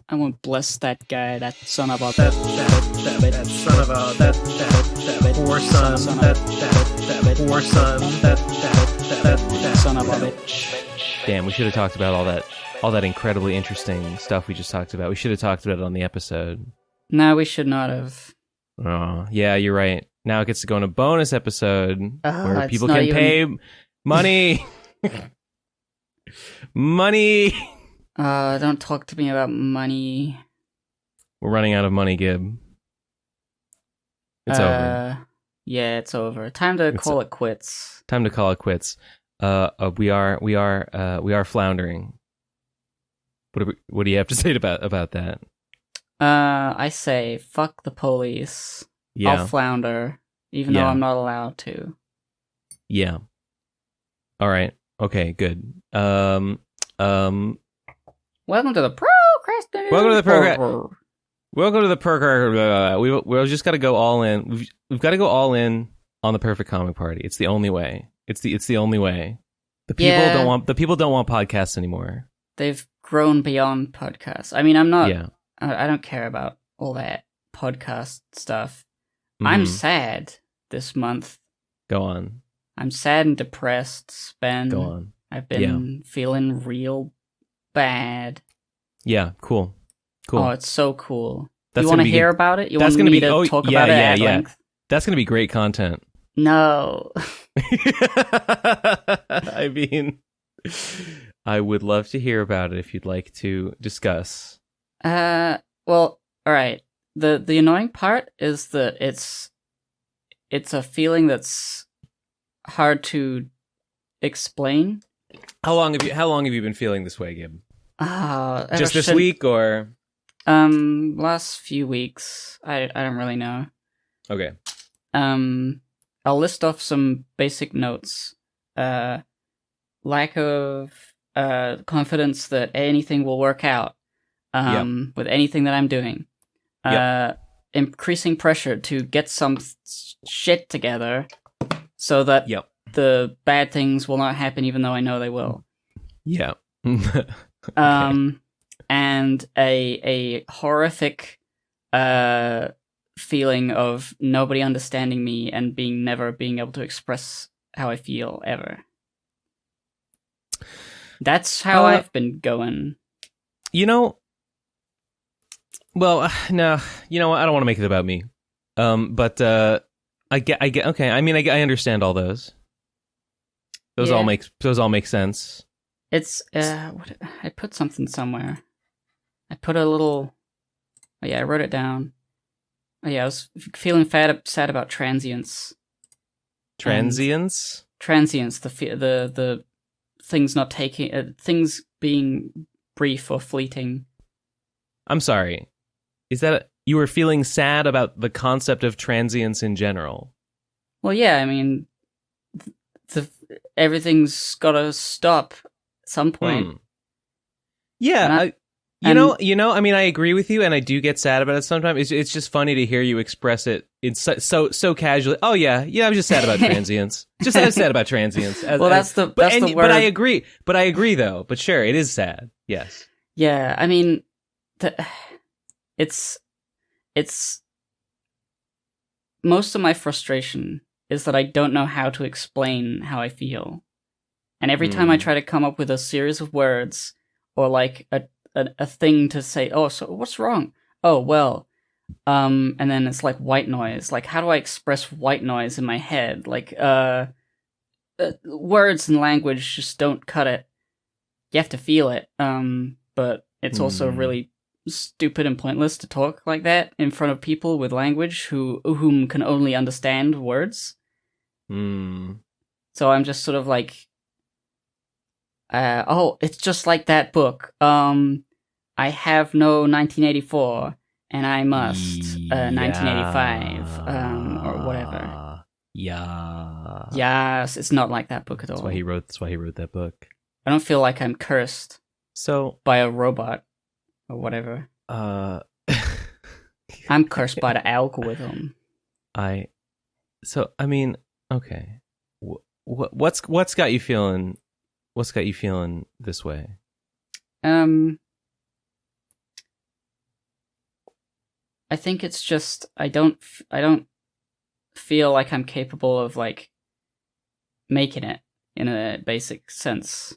I won't bless that guy, that son of a that son of a that poor son, that poor son, that son of a bitch. Damn, we should have talked about all that incredibly interesting stuff we just talked about. We should have talked about it on the episode. No, we should not have. Oh, yeah, you're right. Now it gets to go in a bonus episode where it's people not can even- pay money. Money. Don't talk to me about money. We're running out of money, Gib. It's over. Yeah, it's over. Time to call it quits. Time to call it quits. We are floundering. What do you have to say about that? I say fuck the police. Yeah. I'll flounder, even though I'm not allowed to. Yeah. All right. Okay. Good. Welcome to the Pro Crastinators. Welcome to the We've just got to go all in. We've got to go all in on the perfect comic party. It's the only way. It's the only way. The people don't want podcasts anymore. They've grown beyond podcasts. I mean, I'm not. Yeah. I don't care about all that podcast stuff. Mm-hmm. I'm sad this month. Go on. I'm sad and depressed, Ben. Go on. I've been feeling real bad. Yeah. Cool. Oh, it's so cool. That's you want to hear about it? You that's want me gonna to talk about it at length? That's going to be great content. No. I mean, I would love to hear about it if you'd like to discuss. Well, all right. The annoying part is that it's a feeling that's hard to explain. How long have you been feeling this way, Gib? Just this week or last few weeks. I don't really know. Okay. I'll list off some basic notes. Lack of confidence that anything will work out with anything that I'm doing. Increasing pressure to get some shit together so that the bad things will not happen even though I know they will. Yeah. Okay. And a horrific feeling of nobody understanding me and never being able to express how I feel ever. That's how I've been going. Well, no, you know what? I don't want to make it about me. But I get. Okay, I mean, I understand all those. Those all make sense. It's I put something somewhere. I put a little. Oh yeah, I wrote it down. Oh yeah, I was feeling sad about transience. Transience. Transience. The things not taking things being brief or fleeting. I'm sorry. Is that you were feeling sad about the concept of transience in general? Well, yeah. I mean, everything's got to stop at some point. Yeah. I mean, I agree with you, and I do get sad about it sometimes. It's just funny to hear you express it in so casually. Oh yeah, I'm just sad about transience. Just sad about transience. That's the word. But I agree though. But sure, it is sad. Yes. Yeah, I mean, it's most of my frustration is that I don't know how to explain how I feel, and every time I try to come up with a series of words or like a thing to say, oh, so what's wrong? Oh, well, and then it's like white noise. Like, how do I express white noise in my head? Like, words and language just don't cut it. You have to feel it. But it's also really stupid and pointless to talk like that in front of people with language whom can only understand words. So I'm just sort of like, it's just like that book. I have no 1984, and I must 1985, or whatever. Yeah. Yes, it's not like that book at all. That's why he wrote that book. I don't feel like I'm cursed. By a robot or whatever. I'm cursed by the algorithm. I mean, okay. What's got you feeling? What's got you feeling this way? I think it's just I don't feel like I'm capable of like making it in a basic sense.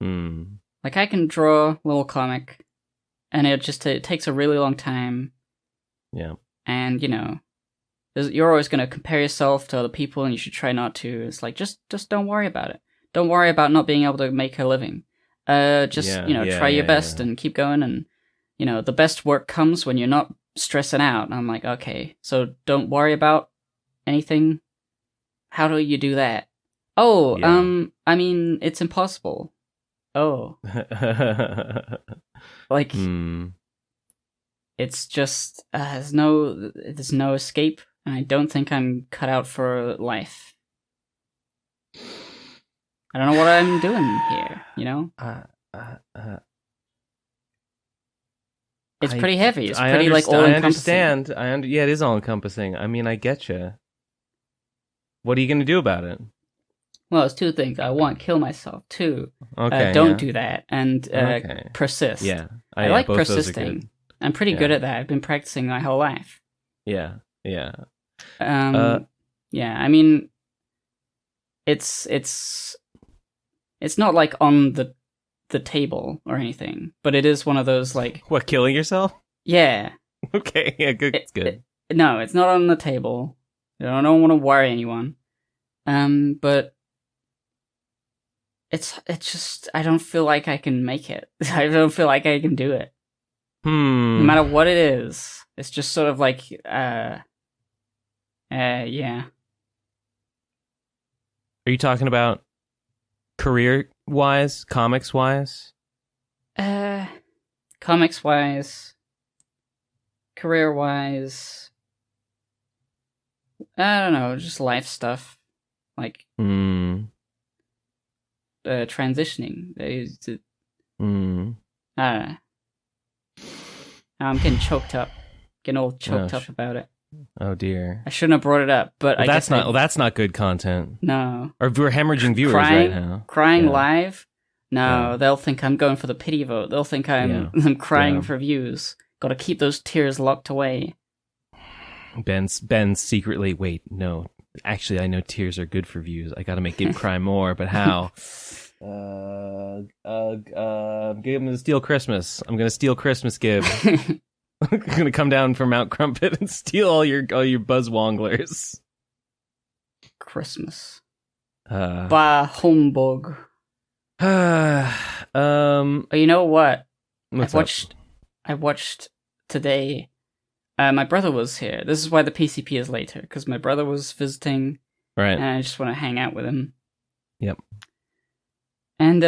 Like I can draw a little comic, and it takes a really long time. Yeah. And you're always going to compare yourself to other people, and you should try not to. It's like just don't worry about it. Don't worry about not being able to make a living. Try your best and keep going. And the best work comes when you're not stressing out. And I'm like, okay, so don't worry about anything. How do you do that? Oh, I mean, it's impossible. Oh. Like, it's just, there's no escape, and I don't think I'm cut out for life. I don't know what I'm doing here, It's pretty heavy. It's pretty, all-encompassing. I understand. Yeah, it is all-encompassing. I mean, I get you. What are you going to do about it? Well, it's two things. I want to kill myself. Two, don't do that. And persist. Yeah. I like persisting. I'm pretty good at that. I've been practicing my whole life. Yeah. I mean, it's not like on the table or anything, but it is one of those like... What, killing yourself? Yeah. Okay, yeah, good. No, it's not on the table. I don't want to worry anyone. But it's just, I don't feel like I can make it. I don't feel like I can do it. No matter what it is. It's just sort of like, yeah. Are you talking about career-wise, comics-wise? Comics-wise, career-wise, I don't know, just life stuff. Like, transitioning. I don't know. I'm getting choked up. Getting all choked up about it. Oh dear. I shouldn't have brought it up, but well, that's not good content. No. Or we're hemorrhaging viewers right now. Crying live? No, they'll think I'm going for the pity vote. They'll think I'm crying for views. Gotta keep those tears locked away. Ben's secretly, wait, no. Actually, I know tears are good for views. I gotta make Gib cry more, but how? I'm gonna steal Christmas. I'm gonna steal Christmas, Gib. I'm gonna come down from Mount Crumpet and steal all your buzzwonglers. Christmas. Bah humbug. You know what? I watched today. My brother was here. This is why the PCP is later, because my brother was visiting. Right. And I just want to hang out with him. Yep. And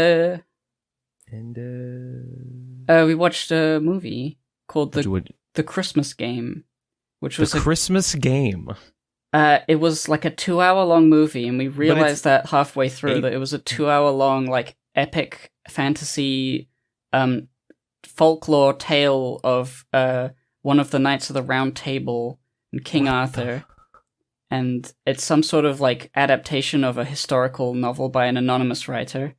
we watched a movie called The Christmas Game, which was The Christmas Game. It was like a 2-hour-long movie, and we realized that halfway through that it was a 2-hour-long like epic fantasy folklore tale of one of the Knights of the Round Table and King Arthur. And it's some sort of like adaptation of a historical novel by an anonymous writer.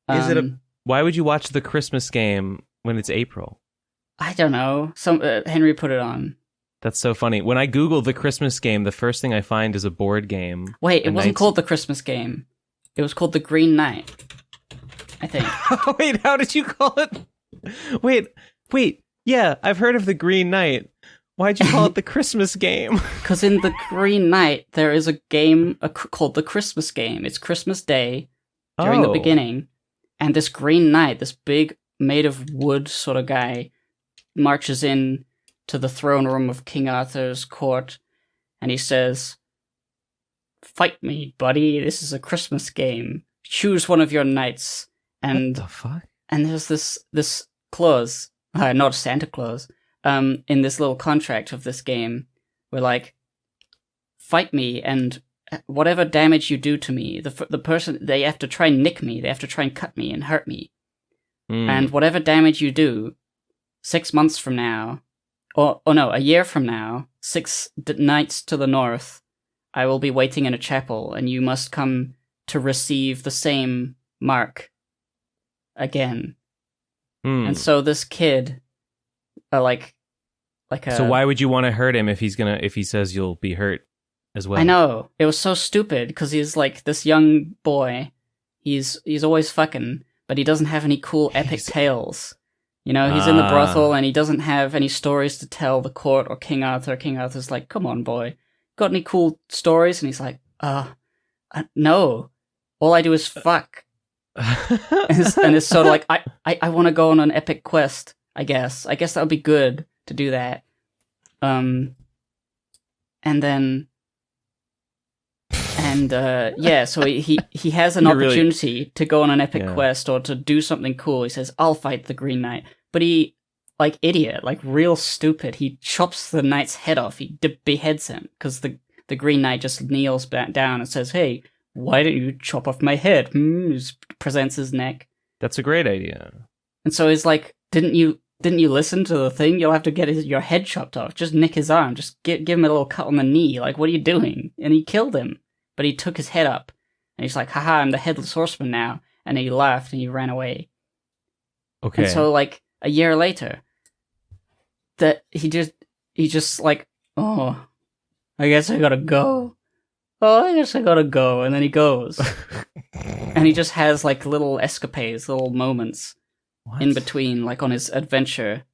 Why would you watch The Christmas Game when it's April? I don't know. Henry put it on. That's so funny. When I Google The Christmas Game, the first thing I find is a board game. Wait, it wasn't called The Christmas Game. It was called The Green Knight, I think. Wait, how did you call it? Wait. Yeah, I've heard of The Green Knight. Why'd you call it The Christmas Game? Because in The Green Knight, there is a game called The Christmas Game. It's Christmas Day during the beginning. And this Green Knight, this big, made of wood sort of guy, marches in to the throne room of King Arthur's court. And he says, "Fight me, buddy. This is a Christmas game. Choose one of your knights." And what the fuck? And there's this clause, not Santa Claus, in this little contract of this game, where like, fight me, and whatever damage you do to me, the person, they have to try and nick me, they have to try and cut me and hurt me. And whatever damage you do, 6 months from now, a year from now, 6 nights to the north, I will be waiting in a chapel, and you must come to receive the same mark again. And so this kid, like a. So why would you want to hurt him if he says you'll be hurt as well? I know, it was so stupid because he's like this young boy. He's always fucking, but he doesn't have any cool epic tales. You know, he's in the brothel and he doesn't have any stories to tell the court or King Arthur. King Arthur's like, come on, boy. Got any cool stories? And he's like, no. All I do is fuck. and it's sort of like, I want to go on an epic quest, I guess. I guess that would be good to do that. And then... so he has an opportunity to go on an epic quest or to do something cool. He says, I'll fight the Green Knight. But he, like idiot, like real stupid, he chops the knight's head off. He beheads him because the Green Knight just kneels back down and says, hey, why don't you chop off my head? Presents his neck. That's a great idea. And so he's like, didn't you listen to the thing? You'll have to get your head chopped off. Just nick his arm. Just give him a little cut on the knee. Like, what are you doing? And he killed him. But he took his head up, and he's like, haha, I'm the Headless Horseman now. And he laughed, and he ran away. Okay. And so, like, a year later, that he just like, oh, I guess I gotta go. Oh, I guess I gotta go. And then he goes. And he just has, like, little escapades, little moments in between, like, on his adventure.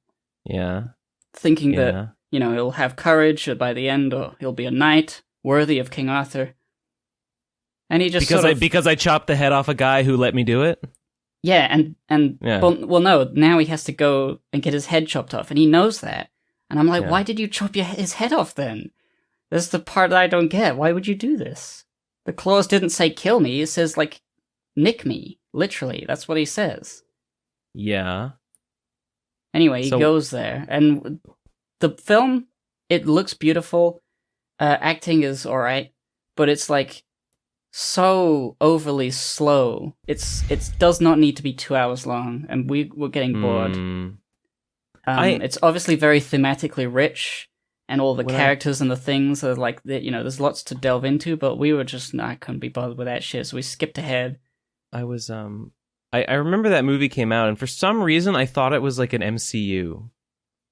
Yeah. Thinking that, you know, he'll have courage by the end, or he'll be a knight worthy of King Arthur. And he just because I chopped the head off a guy who let me do it? Yeah, and well, no, now he has to go and get his head chopped off, and he knows that. And I'm like, why did you chop his head off then? That's the part that I don't get. Why would you do this? The clause didn't say kill me, it says, like, nick me. Literally, that's what he says. Yeah. Anyway, he goes there, and the film, it looks beautiful, acting is alright, but it's like, so overly slow. It does not need to be 2 hours long, and we're getting bored. It's obviously very thematically rich, and all the characters and the things are like, you know, there's lots to delve into, but we were just, I couldn't be bothered with that shit, so we skipped ahead. I was, I remember that movie came out, and for some reason I thought it was like an MCU.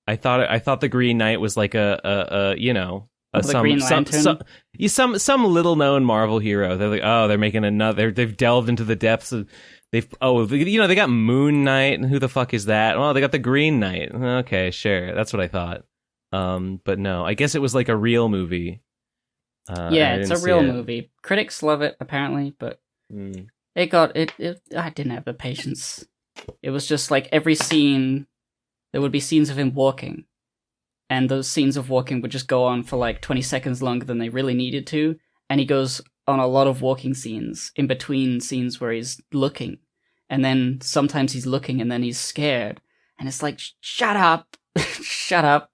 I thought the Green Knight was like a you know, Green Lantern? Some little known Marvel hero. They're like, oh, they're making another. They've delved into the depths of. They got Moon Knight, and who the fuck is that? Oh, they got the Green Knight. Okay, sure, that's what I thought. But no, I guess it was like a real movie. It's a real movie. Critics love it apparently, but it got it. I didn't have the patience. It was just like every scene, there would be scenes of him walking. And those scenes of walking would just go on for like 20 seconds longer than they really needed to. And he goes on a lot of walking scenes in between scenes where he's looking. And then sometimes he's looking and then he's scared. And it's like, shut up. Shut up.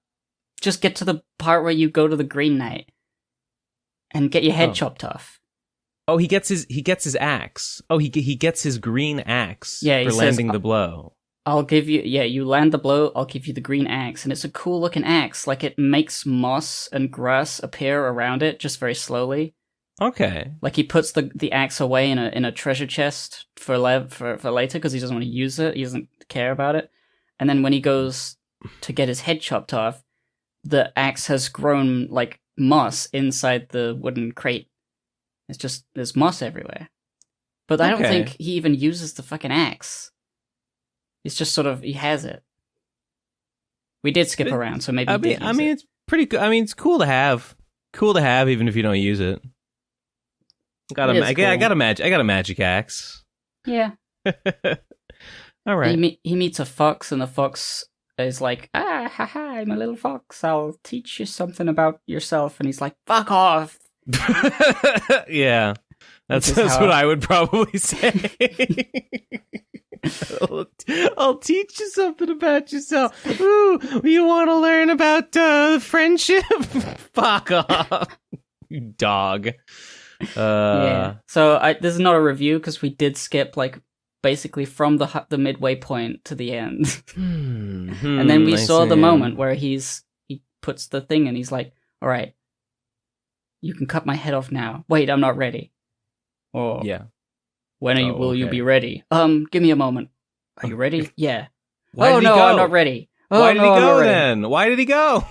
Just get to the part where you go to the Green Knight and get your head chopped off. Oh, he gets his axe. Oh, he gets his green axe for landing the blow. I'll give you, you land the blow, I'll give you the green axe. And it's a cool looking axe. Like, it makes moss and grass appear around it just very slowly. Okay. Like, he puts the axe away in a treasure chest for later because he doesn't want to use it. He doesn't care about it. And then when he goes to get his head chopped off, the axe has grown like moss inside the wooden crate. It's just, there's moss everywhere. But I don't think he even uses the fucking axe. It's just sort of, he has it. We did skip around, so maybe it's pretty good. I mean, it's cool to have. Cool to have, even if you don't use it. I got a magic axe. Yeah. All right. He meets a fox, and the fox is like, I'm a little fox. I'll teach you something about yourself. And he's like, fuck off. Yeah. That's what I would probably say. I'll teach you something about yourself. Ooh, you want to learn about friendship? Fuck off, you dog. Yeah. So this is not a review because we did skip like basically from the midway point to the end, and then we saw the moment where he puts the thing in. He's like, "All right, you can cut my head off now. Wait, I'm not ready." Or yeah. When will you be ready? Give me a moment. Are you ready? Yeah. Why did he go? I'm not ready. Why did he go then? Why did he go?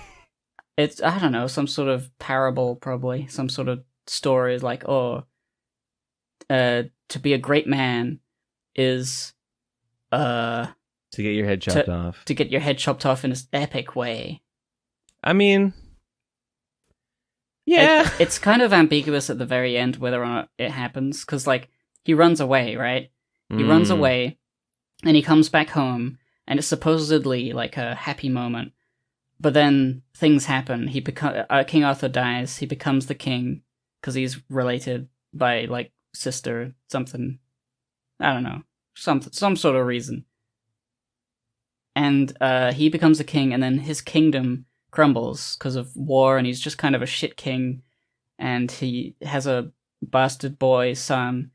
It's, I don't know, some sort of parable, probably. Some sort of story like, to be a great man is to get your head chopped off. To get your head chopped off in an epic way. I mean, yeah. It's kind of ambiguous at the very end whether or not it happens, because, like, he runs away, right? He runs away, and he comes back home, and it's supposedly, like, a happy moment. But then things happen. King Arthur dies, he becomes the king, because he's related by, like, sister, something. I don't know. Some sort of reason. And he becomes the king, and then his kingdom crumbles because of war, and he's just kind of a shit king, and he has a bastard boy son,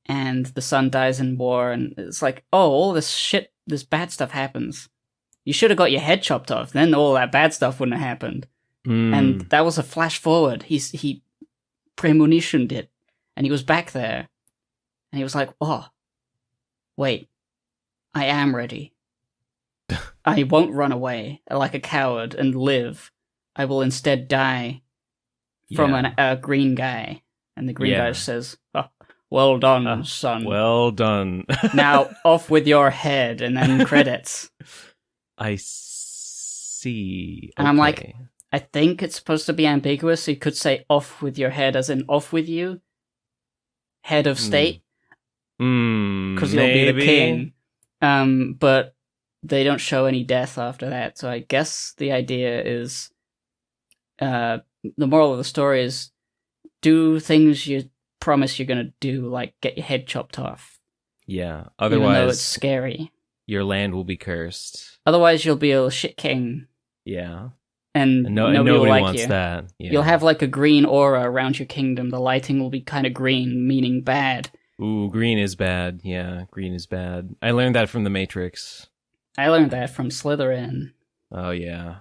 and the son dies in war, and it's like, oh, all this shit, this bad stuff happens. You should have got your head chopped off, then all that bad stuff wouldn't have happened. And that was a flash forward. He premonitioned it, and he was back there, and he was like, oh, wait, I am ready. I won't run away like a coward and live. I will instead die from a green guy. And the green guy says, oh, well done, son. Well done. Now, off with your head, and then credits. I see. And I'm like, I think it's supposed to be ambiguous. So you could say off with your head as in off with you. Head of state. Because you'll be the king. But they don't show any death after that. So I guess the idea is, the moral of the story is, do things you promise you're going to do, like get your head chopped off. Yeah. Otherwise, even though it's scary. Your land will be cursed. Otherwise, you'll be a shit king. Yeah. And nobody will like wants you. That. Yeah. You'll have like a green aura around your kingdom. The lighting will be kind of green, meaning bad. Ooh, green is bad. Yeah, green is bad. I learned that from The Matrix. I learned that from Slytherin. Oh, yeah.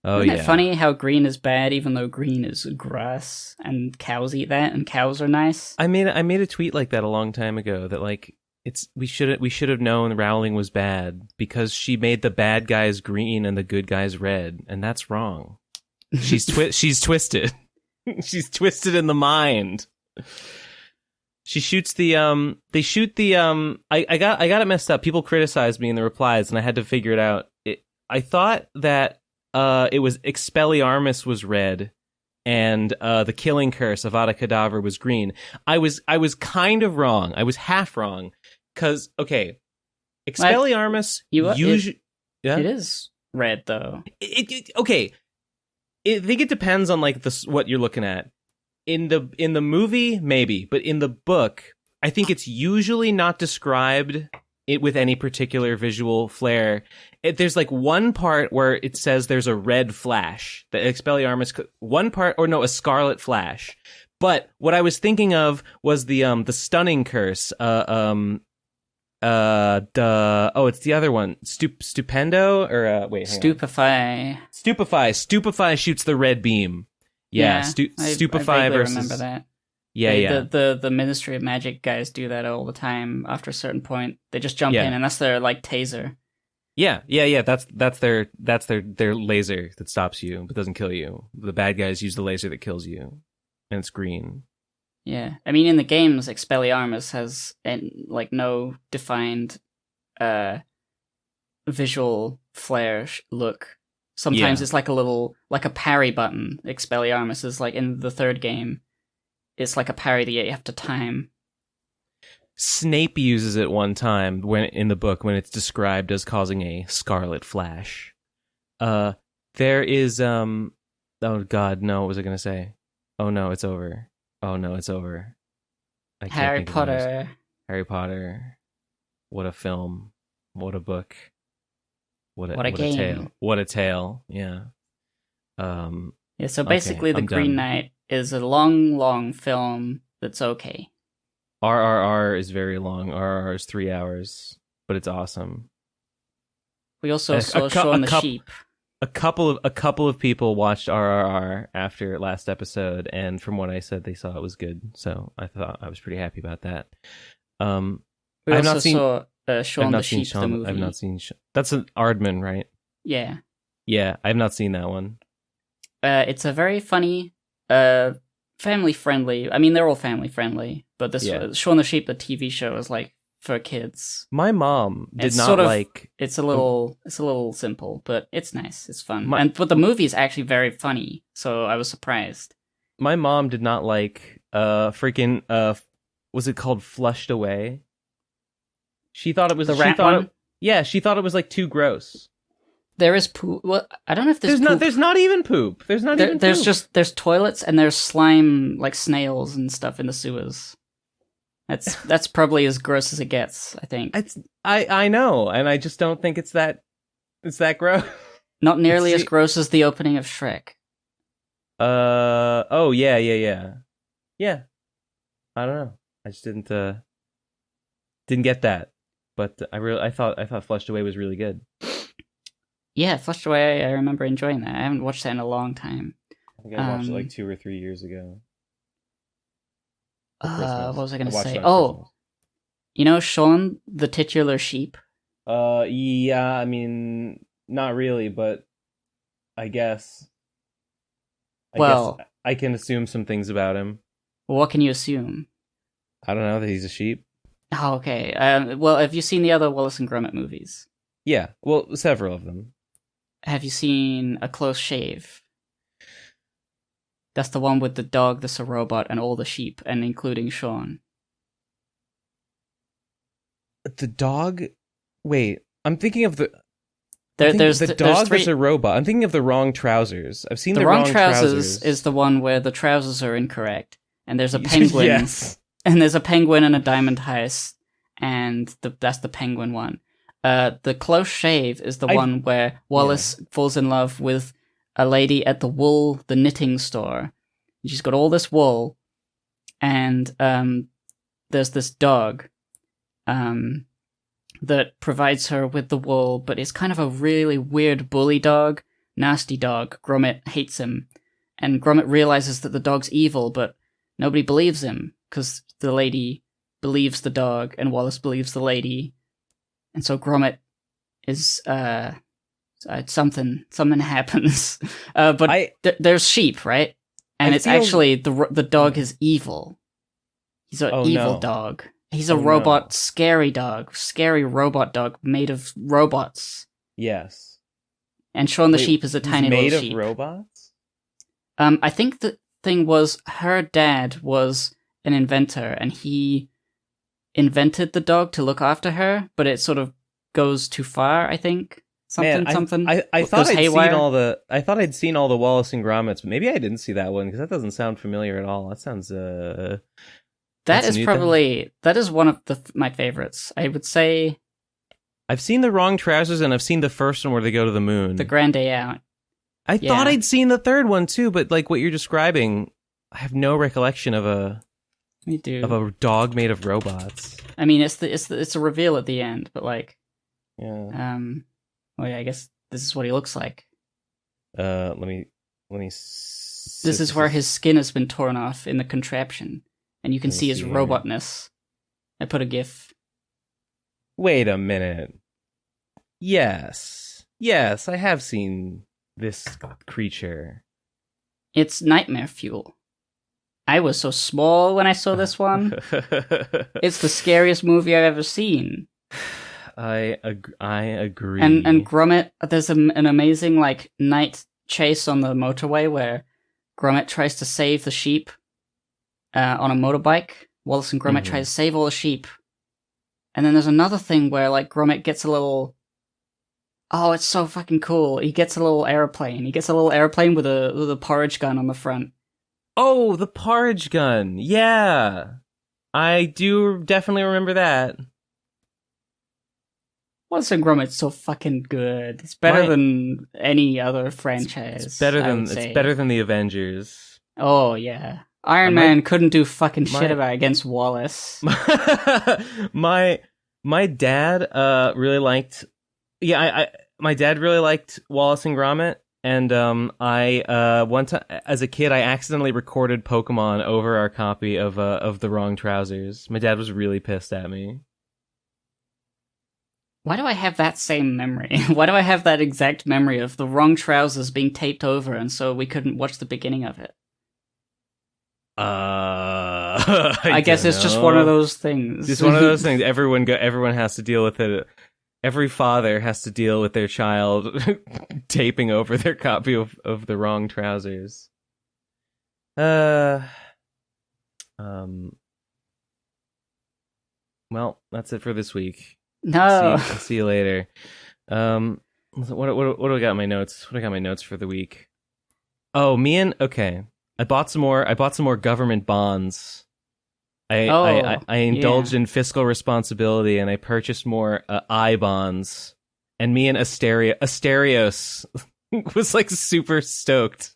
Isn't it funny how green is bad, even though green is grass, and cows eat that, and cows are nice? I made a tweet like that a long time ago, that like we should have known Rowling was bad because she made the bad guys green and the good guys red, and that's wrong. She's twisted. She's twisted in the mind. She shoots the they shoot the I got it messed up. People criticized me in the replies, and I had to figure it out. I thought that it was Expelliarmus was red, and the Killing Curse of Avada Kedavra was green. I was kind of wrong. I was half wrong, because Expelliarmus usually it is red though. Okay, I think it depends on like what you're looking at. In the movie, maybe, but in the book, I think it's usually not described with any particular visual flair. There's like one part where it says there's a red flash, the Expelliarmus. One part, or no, a scarlet flash. But what I was thinking of was the Stunning Curse. It's the other one, Stupendo, or wait, Stupefy. Stupefy shoots the red beam. Yeah, Stupefy I versus. Remember that. Yeah. The Ministry of Magic guys do that all the time. After a certain point, they just jump in, and that's their like taser. Yeah. That's their laser that stops you but doesn't kill you. The bad guys use the laser that kills you, and it's green. Yeah, I mean, in the games, Expelliarmus has like no defined visual flair look. Sometimes it's like a parry button. Expelliarmus is like in the third game. It's like a parry that you have to time. Snape uses it one time in the book when it's described as causing a scarlet flash. There is oh god, no, what was I gonna say? Oh no, it's over. Harry Potter. Harry Potter. What a film. What a book. What a game. Tale. What a tale. Yeah. So basically The Green Knight is a long film that's okay. RRR is very long. RRR is 3 hours, but it's awesome. We also saw Shaun the Sheep. A couple of people watched RRR after last episode, and from what I said, they saw it was good. So I thought I was pretty happy about that. We also saw Shaun the Sheep, the movie. I've not seen. That's an Aardman, right? Yeah. Yeah, I've not seen that one. It's a very funny, family friendly. I mean, they're all family friendly, but this Shaun the Sheep, the TV show, is like for kids. My mom did It's not sort of- like. It's a little simple, but it's nice. It's fun, but the movie is actually very funny. So I was surprised. My mom did not like freaking was it called Flushed Away? She thought it was The rat one? She thought it was like too gross. There is poop. Well, I don't know if there's poop. There's not even poop. There's There's toilets and there's slime like snails and stuff in the sewers. That's probably as gross as it gets, I think. I know, and I just don't think it's that gross. Not nearly as gross as the opening of Shrek. Oh yeah. I don't know. I just didn't get that. But I thought Flushed Away was really good. Yeah, Flushed Away, I remember enjoying that. I haven't watched that in a long time. I think I watched it like 2 or 3 years ago. What was I going to say? Christmas. You know Shaun, the titular sheep? Yeah, I mean, not really, but I guess. I guess I can assume some things about him. What can you assume? I don't know, that he's a sheep. Oh, okay. Well, have you seen the other Wallace and Gromit movies? Yeah, well, several of them. Have you seen A Close Shave? That's the one with the dog that's a robot and all the sheep, and including Shaun. The dog? Wait, I'm thinking of the... There's the dog that's a robot. I'm thinking of The Wrong Trousers. I've seen The Wrong Wrong Trousers is the one where the trousers are incorrect, and there's a penguin. Yes. And there's a penguin and a diamond heist, and that's the penguin one. The Close Shave is the one where Wallace falls in love with a lady at the knitting store. She's got all this wool, and there's this dog that provides her with the wool, but it's kind of a really weird bully dog, nasty dog. Gromit hates him, and Gromit realizes that the dog's evil, but nobody believes him, because the lady believes the dog, and Wallace believes the lady. And so Gromit is, something happens. But there's sheep, right? And it's actually, the dog is evil. He's an evil dog. He's a robot, scary robot dog made of robots. Yes. And Shaun the Sheep is a tiny little sheep. Made of robots? I think the thing was, her dad was an inventor, and he invented the dog to look after her, but it sort of goes too far, I think. I thought I'd seen all the Wallace and Gromits, but maybe I didn't see that one, because that doesn't sound familiar at all. That sounds that is one of my favorites. I would say I've seen The Wrong Trousers, and I've seen the first one where they go to the moon. The Grand Day Out. I thought I'd seen the third one too, but like what you're describing, I have no recollection of a dog made of robots. I mean, it's a reveal at the end, but like, I guess this is what he looks like. Let me. This is where his skin has been torn off in the contraption, and you can see his robotness. I put a GIF. Wait a minute. Yes, I have seen this creature. It's nightmare fuel. I was so small when I saw this one. It's the scariest movie I've ever seen. I agree. And Gromit, there's an amazing like night chase on the motorway where Gromit tries to save the sheep on a motorbike. Wallace and Gromit try to save all the sheep. And then there's another thing where like Gromit gets a little... Oh, it's so fucking cool. He gets a little airplane. He gets a little airplane with a porridge gun on the front. Oh, the porridge gun. Yeah. I do definitely remember that. Wallace and Gromit's so fucking good. It's better than any other franchise. It's better than the Avengers. Oh yeah. Iron Man couldn't do fucking shit against Wallace. My dad really liked my dad really liked Wallace and Gromit, and I one time as a kid I accidentally recorded Pokemon over our copy of The Wrong Trousers. My dad was really pissed at me. Why do I have that same memory? Why do I have that exact memory of the wrong trousers being taped over, and so we couldn't watch the beginning of it? I guess it's just one of those things. It's one of those things. Everyone has to deal with it. Every father has to deal with their child taping over their copy of the wrong trousers. Well, that's it for this week. No. See you later. What do I got in my notes? What do I got in my notes for the week? Oh, okay. I bought some more government bonds. I indulged in fiscal responsibility, and I purchased more I bonds. And me and Asterios was like super stoked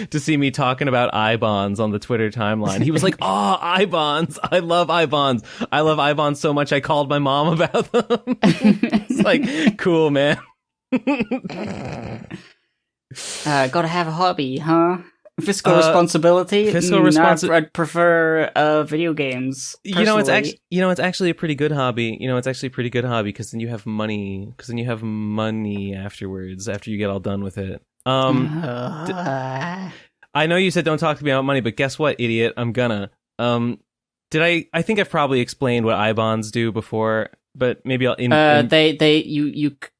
to see me talking about I bonds on the Twitter timeline. He was like, "Oh, I bonds! I love I bonds! I love I bonds so much I called my mom about them." It's like, cool, man. Gotta have a hobby, huh? Fiscal responsibility. I'd prefer video games. Personally. It's actually a pretty good hobby. Because then you have money. Because then you have money afterwards. After you get all done with it. I know you said don't talk to me about money, but guess what, idiot? I'm gonna. I think I've probably explained what I bonds do before, but maybe I'll.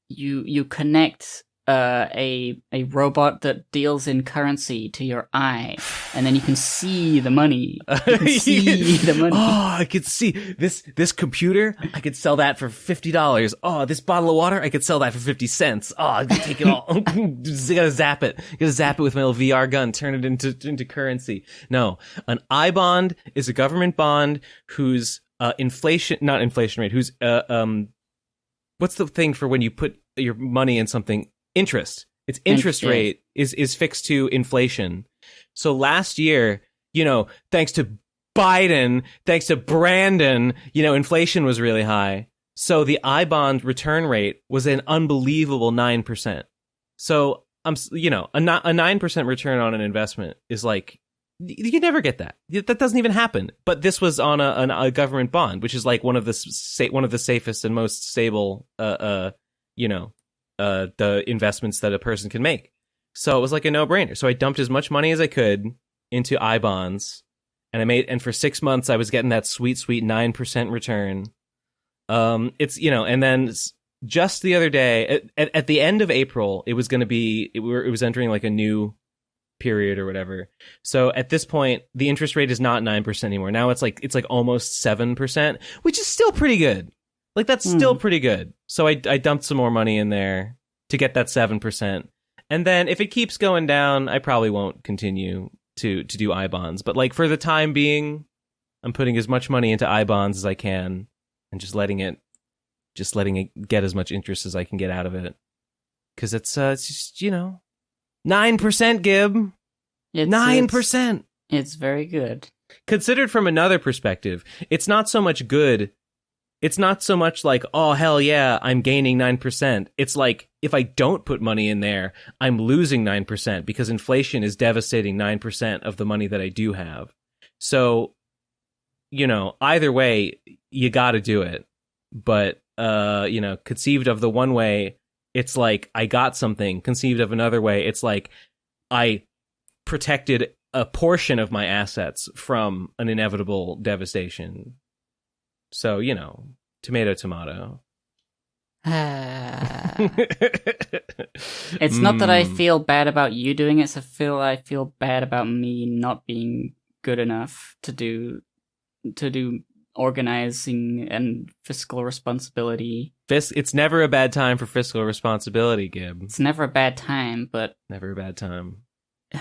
You connect a robot that deals in currency to your eye, and then you can see the money. You can see the money. Oh, I could see this computer. I could sell that for $50. Oh, this bottle of water. I could sell that for 50 cents. Oh, I could take it all. Just gotta zap it. With my little VR gun. Turn it into currency. No, an I bond is a government bond whose not inflation rate. Whose what's the thing for when you put your money in something? Interest. Its interest rate is fixed to inflation. So last year, thanks to Biden, thanks to Brandon, inflation was really high. So the I bond return rate was an unbelievable 9%. So a 9% return on an investment is like, you never get that. That doesn't even happen. But this was on a government bond, which is like one of the safest and most stable the investments that a person can make. So it was like a no-brainer. So I dumped as much money as I could into I bonds, and for 6 months I was getting that sweet 9% return. And then just the other day, at the end of April, it was entering like a new period or whatever. So at this point, the interest rate is not 9% anymore. Now it's like almost 7%, which is still pretty good. Like, that's still pretty good. So I dumped some more money in there to get that 7%. And then if it keeps going down, I probably won't continue to do I bonds. But like, for the time being, I'm putting as much money into I bonds as I can and just letting it get as much interest as I can get out of it. Because it's just, 9%, Gib. 9%. It's very good. Considered from another perspective, it's not so much good. It's not so much like, oh, hell yeah, I'm gaining 9%. It's like, if I don't put money in there, I'm losing 9% because inflation is devastating 9% of the money that I do have. So, either way, you got to do it. But, conceived of the one way, it's like I got something. Conceived of another way, it's like I protected a portion of my assets from an inevitable devastation. So, tomato. It's not that I feel bad about you doing it, I feel bad about me not being good enough to do organizing and fiscal responsibility. It's never a bad time for fiscal responsibility, Gib. It's never a bad time, but... Never a bad time. It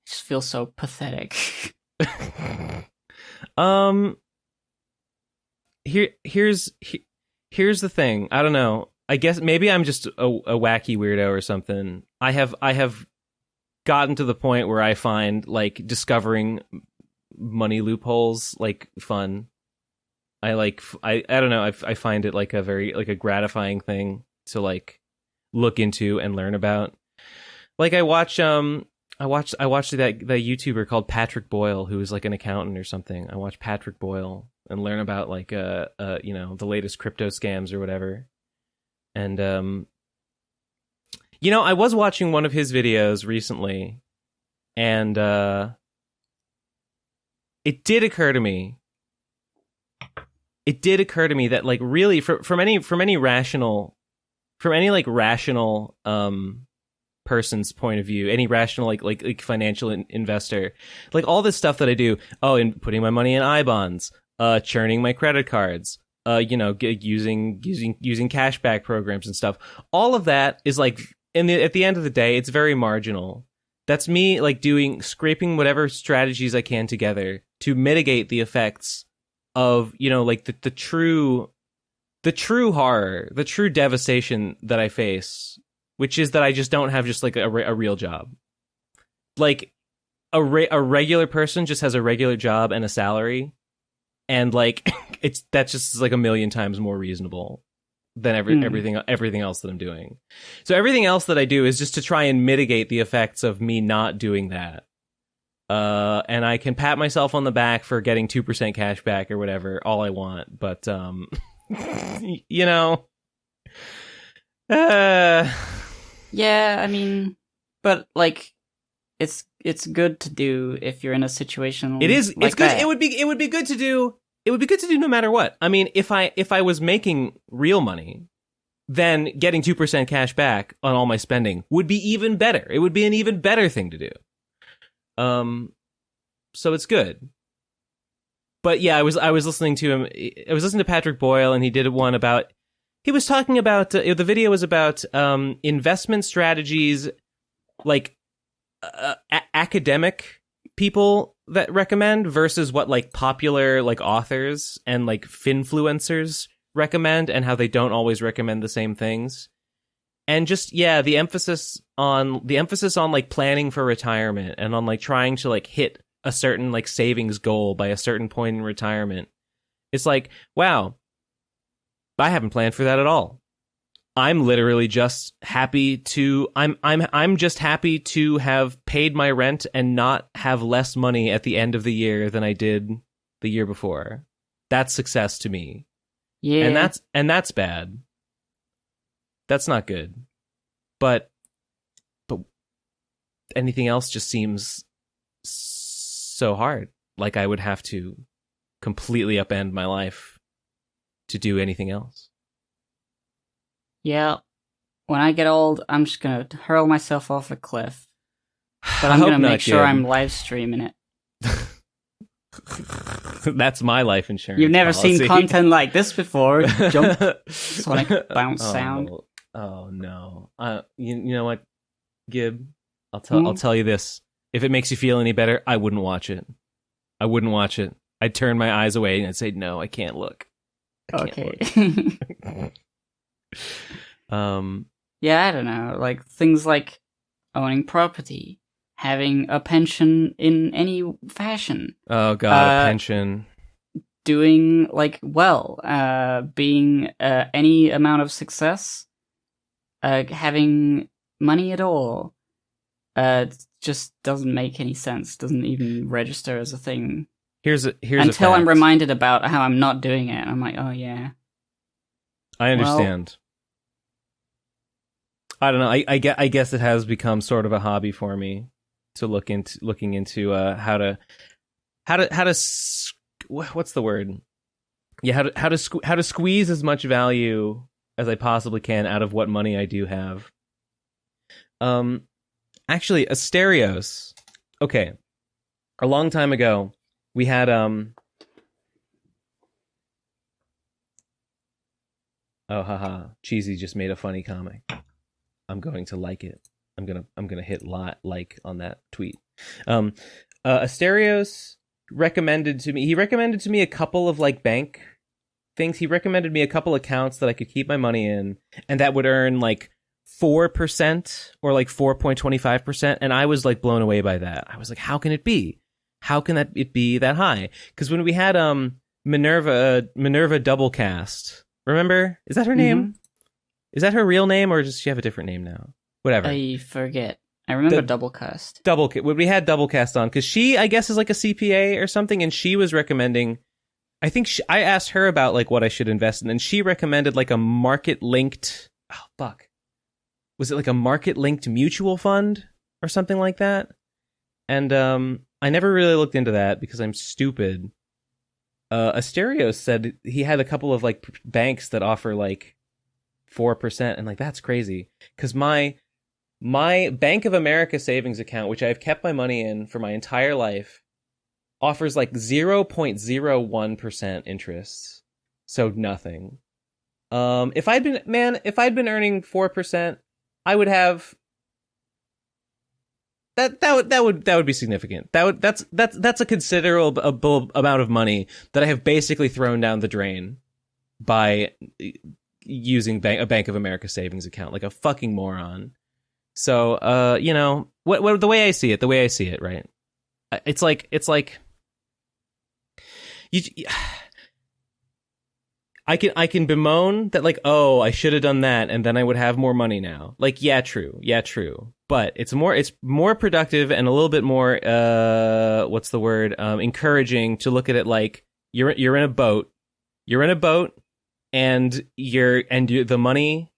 just feels so pathetic. Here's the thing. I don't know. I guess maybe I'm just a wacky weirdo or something. I have gotten to the point where I find like discovering money loopholes like fun. I don't know. I find it like a very like a gratifying thing to like look into and learn about. Like I watched that YouTuber called Patrick Boyle, who is like an accountant or something. I watched Patrick Boyle and learn about like the latest crypto scams or whatever. And I was watching one of his videos recently, and it did occur to me that like really from any rational person's point of view, any rational like financial investor, like all this stuff that I do, and putting my money in I-bonds, churning my credit cards, using cashback programs and stuff, all of that is like at the end of the day, it's very marginal. That's me like scraping whatever strategies I can together to mitigate the effects of like the true horror, the true devastation that I face, which is that I just don't have just like a real job. Like a regular person just has a regular job and a salary, and like that's just like a million times more reasonable than everything else that I'm doing. So everything else that I do is just to try and mitigate the effects of me not doing that. And I can pat myself on the back for getting 2% cash back or whatever all I want, but Yeah, I mean, but like, it's good to do if you're in a situation. It is. Like it's good. that. It would be good to do. It would be good to do no matter what. I mean, if I was making real money, then getting 2% cash back on all my spending would be even better. It would be an even better thing to do. So it's good. But yeah, I was listening to him. I was listening to Patrick Boyle, and he did one about. He was talking about the video was about investment strategies, like academic people that recommend versus what like popular like authors and like finfluencers recommend, and how they don't always recommend the same things. And just the emphasis on like planning for retirement and on like trying to like hit a certain like savings goal by a certain point in retirement. It's like, wow, I haven't planned for that at all. I'm literally just happy to I'm just happy to have paid my rent and not have less money at the end of the year than I did the year before. That's success to me. Yeah. And that's bad. That's not good. But anything else just seems so hard. Like I would have to completely upend my life to do anything else. Yeah. When I get old, I'm just going to hurl myself off a cliff. But I'm going to make sure I'm live streaming it. That's my life insurance. You've never policy. seen content like this before. Jump, sonic bounce sound. Oh no. You know what, Gib? I'll tell you this. If it makes you feel any better, I wouldn't watch it. I'd turn my eyes away and I'd say, no, I can't look. Okay. Look. Yeah, I don't know. Like things like owning property, having a pension in any fashion. Oh god, a pension. Doing like being any amount of success, having money at all. Just doesn't make any sense. Doesn't even register as a thing. Here's until I'm reminded about how I'm not doing it. I'm like, oh yeah. I understand. Well, I don't know. I guess it has become sort of a hobby for me to looking into how to what's the word? Yeah, how to squeeze as much value as I possibly can out of what money I do have. Actually, Asterios. Okay, a long time ago, we had Oh haha! Cheesy just made a funny comic. I'm going to like it. I'm gonna hit like on that tweet. Asterios recommended to me. He recommended to me a couple of like bank things. He recommended me a couple accounts that I could keep my money in, and that would earn like 4% or like 4.25%. And I was like blown away by that. I was like, how can it be? How can it be that high? Because when we had Minerva Doublecast, remember? Is that her name? Is that her real name, or does she have a different name now? Whatever. I forget. I remember Doublecast. When we had Doublecast on, because she, I guess, is like a CPA or something, and she was recommending I think I asked her about like what I should invest in, and she recommended like a market linked. Oh fuck, was it like a market linked mutual fund or something like that? And I never really looked into that because I'm stupid. Asterios said he had a couple of like banks that offer like 4%, and like that's crazy because my Bank of America savings account, which I've kept my money in for my entire life, offers like 0.01% interest, so nothing. If I'd been earning 4%, I would have that would be significant. That's a considerable amount of money that I have basically thrown down the drain by using a Bank of America savings account like a fucking moron. So, you know, what the way I see it, right? It's like I can bemoan that like, oh, I should have done that and then I would have more money now. Like, yeah, true. But it's more productive and a little bit more encouraging to look at it like you're in a boat. You're in a boat and the money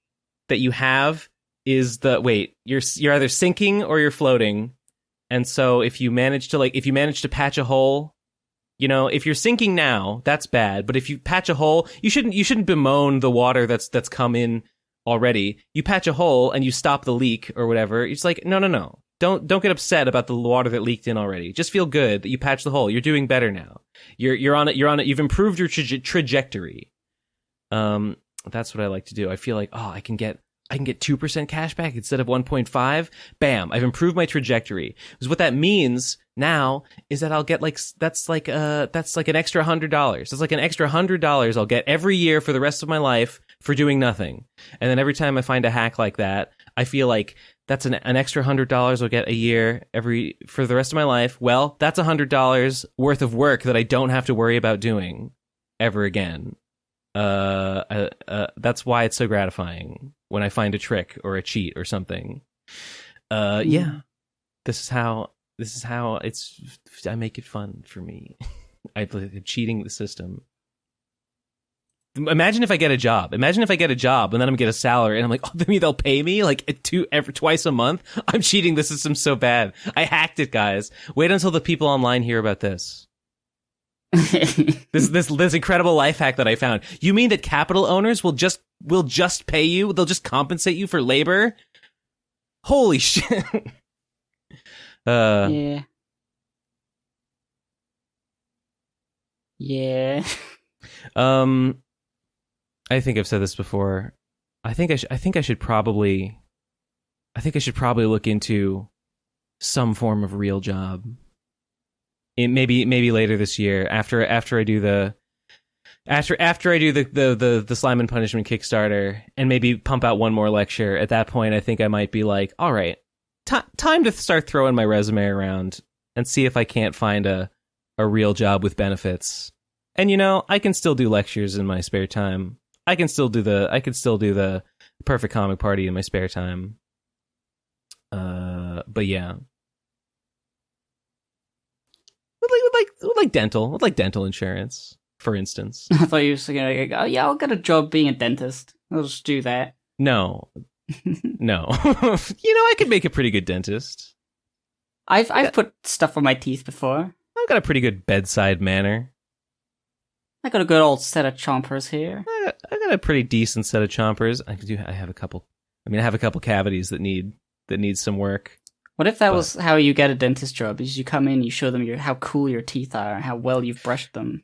that you have is you're either sinking or you're floating. And so if you manage to patch a hole, you know, if you're sinking now, that's bad. But if you patch a hole, you shouldn't bemoan the water that's come in already. You patch a hole and you stop the leak or whatever. It's like, no. Don't get upset about the water that leaked in already. Just feel good that you patched the hole. You're doing better now. You're on it. You've improved your trajectory. That's what I like to do. I feel like, oh, I can get 2% cash back instead of 1.5. Bam! I've improved my trajectory. Because what that means now is that I'll get that's like an extra $100. That's like an extra $100 I'll get every year for the rest of my life for doing nothing. And then every time I find a hack like that, I feel like that's an extra $100 I'll get a year for the rest of my life. Well, that's $100 worth of work that I don't have to worry about doing ever again. That's why it's so gratifying when I find a trick or a cheat or something. Yeah, this is how I make it fun for me. I'm cheating the system. Imagine if I get a job and then I'm gonna get a salary and I'm like, oh, they'll pay me like twice a month. I'm cheating the system so bad. I hacked it, guys. Wait until the people online hear about this. this incredible life hack that I found. You mean that capital owners will just pay you? They'll just compensate you for labor? Holy shit. Yeah. I think I've said this before. I think I should probably look into some form of real job. Maybe later this year after I do the Slime and Punishment Kickstarter and maybe pump out one more lecture. At that point, I think I might be like, all right, time to start throwing my resume around and see if I can't find a real job with benefits. And you know, I can still do lectures in my spare time. I can still do the Perfect Comic Party in my spare time. But yeah. Would like dental insurance, for instance. I thought you were going to go, oh, yeah, I'll get a job being a dentist. I'll just do that. No. You know, I could make a pretty good dentist. I've put stuff on my teeth before. I've got a pretty good bedside manner. I got a good old set of chompers here. I got a pretty decent set of chompers. I have a couple cavities that need some work. What if that was how you get a dentist job? Is you come in, you show them how cool your teeth are, and how well you've brushed them.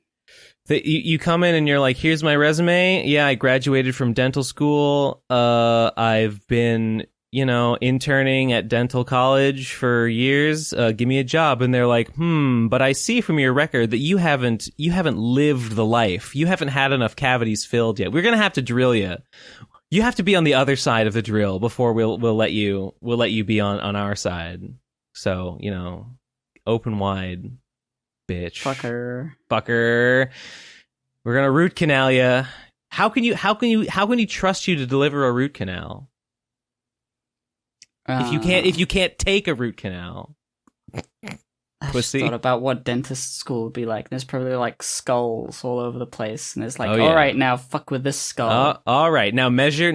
You come in and you're like, here's my resume. Yeah, I graduated from dental school. I've been, interning at dental college for years. Give me a job. And they're like, but I see from your record that you haven't lived the life. You haven't had enough cavities filled yet. We're going to have to drill you. You have to be on the other side of the drill before we'll let you be on our side. So, open wide, bitch. Fucker. We're gonna root canal ya. How can you trust you to deliver a root canal? If you can't take a root canal. I just pussy. thought about what dentist school would be like. There's probably like skulls all over the place, and it's like, Oh, yeah. all right, now fuck with this skull. All right, now measure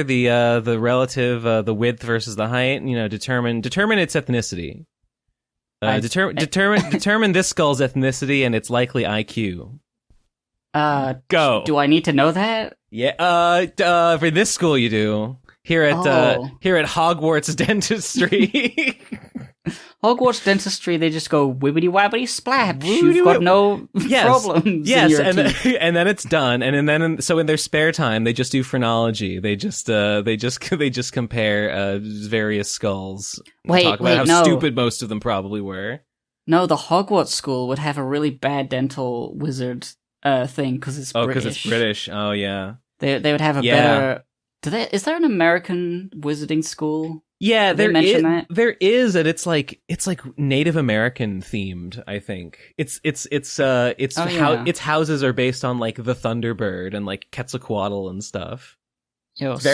the relative the width versus the height. You know, determine its ethnicity. Determine this skull's ethnicity and its likely IQ. Go. Do I need to know that? Yeah. For this school, you do. Here at Hogwarts Dentistry. Hogwarts Dentistry, they just go wibbity wabbity splash. You've got no problems. Yes, in your teeth. and then it's done. And then so in their spare time, they just do phrenology. They just compare various skulls. Talk about how stupid most of them probably were. No, the Hogwarts school would have a really bad dental wizard thing because it's British. Because it's British. Oh yeah. They would have a better. Is there an American wizarding school? Yeah, there is, and it's like Native American themed. I think its houses are based on like the Thunderbird and like Quetzalcoatl and stuff. Yo, It's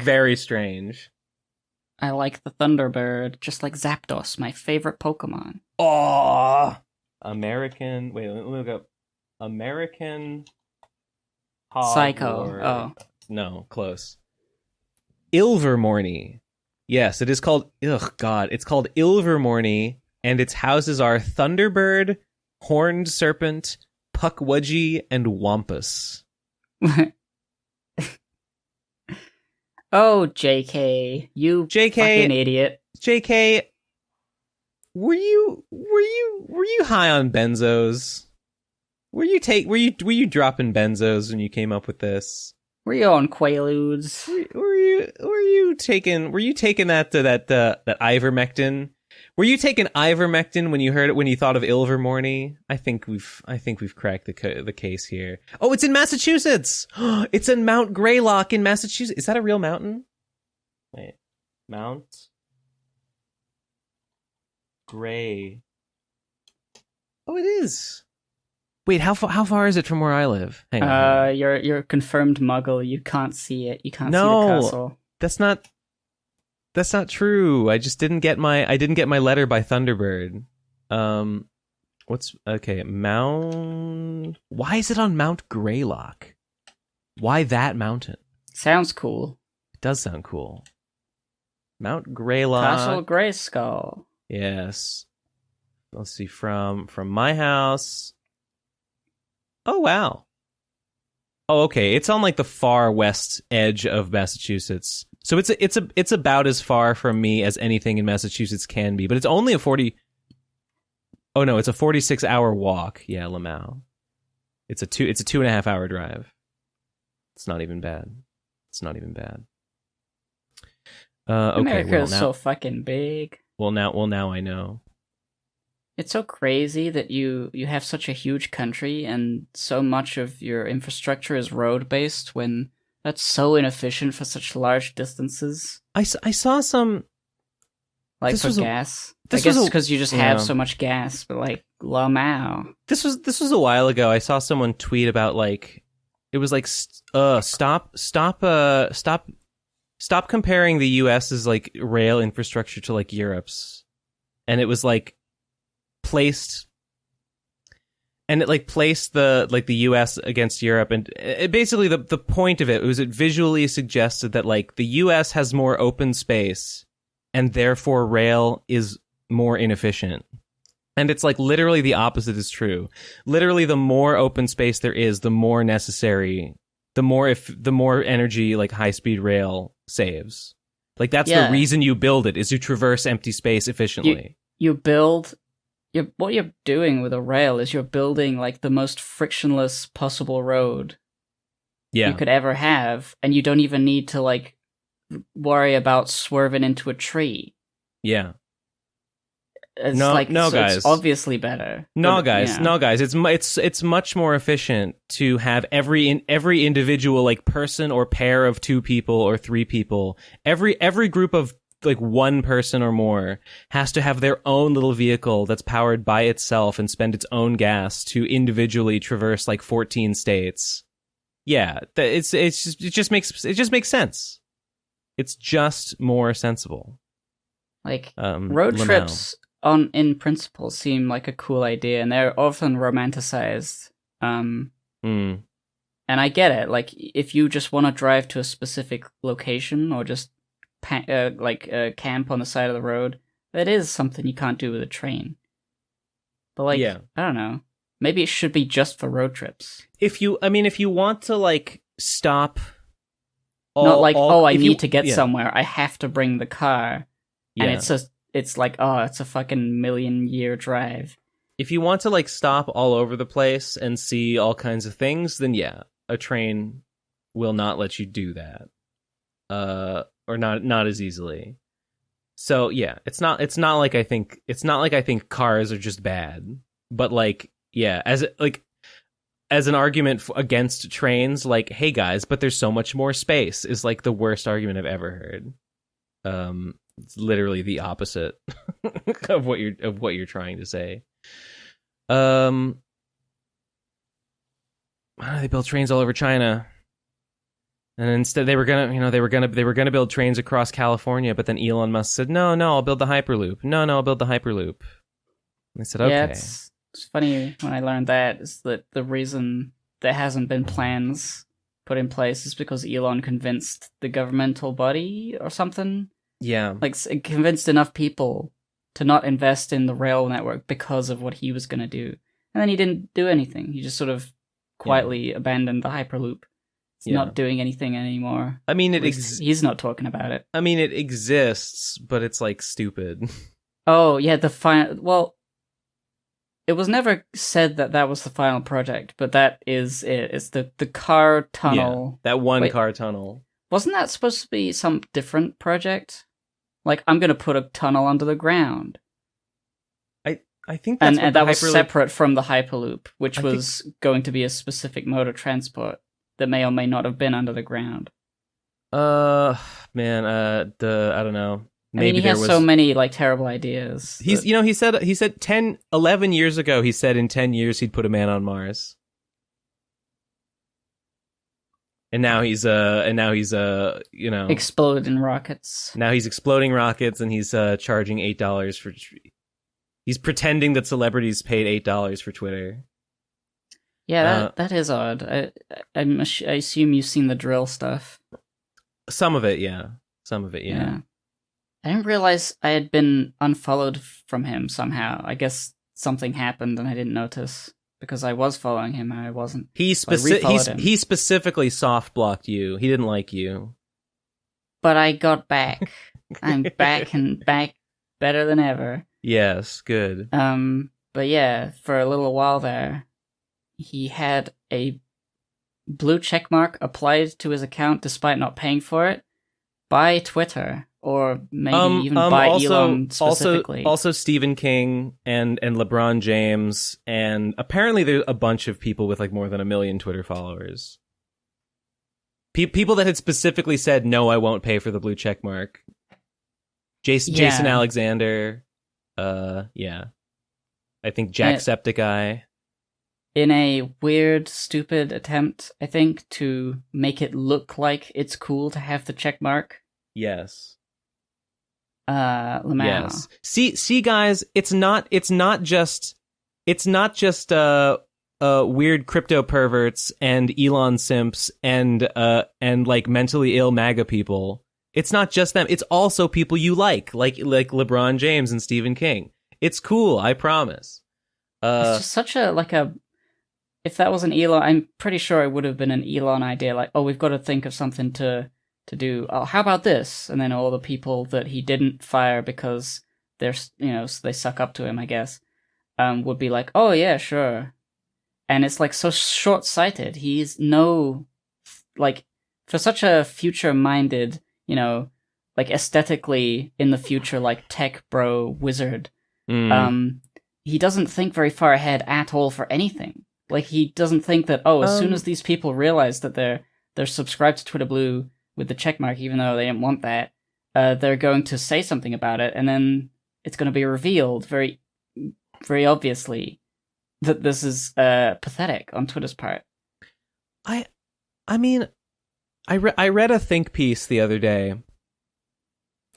very strange. I like the Thunderbird, just like Zapdos, my favorite Pokemon. Oh, American. Wait, let me look up American. Psycho. Oh no, close. Ilvermorny. Yes, it is called. Ugh, God, it's called Ilvermorny, and its houses are Thunderbird, Horned Serpent, Puckwudgie, and Wampus. Oh, JK, you fucking idiot. JK, were you high on benzos? Were you dropping benzos when you came up with this? Were you on Quaaludes? Were you taking that ivermectin? Were you taking ivermectin when you thought of Ilvermorny? I think we've cracked the case here. Oh, it's in Massachusetts. It's in Mount Greylock in Massachusetts. Is that a real mountain? Wait, Mount Grey. Oh, it is. Wait, how far is it from where I live? Hang on. You're a confirmed Muggle. You can't see it. You can't see the castle. That's not true. I just didn't get my letter by Thunderbird. Mount. Why is it on Mount Greylock? Why that mountain? Sounds cool. It does sound cool. Mount Greylock. Castle Grayskull. Yes. Let's see, from my house. Oh wow. Oh, okay. It's on like the far west edge of Massachusetts. So it's about as far from me as anything in Massachusetts can be, but it's only a 46-hour walk. Yeah, Lamau. It's a 2.5 hour drive. It's not even bad. Okay. America is so fucking big. Well, now I know. It's so crazy that you have such a huge country and so much of your infrastructure is road-based when that's so inefficient for such large distances. I saw some... Like for gas. I guess because you just have so much gas, but like, Lamau. This was a while ago. I saw someone tweet about like... It was like, stop comparing the US's like rail infrastructure to like Europe's. And it was like placed the US against Europe, and it basically the point of it was it visually suggested that like the US has more open space and therefore rail is more inefficient. And it's like literally the opposite is true. Literally, the more open space there is, the more necessary, the more energy like high speed rail saves. Like that's the reason you build it, is to traverse empty space efficiently. What you're doing with a rail is you're building like the most frictionless possible road you could ever have, and you don't even need to like worry about swerving into a tree. Yeah. Guys. It's obviously better. No, guys. It's much more efficient to have every individual like person or pair of 2 people or 3 people. Every group of like 1 person or more has to have their own little vehicle that's powered by itself and spend its own gas to individually traverse like 14 states. Yeah, it just makes sense. It's just more sensible. Like road trips in principle seem like a cool idea, and they're often romanticized. And I get it. Like, if you just want to drive to a specific location or just camp on the side of the road, that is something you can't do with a train. But like, I don't know. Maybe it should be just for road trips. If you want to like stop, not like I need to get somewhere. I have to bring the car, and it's a fucking million-year drive. If you want to like stop all over the place and see all kinds of things, then a train will not let you do that, or not as easily. So it's not like I think cars are just bad, but like as an argument against trains, like, hey guys, but there's so much more space, is like the worst argument I've ever heard. It's literally the opposite of what you're trying to say. They built trains all over China, and instead they were gonna build trains across California, but then Elon Musk said, no, I'll build the Hyperloop. No, I'll build the Hyperloop. And they said, okay. Yeah, it's funny when I learned that is that the reason there hasn't been plans put in place is because Elon convinced the governmental body or something. Yeah, like convinced enough people to not invest in the rail network because of what he was going to do. And then he didn't do anything. He just sort of quietly abandoned the Hyperloop. It's not doing anything anymore. I mean, he's not talking about it. I mean, it exists, but it's like stupid. Oh, yeah, well, it was never said that was the final project, but that is it. It's the car tunnel. Yeah, that one car tunnel. Wasn't that supposed to be some different project? Like, I'm going to put a tunnel under the ground. I think that's and that was separate from the Hyperloop, which was going to be a specific mode of transport that may or may not have been under the ground. I don't know. Maybe he has so many like terrible ideas. He said 11 years ago, he said in 10 years he'd put a man on Mars. And now he's exploding rockets. Now he's exploding rockets, and he's charging $8 for. He's pretending that celebrities paid $8 for Twitter. Yeah, that is odd. I assume you've seen the drill stuff. Some of it, yeah. Yeah. I didn't realize I had been unfollowed from him somehow. I guess something happened and I didn't notice. Because I was following him and I wasn't. He specifically soft blocked you. He didn't like you. But I got back. I'm back and back better than ever. Yes, good. But yeah, for a little while there, he had a blue checkmark applied to his account despite not paying for it by Twitter. Or maybe even by Elon specifically. Also Stephen King and LeBron James, and apparently there's a bunch of people with like more than 1 million Twitter followers. People that had specifically said, no, I won't pay for the blue check mark. Jason Alexander. I think Jacksepticeye. In a weird, stupid attempt, I think, to make it look like it's cool to have the check mark. Yes. Lamau. Yes. See, guys, it's not just weird crypto perverts and Elon simps and like mentally ill MAGA people. It's not just them. It's also people you like LeBron James and Stephen King. It's cool, I promise. It's just such a if that was an Elon, I'm pretty sure it would have been an Elon idea. Like, oh, we've got to think of something to do. Oh, how about this? And then all the people that he didn't fire because they're, they suck up to him, I guess, would be like, oh yeah, sure. And it's like so short-sighted. He's for such a future-minded, like aesthetically in the future, like tech bro wizard. He doesn't think very far ahead at all for anything. Like, he doesn't think that, as soon as these people realize that they're subscribed to Twitter Blue with the checkmark, even though they didn't want that, they're going to say something about it, and then it's going to be revealed very, very obviously that this is pathetic on Twitter's part. I mean, I read a think piece the other day.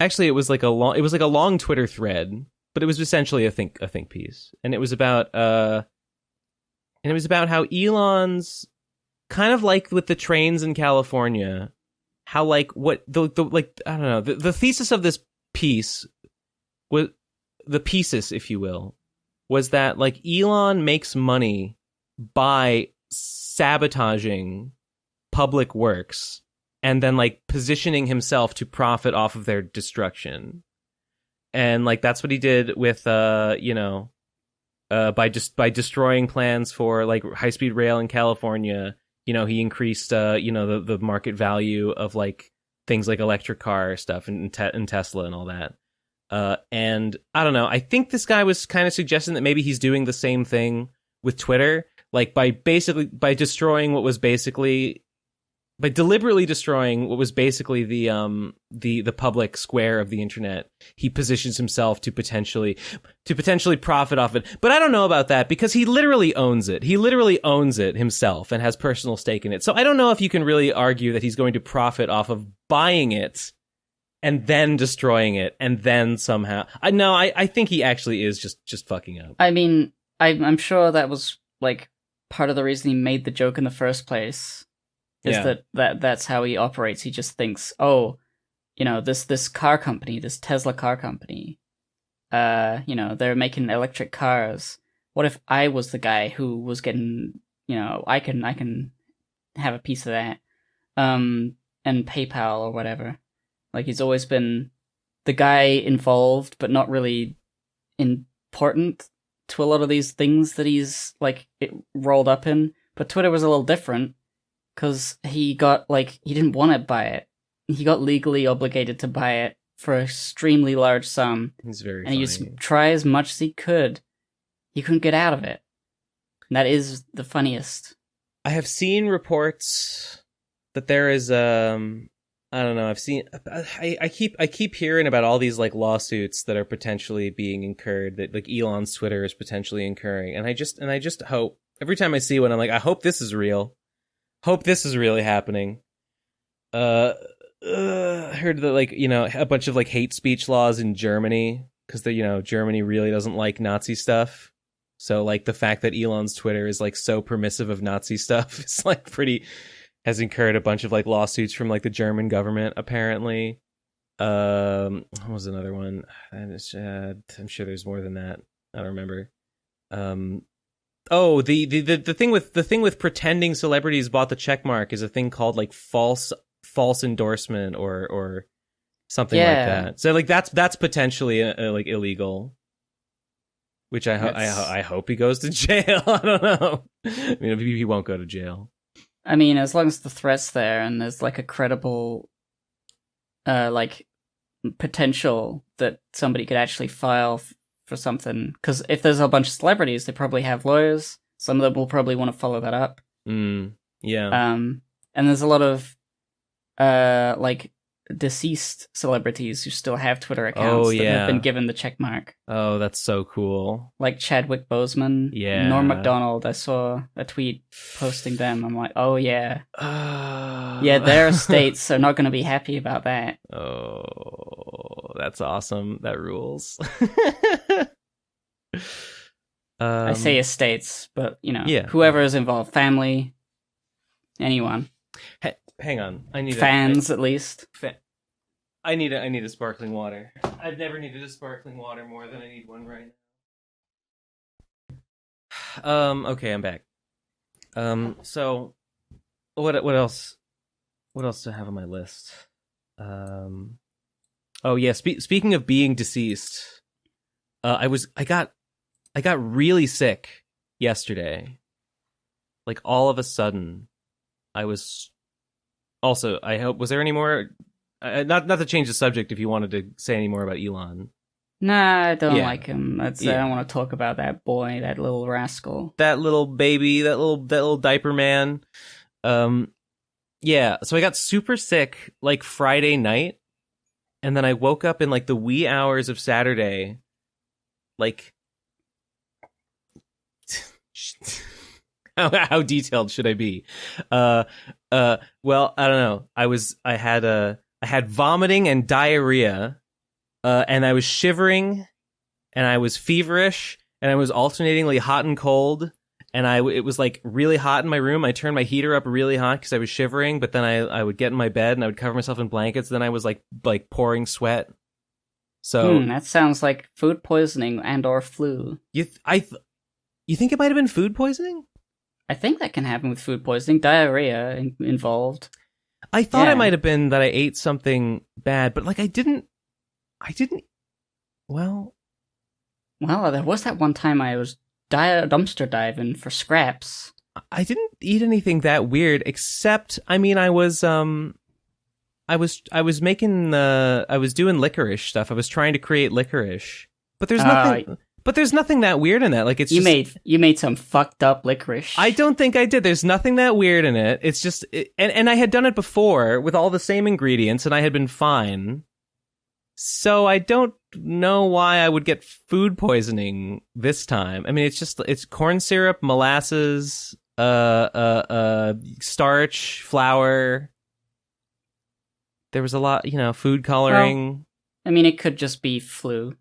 Actually, it was like a long Twitter thread but it was essentially a think piece, and it was about how Elon's kind of like with the trains in California, how like what the like I don't know, the thesis of this piece was, the thesis, if you will, was that like Elon makes money by sabotaging public works and then like positioning himself to profit off of their destruction. And like that's what he did with by destroying plans for like high-speed rail in California. He increased the market value of like things like electric car stuff and Tesla and all that. And I don't know, I think this guy was kind of suggesting that maybe he's doing the same thing with Twitter, like by deliberately destroying what was basically the public square of the internet. He positions himself to potentially profit off it. But I don't know about that, because he literally owns it. He literally owns it himself and has personal stake in it. So I don't know if you can really argue that he's going to profit off of buying it and then destroying it and then somehow. I think he actually is just fucking up. I mean, I'm sure that was like part of the reason he made the joke in the first place. That's how he operates. He just thinks, this car company, this Tesla car company, they're making electric cars. What if I was the guy who was getting, I can have a piece of that, and PayPal or whatever. Like he's always been the guy involved, but not really important to a lot of these things that he's like rolled up in. But Twitter was a little different. Because he didn't want to buy it. He got legally obligated to buy it for an extremely large sum. He's very funny. He used to try as much as he could. He couldn't get out of it. And that is the funniest. I have seen reports that there is, I don't know, I keep hearing about all these like lawsuits that are potentially being incurred, that like Elon's Twitter is potentially incurring. And I just hope, every time I see one, I'm like, I hope this is real. Hope this is really happening. I heard that like, a bunch of like hate speech laws in Germany, because Germany really doesn't like Nazi stuff. So like the fact that Elon's Twitter is like so permissive of Nazi stuff is like has incurred a bunch of like lawsuits from like the German government apparently. What was another one? I'm sure there's more than that. I don't remember. Oh, the thing with pretending celebrities bought the check mark is a thing called like false endorsement or something like that. So like that's potentially like illegal, which I hope he goes to jail. I don't know. I mean, he won't go to jail. I mean, as long as the threat's there and there's like a credible like potential that somebody could actually file for something, because if there's a bunch of celebrities, they probably have lawyers. Some of them will probably want to follow that up. Yeah. And there's a lot of like deceased celebrities who still have Twitter accounts that have been given the check mark. Oh, that's so cool. Like Chadwick Boseman, Norm Macdonald. I saw a tweet posting them. I'm like, oh yeah, yeah, their estates are not going to be happy about that. Oh, that's awesome. That rules. I say estates, but whoever is involved, family, anyone. Hang on, I need fans at least. I need a sparkling water. I've never needed a sparkling water more than I need one right now. Okay, I'm back. So what else? What else do I have on my list? Oh yeah. Speaking of being deceased, I got really sick yesterday. Like all of a sudden, I was. Also, I hope, was there any more? Not to change the subject. If you wanted to say any more about Elon. Nah, I don't like him. I don't want to talk about that boy, that little rascal, that little baby, that little diaper man. Yeah. So I got super sick like Friday night, and then I woke up in like the wee hours of Saturday, like. How detailed should I be? Well, I don't know. I had vomiting and diarrhea, and I was shivering, and I was feverish, and I was alternatingly hot and cold, and it was like really hot in my room. I turned my heater up really hot because I was shivering, but then I would get in my bed and I would cover myself in blankets. Then I was like pouring sweat. So that sounds like food poisoning and or flu. You think it might have been food poisoning? I think that can happen with food poisoning. Diarrhea involved. I thought it might have been that I ate something bad, but like I didn't. Well, there was that one time I was dumpster diving for scraps. I didn't eat anything that weird, except I was doing licorice stuff. I was trying to create licorice, but there's nothing. But there's nothing that weird in that. Like it's you made some fucked up licorice. I don't think I did. There's nothing that weird in it. It's just and I had done it before with all the same ingredients, and I had been fine. So I don't know why I would get food poisoning this time. I mean, it's corn syrup, molasses, starch, flour. There was a lot, food coloring. Well, I mean, it could just be flu.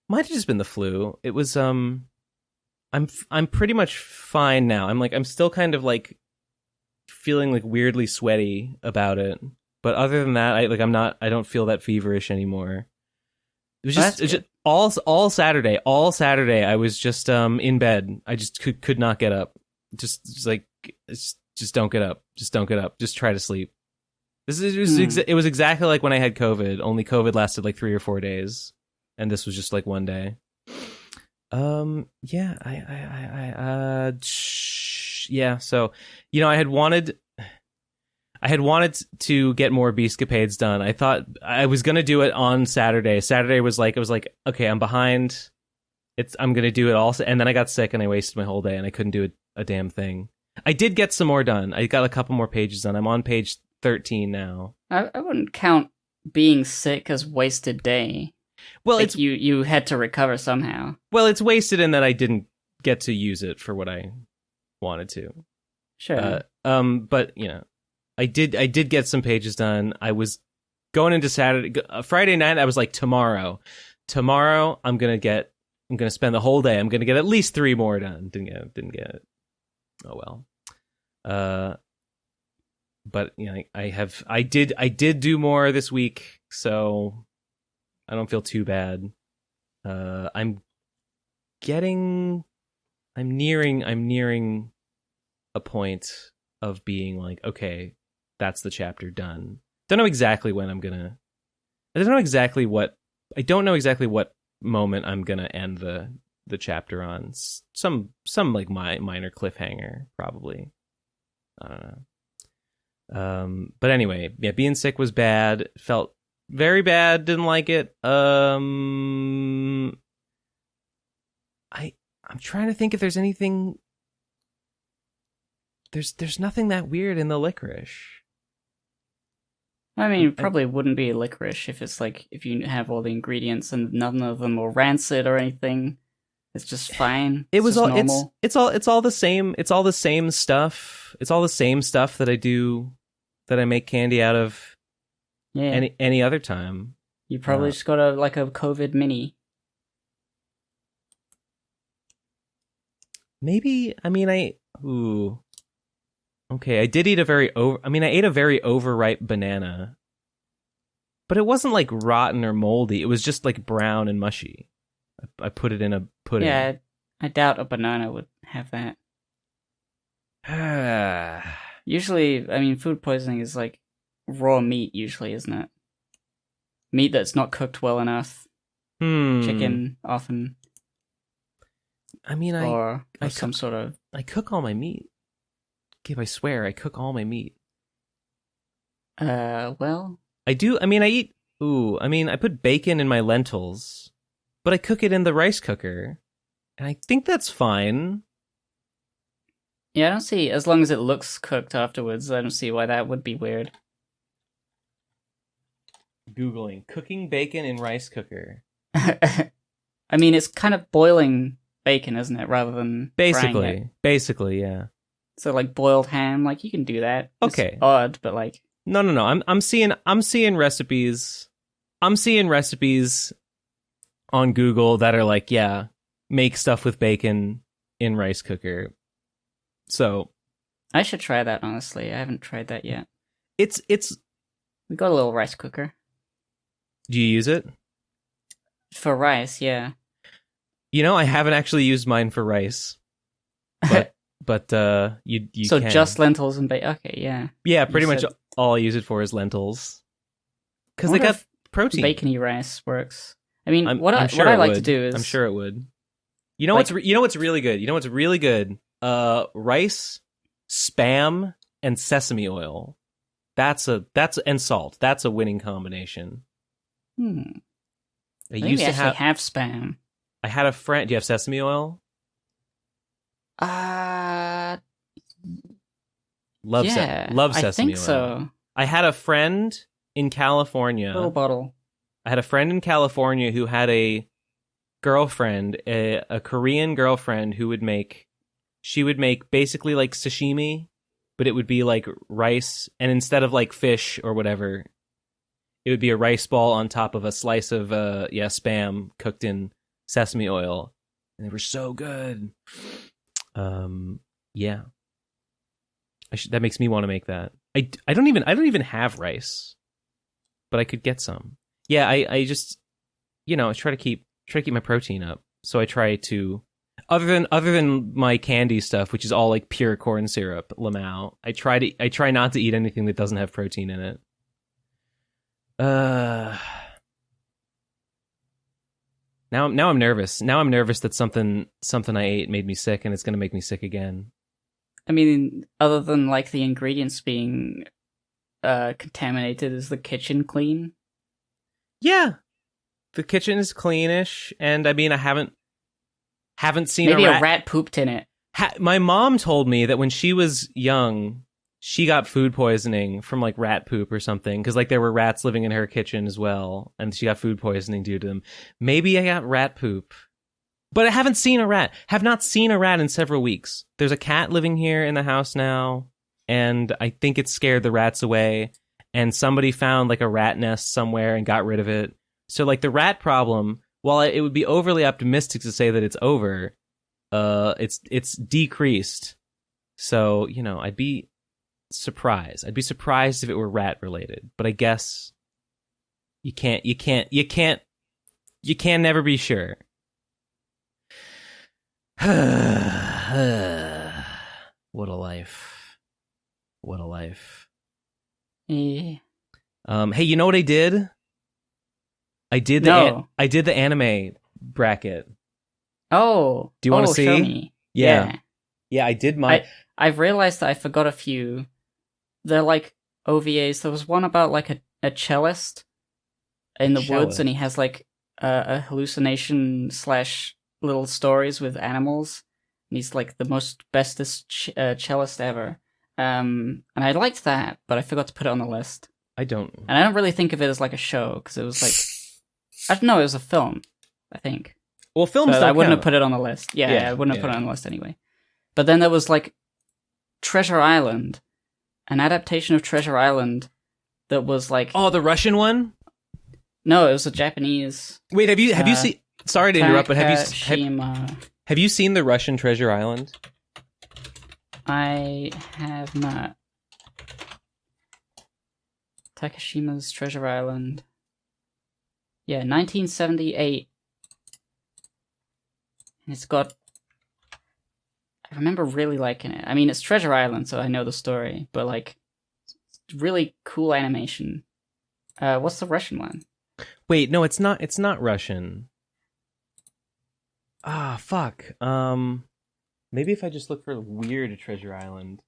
Might have just been the flu. It was I'm pretty much fine now. I'm still kind of like feeling like weirdly sweaty about it. But other than that, I don't feel that feverish anymore. It was just all Saturday. All Saturday I was just in bed. I just could not get up. Just don't get up. Just don't get up. Just try to sleep. It was exactly like when I had COVID, only COVID lasted like 3 or 4 days. And this was just like one day. Yeah, so, I had wanted to get more Beastcapades done. I thought I was going to do it on Saturday. Saturday was like, okay, I'm behind. I'm going to do it all. And then I got sick and I wasted my whole day and I couldn't do a damn thing. I did get some more done. I got a couple more pages done. I'm on page 13 now. I wouldn't count being sick as wasted day. Well, like you had to recover somehow. Well, it's wasted in that I didn't get to use it for what I wanted to. Sure. But I did get some pages done. I was going into Friday night. I was like, tomorrow, I'm gonna spend the whole day. I'm gonna get at least 3 more done. Didn't get it. Oh well. But I did do more this week, so I don't feel too bad. I'm nearing a point of being like, okay, that's the chapter done. Don't know exactly when I don't know exactly what moment I'm gonna end the chapter on. Some like minor cliffhanger, probably. I don't know. But anyway, yeah, being sick was bad. Felt very bad. Didn't like it. I'm trying to think if there's anything. There's nothing that weird in the licorice. I mean, it probably wouldn't be licorice if you have all the ingredients and none of them are rancid or anything. It's just fine. It's all normal. It's all the same. It's all the same stuff. It's all the same stuff that I make candy out of. Yeah. Any other time. You probably just got a COVID mini. Maybe. I mean, ooh. Okay, I ate a very overripe banana. But it wasn't like rotten or moldy. It was just like brown and mushy. I put it in a pudding. Yeah, I doubt a banana would have that. Usually, I mean, food poisoning is like raw meat usually, isn't it? Meat that's not cooked well enough. Chicken, often. I mean, or some sort of... I cook all my meat. Gabe, I swear, I cook all my meat. Well... I do, I mean, I put bacon in my lentils, but I cook it in the rice cooker, and I think that's fine. Yeah, I don't see, as long as it looks cooked afterwards, I don't see why that would be weird. Googling cooking bacon in rice cooker. I mean, it's kind of boiling bacon, isn't it, rather than frying it? Basically, yeah. So like boiled ham, like you can do that. Okay. It's odd, but like No. I'm seeing recipes. I'm seeing recipes on Google that are like, yeah, make stuff with bacon in rice cooker. So I should try that, honestly. I haven't tried that yet. it's We got a little rice cooker. do you use it? For rice, yeah. You know, I haven't actually used mine for rice. But you so can. just lentils and bacon. Okay, yeah. Yeah, pretty much said- all I use it for is lentils. Because they got protein. Bacony rice works. I mean, I'm what I it like would. to do is I'm sure it would. You know like- what's really good? You know what's really good? Rice, Spam, and sesame oil. That's and salt. That's a winning combination. Maybe I used to have Spam. I had a friend. Do you have sesame oil? Yeah, Love sesame I think oil. so. I had a friend in California. Little bottle. I had a friend in California who had a girlfriend, a Korean girlfriend who would make basically like sashimi, but it would be like rice, and instead of like fish or whatever, it would be a rice ball on top of a slice of Spam cooked in sesame oil, and they were so good. Yeah. That makes me want to make that. I don't even have rice, but I could get some. Yeah, I just, I try to keep my protein up. So I try to, other than my candy stuff, which is all like pure corn syrup, Lamau. I try not to eat anything that doesn't have protein in it. Now I'm nervous. Now I'm nervous that something I ate made me sick, and it's going to make me sick again. I mean, other than like the ingredients being contaminated, is the kitchen clean? Yeah, the kitchen is cleanish, and I mean, I haven't seen maybe a a rat pooped in it. My mom told me that when she was young, she got food poisoning from like rat poop or something, because like there were rats living in her kitchen as well, and she got food poisoning due to them. Maybe I got rat poop, but I haven't seen a rat. Have not seen a rat in several weeks. There's a cat living here in the house now, and I think it scared the rats away. And somebody found like a rat nest somewhere and got rid of it. So like the rat problem, while it would be overly optimistic to say that it's over, it's decreased. So I'd be surprised. I'd be surprised if it were rat related. But I guess you can never be sure. What a life. What a life. Yeah. Hey, you know what I did? I did the anime bracket. Oh. Do you want to see? Show me. Yeah. Yeah, I did my... I've realized that I forgot a few. They're like OVAs. There was one about like a cellist in the woods, and he has like a hallucination / little stories with animals. And he's like the most bestest cellist ever. And I liked that, but I forgot to put it on the list. I don't... And I don't really think of it as like a show, because it was like... I don't know, it was a film, I think. Well, films so don't I wouldn't count. have put it on the list. Yeah, I wouldn't have put it on the list anyway. But then there was like Treasure Island, an adaptation of Treasure Island that was like... Oh, the Russian one? No, it was a Japanese... Wait, have you seen... Sorry to interrupt, but Takarajima. have you seen the Russian Treasure Island? I have not. Takashima's Treasure Island. Yeah, 1978. And it's got... I remember really liking it. I mean, it's Treasure Island, so I know the story, but like, it's really cool animation. What's the Russian one? Wait, no, it's not Russian. Ah, fuck. Maybe if I just look for weird Treasure Island.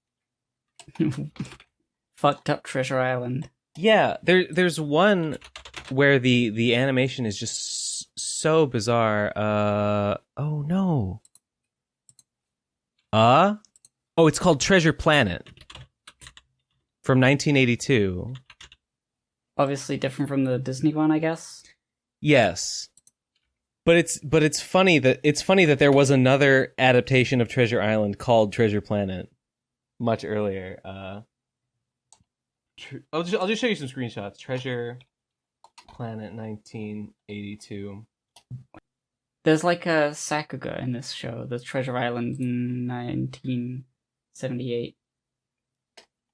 Fucked up Treasure Island. Yeah, there's one where the animation is just so bizarre. Oh no. Oh, it's called Treasure Planet from 1982. Obviously different from the Disney one, I guess. Yes. But it's funny that there was another adaptation of Treasure Island called Treasure Planet much earlier. I'll just show you some screenshots. Treasure Planet 1982. There's like a Sakuga in this show, the Treasure Island 1978.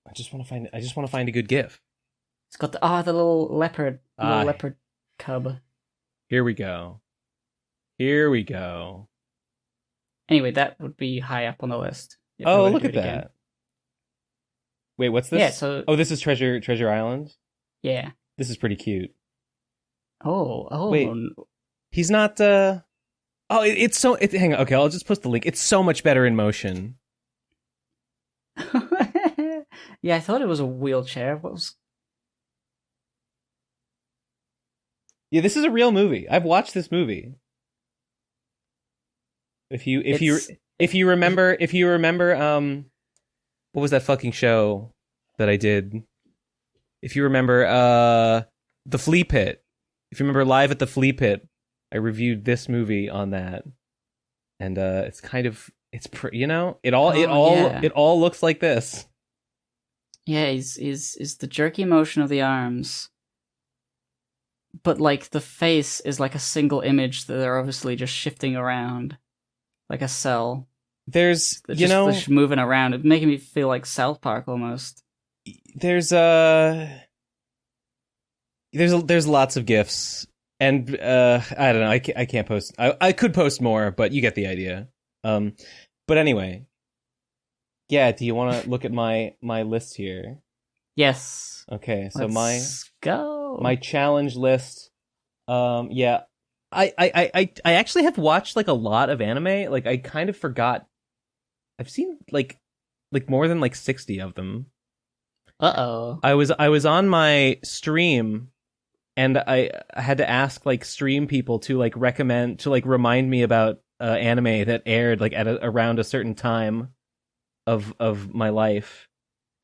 I just want to find a good GIF. It's got the little leopard cub. Here we go. Anyway, that would be high up on the list. Oh, look at that. Wait, what's this? Yeah, so... Oh, this is Treasure Island? Yeah. This is pretty cute. Oh. Wait, he's not, Oh, it's so... hang on, okay, I'll just post the link. It's so much better in motion. Yeah, I thought it was a wheelchair. What was... Yeah, this is a real movie. I've watched this movie. If you remember, what was that fucking show that I did? If you remember, The Flea Pit. If you remember Live at the Flea Pit, I reviewed this movie on that, and it all looks like this. Yeah, is the jerky motion of the arms, but like the face is like a single image that they're obviously just shifting around, like a cell. There's just moving around. It's making me feel like South Park almost. There's lots of GIFs, and I don't know. I can't post. I could post more, but you get the idea. But anyway, yeah. Do you want to look at my list here? Yes. Okay. So Let's go. My challenge list. Yeah. I actually have watched like a lot of anime. Like I kind of forgot. I've seen like more than like 60 of them. Uh-oh. I was on my stream, and I had to ask like stream people to like recommend, to like remind me about anime that aired like at around a certain time of my life,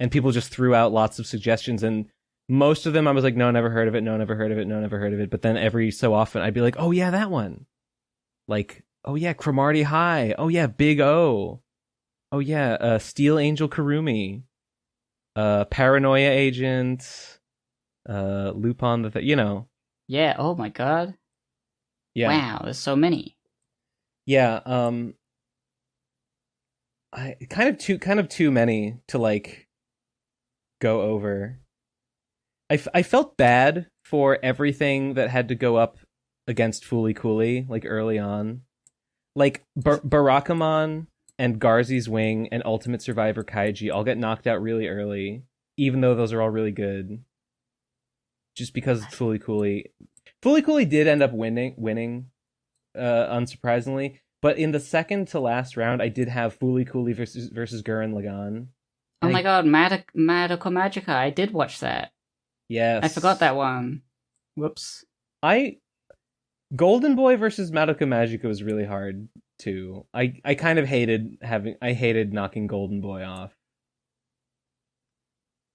and people just threw out lots of suggestions, and most of them I was like, no, never heard of it, no, never heard of it, no, never heard of it. But then every so often I'd be like, oh yeah, that one. Like, oh yeah, Cromartie High. Oh yeah, Big O. Oh yeah, Steel Angel Kurumi. Paranoia Agent. Lupin the Yeah, oh my god. Yeah. Wow, there's so many. Yeah, I kind of too many to like go over. I felt bad for everything that had to go up against Fooly Cooly like early on. Like Barakamon and Garzy's Wing and Ultimate Survivor Kaiji all get knocked out really early, even though those are all really good. Just because it's Fooly Cooly. Fooly Cooly did end up winning, unsurprisingly. But in the second to last round, I did have Fooly Cooly versus Gurren Lagann. Oh my god, Madoka Magica, I did watch that. Yes. I forgot that one. Whoops. Golden Boy versus Madoka Magica was really hard too. I kind of hated knocking Golden Boy off.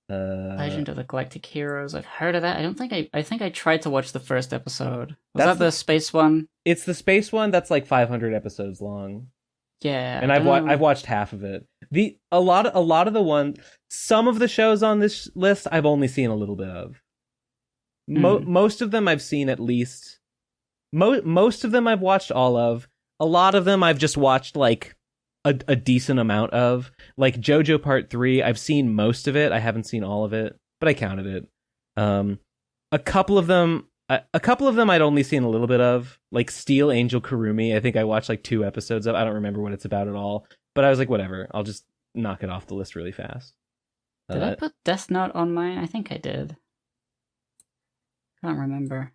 Legend of the Galactic Heroes. I've heard of that. I think I tried to watch the first episode. Was that the space one? It's the space one that's like 500 episodes long. Yeah. And I've watched half of it. A lot of the one, some of the shows on this list I've only seen a little bit of. Most of them I've seen at least. Most of them I've watched all of. A lot of them I've just watched like a decent amount of. Like JoJo Part 3, I've seen most of it. I haven't seen all of it, but I counted it. A couple of them I'd only seen a little bit of. Like Steel Angel Kurumi, I think I watched like 2 episodes of. I don't remember what it's about at all. But I was like, whatever, I'll just knock it off the list really fast. Did I put Death Note on mine? I think I did. Can't remember.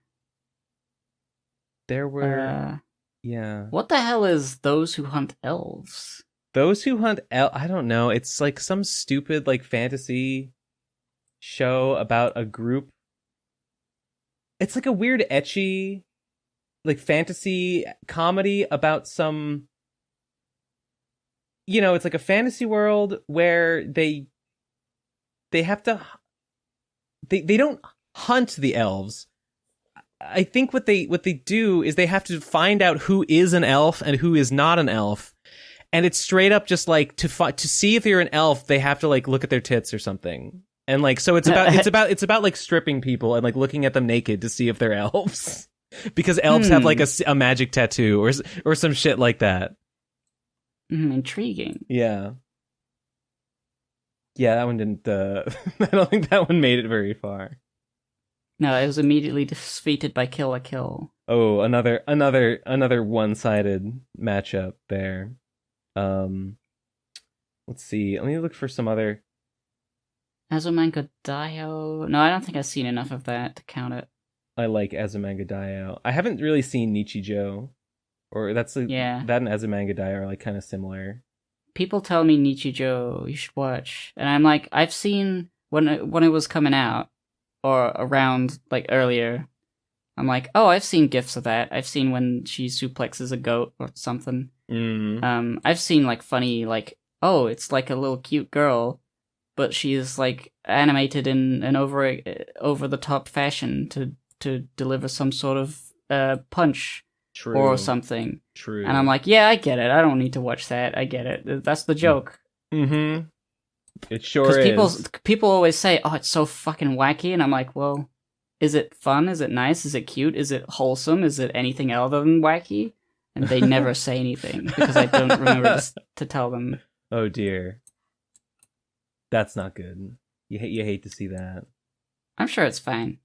There were... yeah. What the hell is Those Who Hunt Elves? Those Who Hunt I don't know. It's like some stupid like fantasy show about a group. It's like a weird ecchi like fantasy comedy about some... it's like a fantasy world where they have to... They don't hunt the elves. I think what they do is they have to find out who is an elf and who is not an elf, and it's straight up just like to see if you're an elf, they have to like look at their tits or something, and like so it's about like stripping people and like looking at them naked to see if they're elves. because elves have like a magic tattoo or some shit like that. Intriguing. Yeah, that one didn't. I don't think that one made it very far. No, it was immediately defeated by Kill la Kill. Oh, another one-sided matchup there. Let's see. Let me look for some other. Azumanga Daioh. No, I don't think I've seen enough of that to count it. I like Azumanga Daioh. I haven't really seen Nichijou, or that and Azumanga Daioh are like kind of similar. People tell me Nichijou you should watch, and I'm like, I've seen when it was coming out or around like earlier. I'm like, oh, I've seen gifs of that. I've seen when she suplexes a goat or something. I've seen like funny like, oh, it's like a little cute girl, but she is like animated in an over the top fashion to deliver some sort of punch. True. Or something. True. And I'm like, yeah, I get it. I don't need to watch that. I get it. That's the joke. Mm-hmm. It sure is. Because people always say, oh, it's so fucking wacky. And I'm like, well, is it fun? Is it nice? Is it cute? Is it wholesome? Is it anything other than wacky? And they never say anything because I don't remember to tell them. Oh, dear. That's not good. You hate to see that. I'm sure it's fine.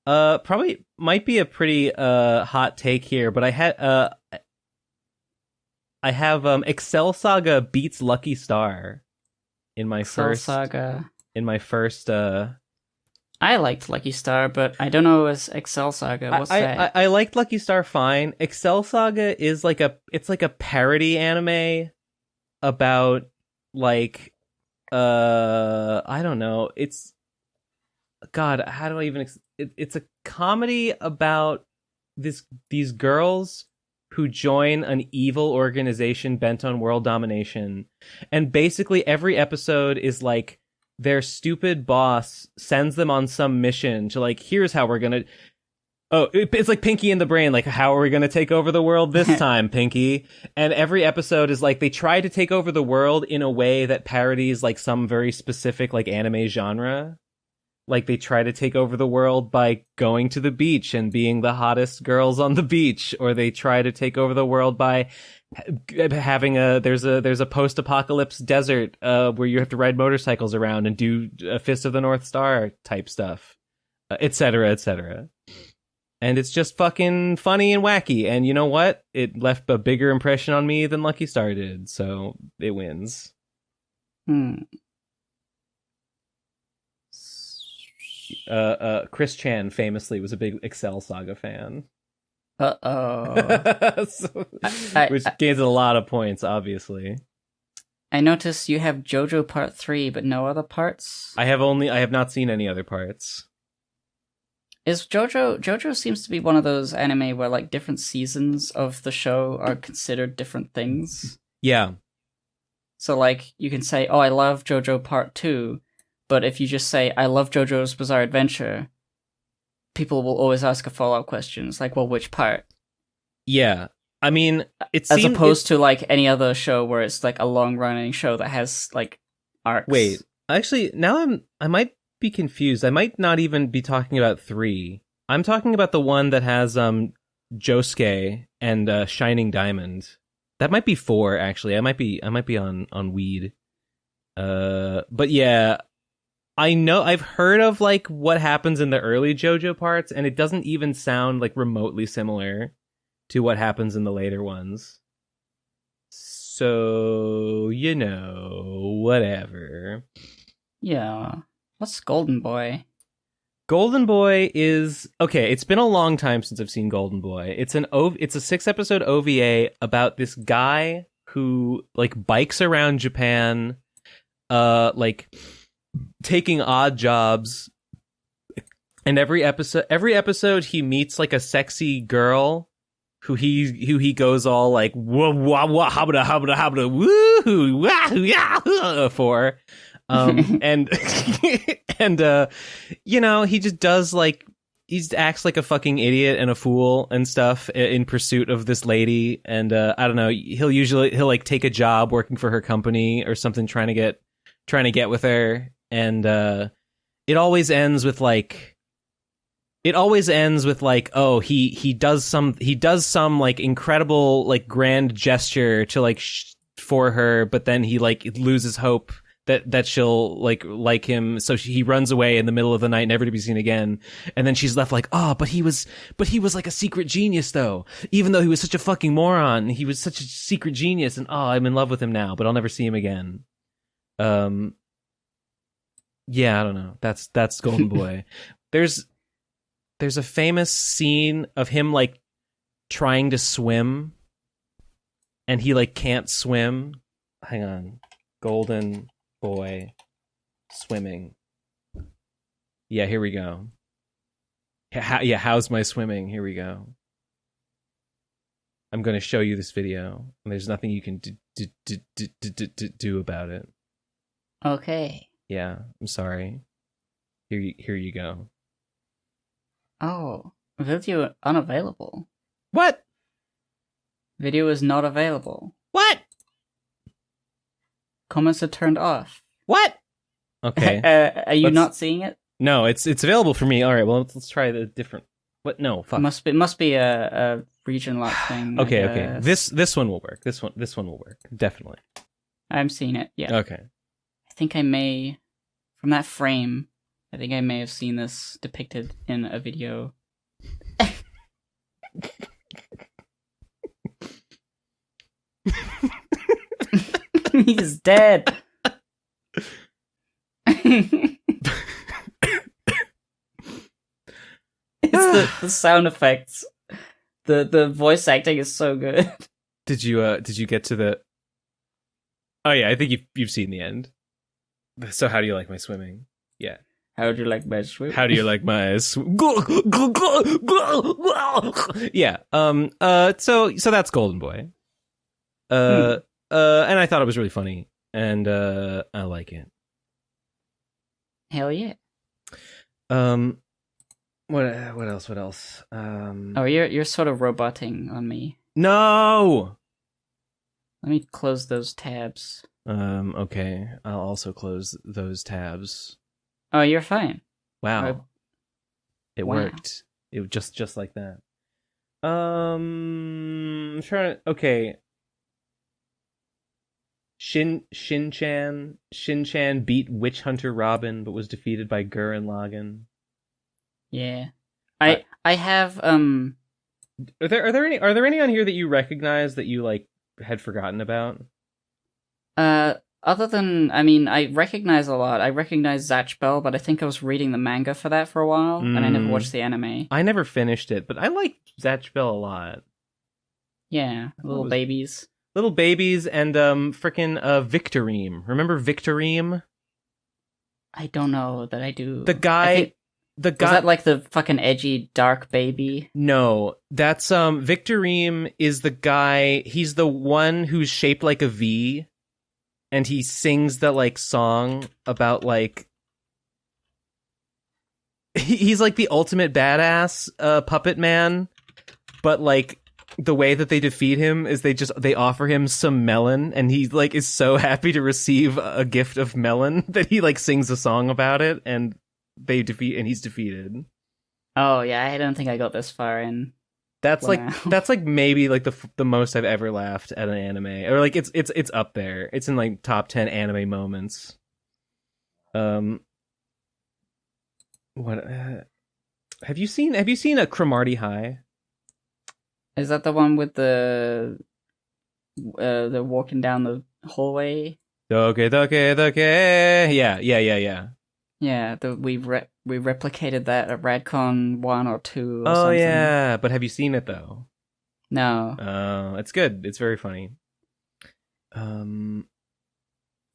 Probably might be a pretty hot take here, but I have Excel Saga beats Lucky Star in my first Saga. In my first I liked Lucky Star, but I don't know as Excel Saga. What's that? I liked Lucky Star fine. Excel Saga is like a parody anime about like I don't know. It's God, how do I even it's a comedy about these girls who join an evil organization bent on world domination. And basically every episode is like their stupid boss sends them on some mission to like, here's how we're gonna... Oh, it's like Pinky and the Brain, like, how are we gonna take over the world this time, Pinky? And every episode is like, they try to take over the world in a way that parodies like some very specific like anime genre. Like, they try to take over the world by going to the beach and being the hottest girls on the beach, or they try to take over the world by having there's a post-apocalypse desert where you have to ride motorcycles around and do a Fist of the North Star type stuff, etc., etc. And it's just fucking funny and wacky. And you know what? It left a bigger impression on me than Lucky Star did, so it wins. Chris Chan famously was a big Excel Saga fan. Which gains a lot of points, obviously. I noticed you have JoJo Part 3, but no other parts? I have not seen any other parts. Is JoJo seems to be one of those anime where like different seasons of the show are considered different things. Yeah. So like you can say, oh, I love JoJo Part 2, but if you just say, I love JoJo's Bizarre Adventure, people will always ask a follow-up question. It's like, well, which part? Yeah. I mean, as opposed to like any other show where it's like a long-running show that has like arcs. Wait, actually, now I might be confused. I might not even be talking about 3. I'm talking about the one that has Josuke and Shining Diamond. That might be 4, actually. I might be on weed. But yeah, I know I've heard of like what happens in the early JoJo parts, and it doesn't even sound like remotely similar to what happens in the later ones. So, you know, whatever. Yeah. What's Golden Boy? Golden Boy is... Okay, it's been a long time since I've seen Golden Boy. It's a 6-episode OVA about this guy who like bikes around Japan, like taking odd jobs, and every episode he meets like a sexy girl who he goes all like wah wah wah habda habda habda woo wah yeah for and you know, he just does like he acts like a fucking idiot and a fool and stuff in pursuit of this lady, and I don't know, he'll like take a job working for her company or something, trying to get with her, and it always ends with like it always ends with like, oh, he does some like incredible like grand gesture to like for her, but then he like loses hope that she'll like him, so he runs away in the middle of the night, never to be seen again. And then she's left like, oh, but he was like a secret genius though. Even though he was such a fucking moron, he was such a secret genius, and oh, I'm in love with him now, but I'll never see him again. Yeah, I don't know. That's Golden Boy. There's a famous scene of him like trying to swim, and he like can't swim. Hang on. Golden Boy swimming. Yeah, here we go. How's my swimming? Here we go. I'm going to show you this video, and there's nothing you can do about it. Okay. Yeah, I'm sorry. Here you go. Oh, video unavailable. What? Video is not available. What? Comments are turned off. What? Okay. Are you not seeing it? No, it's available for me. All right, well, let's try the different. What? No, fuck. It must be a region lock thing. Okay. This one will work. This one will work. Definitely. I'm seeing it. Yeah. Okay. I think I may, from that frame, I think I may have seen this depicted in a video. He's dead. It's the sound effects. The voice acting is so good. Did you get to the? Oh yeah, I think you've seen the end. So how do you like my swimming? Yeah. How do you like my swim? How do you like my Yeah. So that's Golden Boy. And I thought it was really funny, and I like it. Hell yeah. What else? Oh, you're sort of roboting on me. No. Let me close those tabs. Okay. I'll also close those tabs. Oh, you're fine. Wow. It worked. It just like that. I'm trying to. Okay. Shin-chan beat Witch Hunter Robin, but was defeated by Gurren Lagann. Yeah. I have Are there any on here that you recognize that you like had forgotten about? Other than, I mean, I recognize a lot. I recognize Zatch Bell, but I think I was reading the manga for that for a while, and I never watched the anime. I never finished it, but I like Zatch Bell a lot. Yeah, little babies. Little babies and frickin' Victorine. Remember Victorine? I don't know that I do. The guy was that like the fucking edgy dark baby? No, that's Victorine is the guy. He's the one who's shaped like a V, and he sings that like song about like he's like the ultimate badass puppet man, but like the way that they defeat him is they offer him some melon, and he like is so happy to receive a gift of melon that he like sings a song about it, and he's defeated. Oh yeah, I don't think I got this far in. That's like maybe like the most I've ever laughed at an anime, or like it's up there. It's in like top 10 anime moments. What have you seen a Cromartie High? Is that the one with the walking down the hallway? Okay. Yeah. Yeah, we replicated that at Radcon 1 or 2 or oh, something. yeah, but have you seen it, though? No. Oh, it's good. It's very funny. Yeah,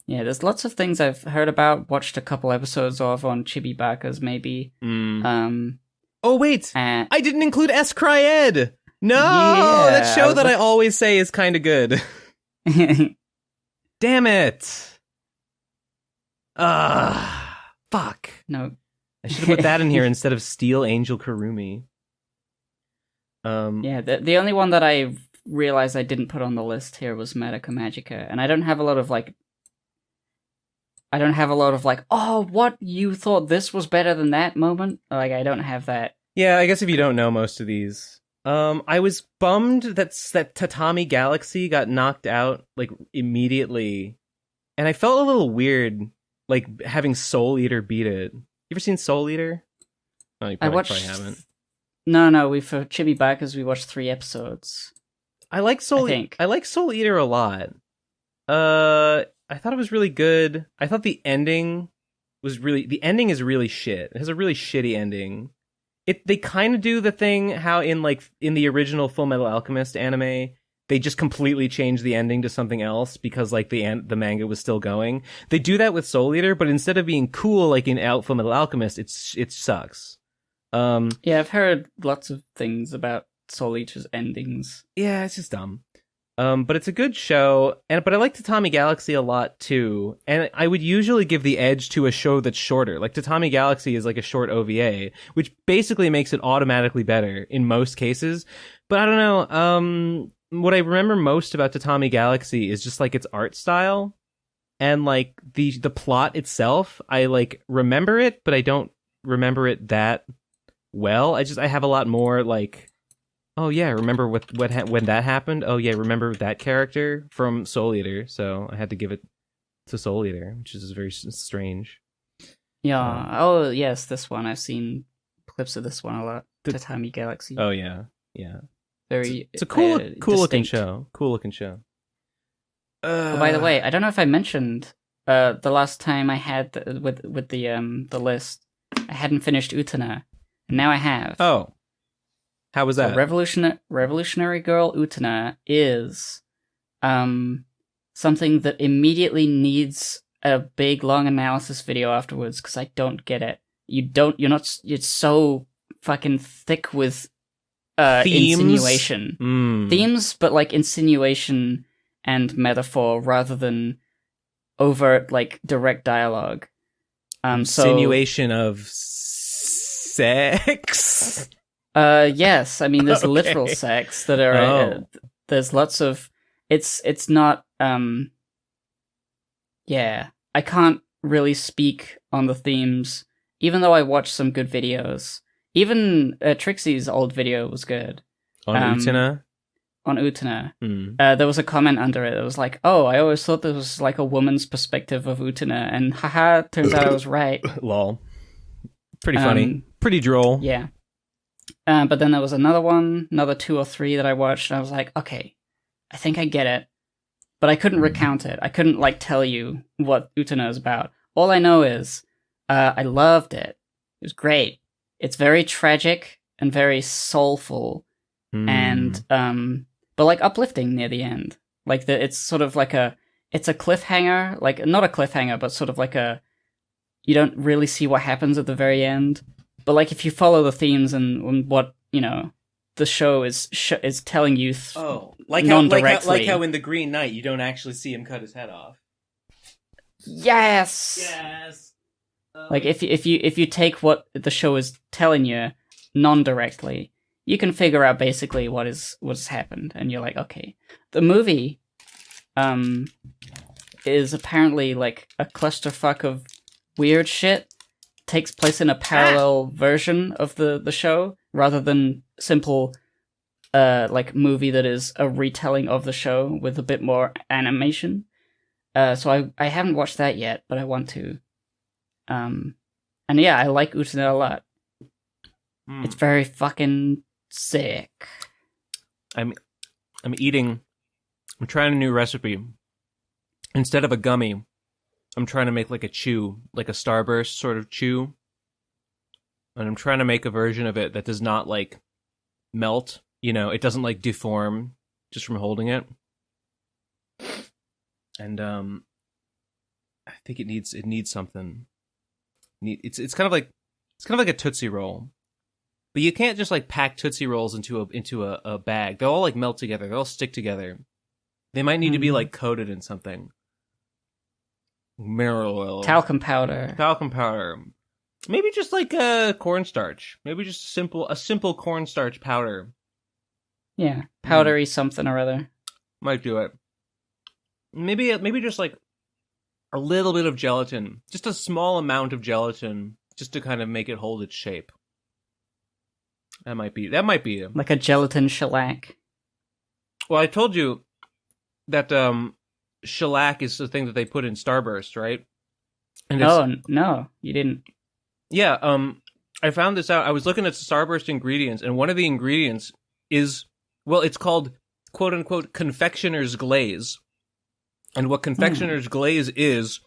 there's lots of things I've heard about, watched a couple episodes of on Chibi-Bakas, maybe. Oh, wait! I didn't include S. Cryed! No! Yeah, that show that I always say is kind of good. Damn it! Fuck. No. I should have put that in here instead of Steel Angel Kurumi. Yeah, the only one that I realized I didn't put on the list here was Medica Magica, and I don't have a lot of like, oh, what, you thought this was better than that moment? Like, I don't have that Yeah, I guess if you don't know most of these. I was bummed that Tatami Galaxy got knocked out, like, immediately. And I felt a little weird, like, having Soul Eater beat it. You ever seen Soul Eater? Oh, you probably haven't. No, for Chibi Backers, we watched 3 episodes. I like Soul Eater a lot. I thought it was really good. I thought the ending is really shit. It has a really shitty ending. They kind of do the thing how in the original Full Metal Alchemist anime, they just completely changed the ending to something else because like the manga was still going. They do that with Soul Eater, but instead of being cool like in Full Metal Alchemist, it sucks. Yeah, I've heard lots of things about Soul Eater's endings. Yeah, it's just dumb. But it's a good show, but I like Tatami Galaxy a lot too. And I would usually give the edge to a show that's shorter. Like Tatami Galaxy is like a short OVA, which basically makes it automatically better in most cases. But I don't know. What I remember most about Tatami Galaxy is just like its art style and like the plot itself. I like remember it, but I don't remember it that well. I have a lot more like, oh yeah, remember when that happened? Oh yeah, remember that character from Soul Eater. So I had to give it to Soul Eater, which is very strange. Yeah. Oh yes, this one. I've seen clips of this one a lot. Tatami Galaxy. Oh yeah. It's a cool looking show. Cool looking show. Oh, by the way, I don't know if I mentioned the last time I had with the list, I hadn't finished Utena, and now I have. Oh. How was that? So Revolutionary Girl Utena is something that immediately needs a big long analysis video afterwards because I don't get it. You're so fucking thick with insinuation. Themes, but like insinuation and metaphor rather than overt like direct dialogue. Insinuation of sex? Yes, I mean there's literal sex that are there's lots of it's not yeah, I can't really speak on the themes even though I watched some good videos. Even Trixie's old video was good. On Utena? On Utena. There was a comment under it that was like, oh, I always thought this was like a woman's perspective of Utena, and haha, turns out I was right. Lol. Pretty funny. Pretty droll. Yeah. But then there was another 2 or 3 that I watched, and I was like, okay, I think I get it. But I couldn't recount it. I couldn't, like, tell you what Utena is about. All I know is, I loved it. It was great. It's very tragic and very soulful, and, but, like, uplifting near the end. Like, it's sort of like it's a cliffhanger, like, not a cliffhanger, but sort of like you don't really see what happens at the very end. But like, if you follow the themes and what the show is telling you, non-directly, like how in The Green Knight you don't actually see him cut his head off. Yes. Like if you take what the show is telling you non-directly, you can figure out basically what's happened, and you're like, okay, the movie, is apparently like a clusterfuck of weird shit. Takes place in a parallel version of the show rather than simple like movie that is a retelling of the show with a bit more animation. So I haven't watched that yet, but I want to. And yeah, I like Utena a lot. It's very fucking sick. I'm trying a new recipe. Instead of a gummy, I'm trying to make like a chew, like a Starburst sort of chew. And I'm trying to make a version of it that does not like melt, it doesn't like deform just from holding it. And I think it needs something. It's kind of like a Tootsie Roll. But you can't just like pack Tootsie Rolls into a bag. They'll all like melt together. They'll all stick together. They might need to be like coated in something. Mineral oil. Talcum powder. Maybe just like cornstarch. Maybe just a simple cornstarch powder. Yeah, powdery something or other. Might do it. Maybe just like a little bit of gelatin. Just a small amount of gelatin just to kind of make it hold its shape. That might be him. Like a gelatin shellac. Well, I told you that shellac is the thing that they put in Starburst, right? And no, you didn't. Yeah, I found this out. I was looking at Starburst ingredients, and one of the ingredients is, well, it's called quote-unquote confectioner's glaze. And what confectioner's glaze is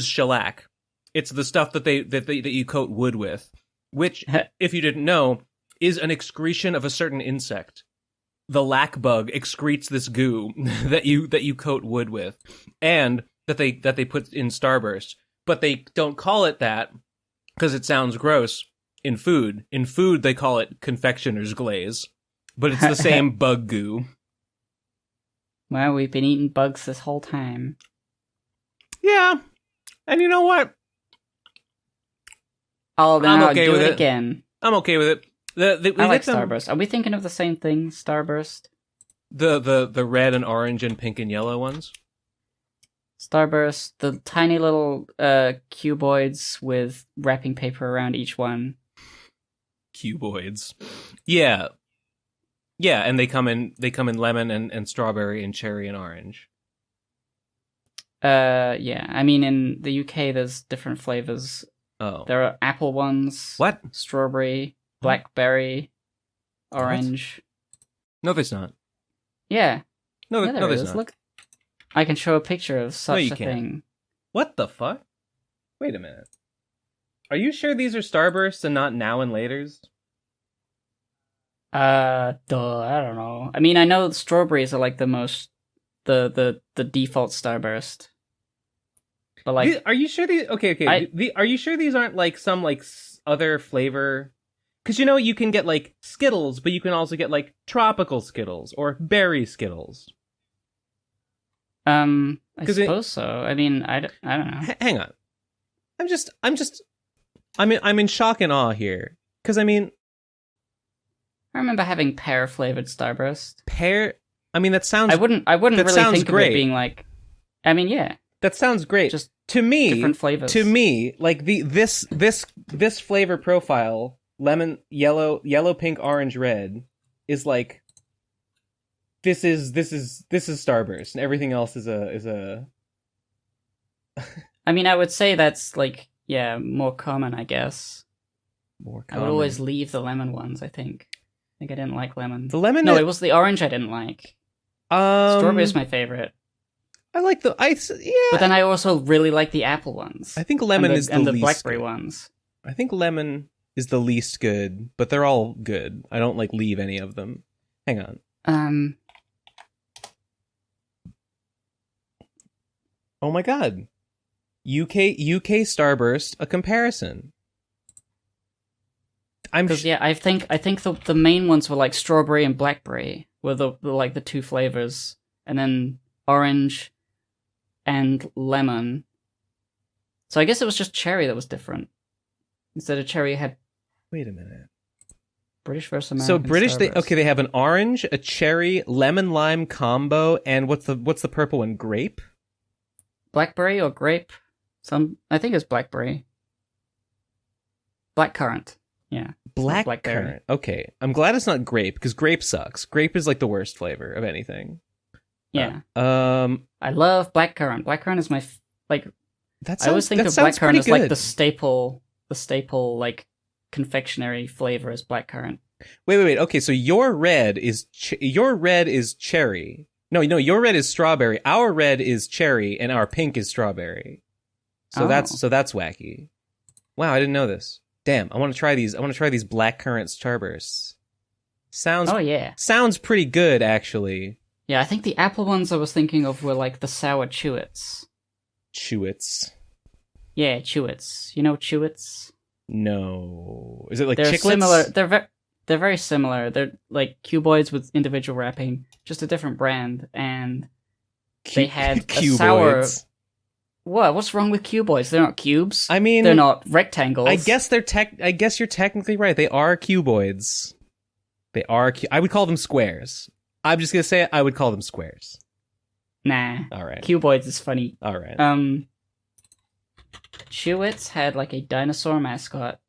shellac. It's the stuff that you coat wood with, which, if you didn't know, is an excretion of a certain insect. The lac bug excretes this goo that you coat wood with, and that they put in Starburst. But they don't call it that because it sounds gross in food. In food, they call it confectioner's glaze, but it's the same bug goo. Well, we've been eating bugs this whole time. Yeah, and you know what? Oh, then I'm okay do with it it again. I'm okay with it. I like Starburst. Are we thinking of the same thing, Starburst? The red and orange and pink and yellow ones? Starburst, the tiny little cuboids with wrapping paper around each one. Cuboids. Yeah. Yeah, and they come in lemon and strawberry and cherry and orange. Yeah. I mean, in the UK, there's different flavors. Oh. There are apple ones. What? Strawberry, blackberry, orange. No, there's not. Yeah. No, yeah, there's not. Look, I can show a picture of such a thing. What the fuck? Wait a minute. Are you sure these are Starbursts and not now and laters? I don't know. I mean, I know strawberries are like the default Starburst. But like, are you sure these? Okay. Are you sure these aren't like some like other flavor? Because you can get like Skittles, but you can also get like tropical Skittles or berry Skittles. I suppose so. I mean, I don't know. Hang on. I'm in shock and awe here. Because I remember having pear flavored Starburst. Pear? I mean, that sounds... I wouldn't really think great. Of it being like... I mean, yeah. That sounds great. Just to me, different flavors. To me, like this flavor profile, lemon, yellow, pink, orange, red, is like... This is Starburst, and everything else is a. I mean, I would say that's like more common, I guess. More common. I would always leave the lemon ones. I think I didn't like lemon. The lemon? No, it was the orange I didn't like. Strawberry is my favorite. I like the ice. Yeah, but then I also really like the apple ones. I think lemon is the least blackberry good. Ones. I think lemon is the least good, but they're all good. I don't like leave any of them. Hang on. Oh my god. UK Starburst, a comparison. I think the main ones were like strawberry and blackberry were the two flavors, and then orange and lemon. So I guess it was just cherry that was different. Instead of cherry, it had. Wait a minute. British versus American. So British, Starburst. they have an orange, a cherry, lemon lime combo, and what's the purple one? Grape. Blackberry or grape? I think it's blackberry. Blackcurrant. Yeah. Blackcurrant. Okay. I'm glad it's not grape, because grape sucks. Grape is like the worst flavor of anything. Yeah. I love blackcurrant. Blackcurrant is my I always think of blackcurrant as like the staple like confectionery flavor is blackcurrant. Wait. Okay, so your red is cherry. No, your red is strawberry. Our red is cherry, and our pink is strawberry. So that's wacky. Wow, I didn't know this. Damn, I want to try these. I want to try these blackcurrant Starbursts. Sounds pretty good, actually. Yeah, I think the apple ones I was thinking of were like the sour Chewits. Chewits. Yeah, Chewits. You know Chewits? No. Is it like they're chiclets? Similar. They're very similar. They're like cuboids with individual wrapping, just a different brand, and they had a sour. What? What's wrong with cuboids? They're not cubes. I mean, they're not rectangles. I guess I guess you're technically right. They are cuboids. They are. I would call them squares. I'm just gonna say it. I would call them squares. Nah. All right. Cuboids is funny. All right. Chewits had like a dinosaur mascot,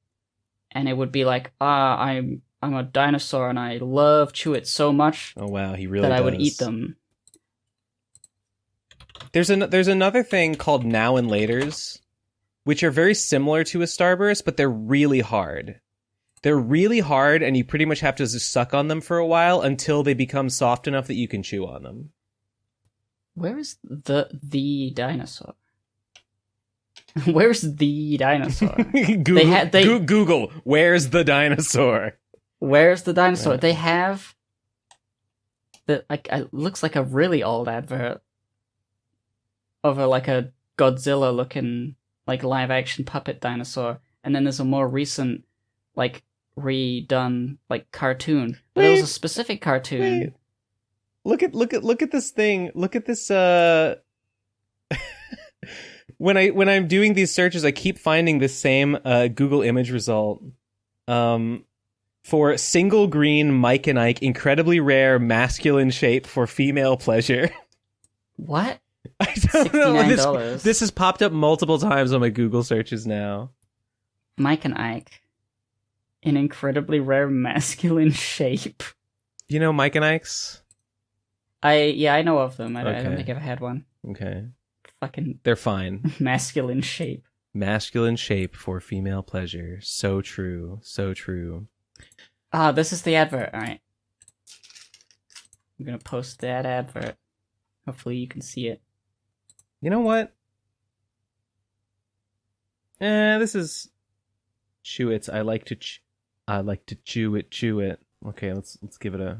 and it would be like, I'm I'm a dinosaur and I love Chewits so much Oh wow, he really that does. I would eat them. There's another thing called Now and Laters, which are very similar to a Starburst, but they're really hard. They're really hard, and you pretty much have to just suck on them for a while until they become soft enough that you can chew on them. Where is the dinosaur? Where's the dinosaur? Google, where's the dinosaur? Where's the dinosaur? Right. They have it looks like a really old advert of a Godzilla looking like live action puppet dinosaur, and then there's a more recent redone cartoon. But there was a specific cartoon. Look at this thing. Look at this when I'm doing these searches, I keep finding this same Google image result. For single green Mike and Ike, incredibly rare masculine shape for female pleasure. What? I don't know. $69. This has popped up multiple times on my Google searches now. Mike and Ike. An incredibly rare masculine shape. You know Mike and Ike's? I know of them. I don't Okay. think I've had one. Okay. Fucking They're fine. masculine shape. Masculine shape for female pleasure. So true. So true. Ah, this is the advert. Alright. I'm gonna post that advert. Hopefully you can see it. You know what? This is Chewits. I like to chew it. Okay, let's give it a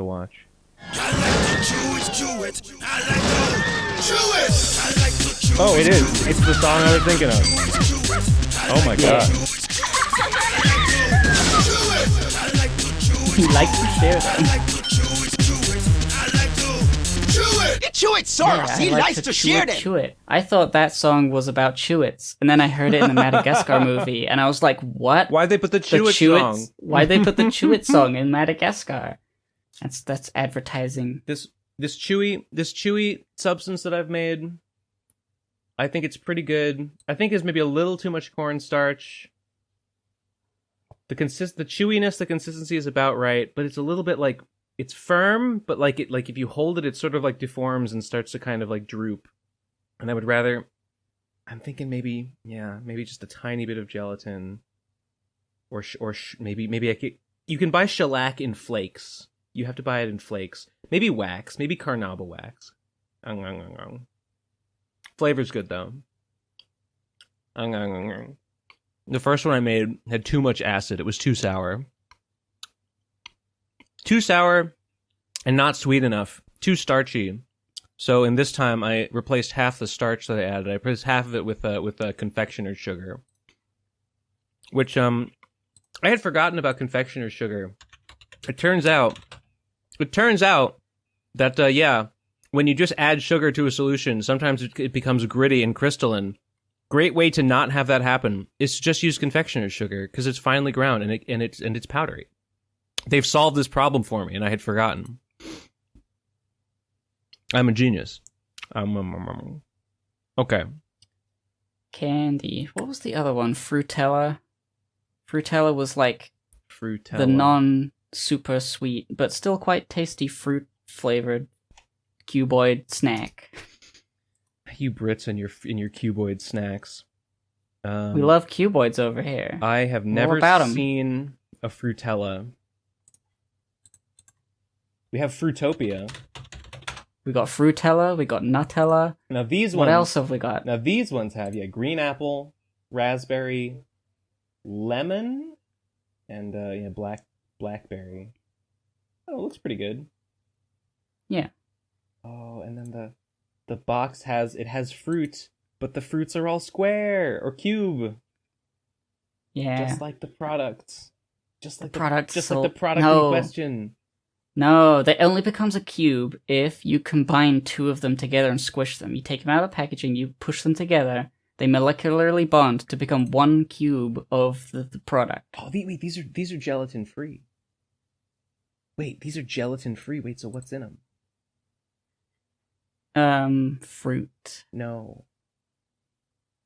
watch. I like to chew it. I like to chew it. I like to chew it. Oh, it is. It's the song I was thinking of. Oh my god. He likes to share them. Chewits, Yeah, he I like likes to share them. Chew it. I thought that song was about Chewits, and then I heard it in the Madagascar movie, and I was like, "What? Why'd they put the Chewits song? Why'd they put the Chewits song in Madagascar?" That's advertising. This chewy substance that I've made, I think it's pretty good. I think there's maybe a little too much cornstarch. The chewiness, the consistency is about right, but it's a little bit it's firm, but if you hold it, it sort of deforms and starts to kind of droop. And I'm thinking maybe just a tiny bit of gelatin, or maybe you can buy shellac in flakes. You have to buy it in flakes. Maybe wax, maybe carnauba wax. Flavor's good though. The first one I made had too much acid. It was too sour. Too sour and not sweet enough. Too starchy. So in this time, I replaced half the starch that I added. I replaced half of it with confectioner's sugar. Which, I had forgotten about confectioner's sugar. It turns out that, when you just add sugar to a solution, sometimes it becomes gritty and crystalline. Great way to not have that happen is to just use confectioner's sugar, because it's finely ground and it's powdery. They've solved this problem for me, and I had forgotten. I'm a genius. Okay. Candy. What was the other one? Frutella. Frutella was Frutella. the non-super sweet, but still quite tasty fruit-flavored cuboid snack. You Brits and your cuboid snacks. We love cuboids over here. I have never seen a Frutella. We have Fruitopia. We got Frutella, we got Nutella. Now these What ones, else have we got? Now these ones have green apple, raspberry, lemon, and blackberry. Oh, it looks pretty good. Yeah. Oh, and then the box has fruit, but the fruits are all square or cube. Yeah. Just like the product. Just like the product in question. No, they only becomes a cube if you combine two of them together and squish them. You take them out of the packaging, you push them together, they molecularly bond to become one cube of the product. Oh, wait, these are gelatin free. Wait, these are gelatin free. Wait, so what's in them? Fruit. No.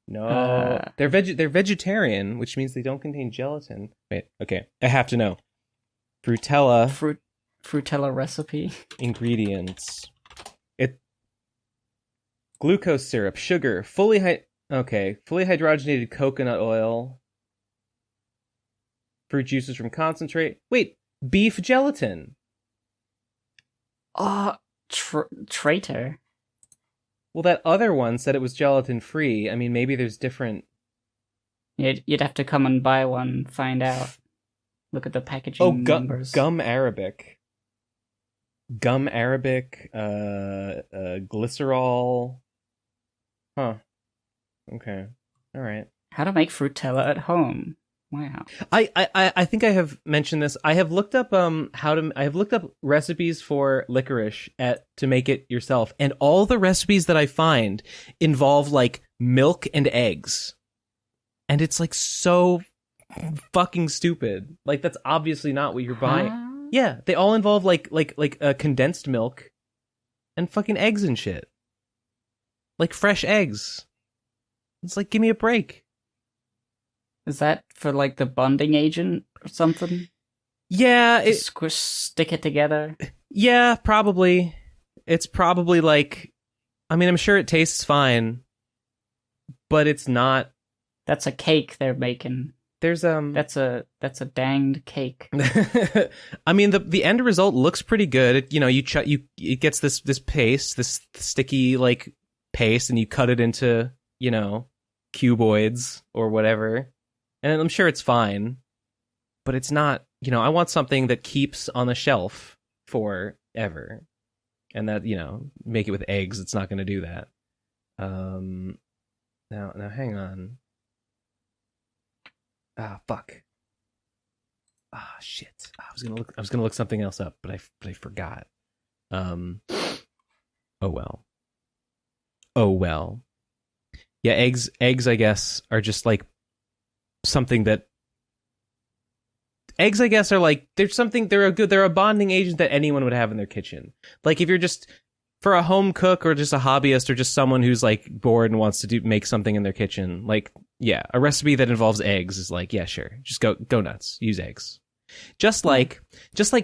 They're vegetarian, which means they don't contain gelatin. Wait, okay, I have to know. Frutella. Frutella recipe. Ingredients. Glucose syrup, sugar, fully hydrogenated coconut oil, fruit juices from concentrate. Wait, beef gelatin. Traitor. Well, that other one said it was gelatin free. I mean, maybe there's different. You'd have to come and buy one, find out. Look at the packaging numbers. Gum Arabic. Glycerol. Huh. Okay. All right. How to make Frutella at home. Wow. I think I have mentioned this. I have looked up recipes for licorice to make it yourself, and all the recipes that I find involve like milk and eggs. And it's like so fucking stupid. Like that's obviously not what you're buying. Yeah, they all involve like condensed milk and fucking eggs and shit. Like fresh eggs. It's like, give me a break. Is that for like the bonding agent or something? Yeah, stick it together. Yeah, probably. It's probably like, I mean, I'm sure it tastes fine, but it's not. That's a cake they're making. There's That's a danged cake. I mean, the end result looks pretty good. It gets this paste, this sticky like paste, and you cut it into cuboids or whatever, and I'm sure it's fine, but it's not. I want something that keeps on the shelf forever, and that make it with eggs. It's not going to do that. Now hang on. Ah, fuck. Ah, shit. I was gonna look something else up, but I forgot. Oh well. Yeah, eggs I guess are just like something that eggs I guess are like they're a bonding agent that anyone would have in their kitchen. Like if you're just for a home cook or just a hobbyist or just someone who's like bored and wants to make something in their kitchen, like yeah, a recipe that involves eggs is like, yeah, sure. Just go nuts. Use eggs. Just like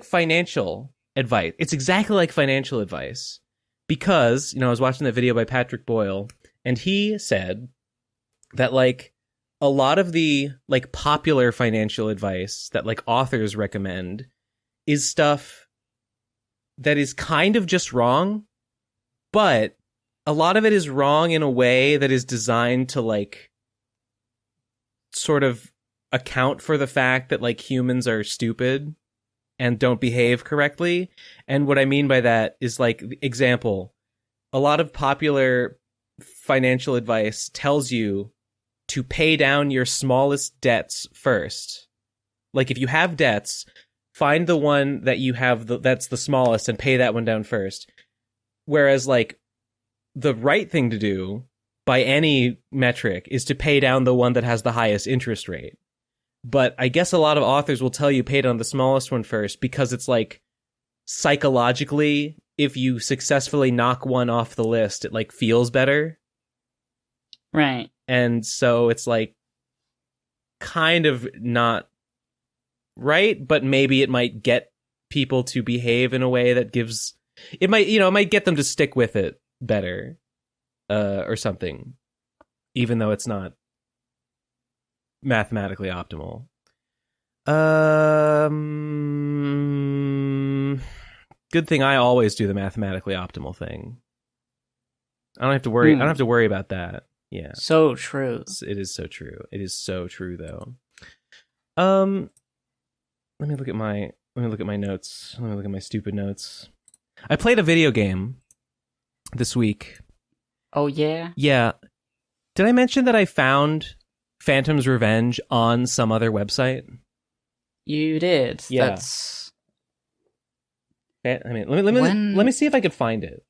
financial advice. It's exactly like financial advice. Because, I was watching that video by Patrick Boyle, and he said that like a lot of the like popular financial advice that like authors recommend is stuff that is kind of just wrong, but a lot of it is wrong in a way that is designed to like sort of account for the fact that like humans are stupid and don't behave correctly. And what I mean by that is like, example, a lot of popular financial advice tells you to pay down your smallest debts first. Like if you have debts, find the one that you have that's the smallest and pay that one down first. Whereas like the right thing to do by any metric is to pay down the one that has the highest interest rate. But I guess a lot of authors will tell you pay down the smallest one first because it's like psychologically, if you successfully knock one off the list, it like feels better. Right. And so it's like kind of not right, but maybe it might get people to behave in a way that gives it might get them to stick with it better. Or something, even though it's not mathematically optimal. Good thing I always do the mathematically optimal thing. I don't have to worry. I don't have to worry about that. Yeah. So true. It is so true. It is so true, though. Let me look at my notes. Let me look at my stupid notes. I played a video game this week. Oh, yeah? Yeah. Did I mention that I found Phantom's Revenge on some other website? You did. Yeah. That's... I mean, let me see if I could find it.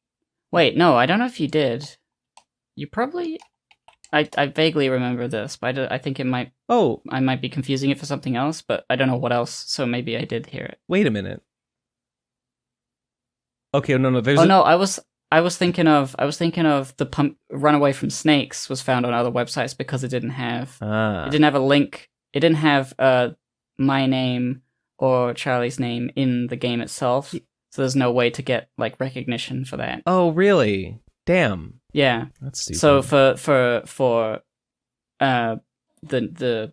Wait, no, I don't know if you did. You probably... I vaguely remember this, but I think it might... Oh. I might be confusing it for something else, but I don't know what else, so maybe I did hear it. Wait a minute. Okay, no, there's... no, I was thinking of the Runaway from Snakes was found on other websites because it didn't have a link. It didn't have my name or Charlie's name in the game itself. So there's no way to get like recognition for that. Oh, really? Damn. Yeah. That's stupid. So for the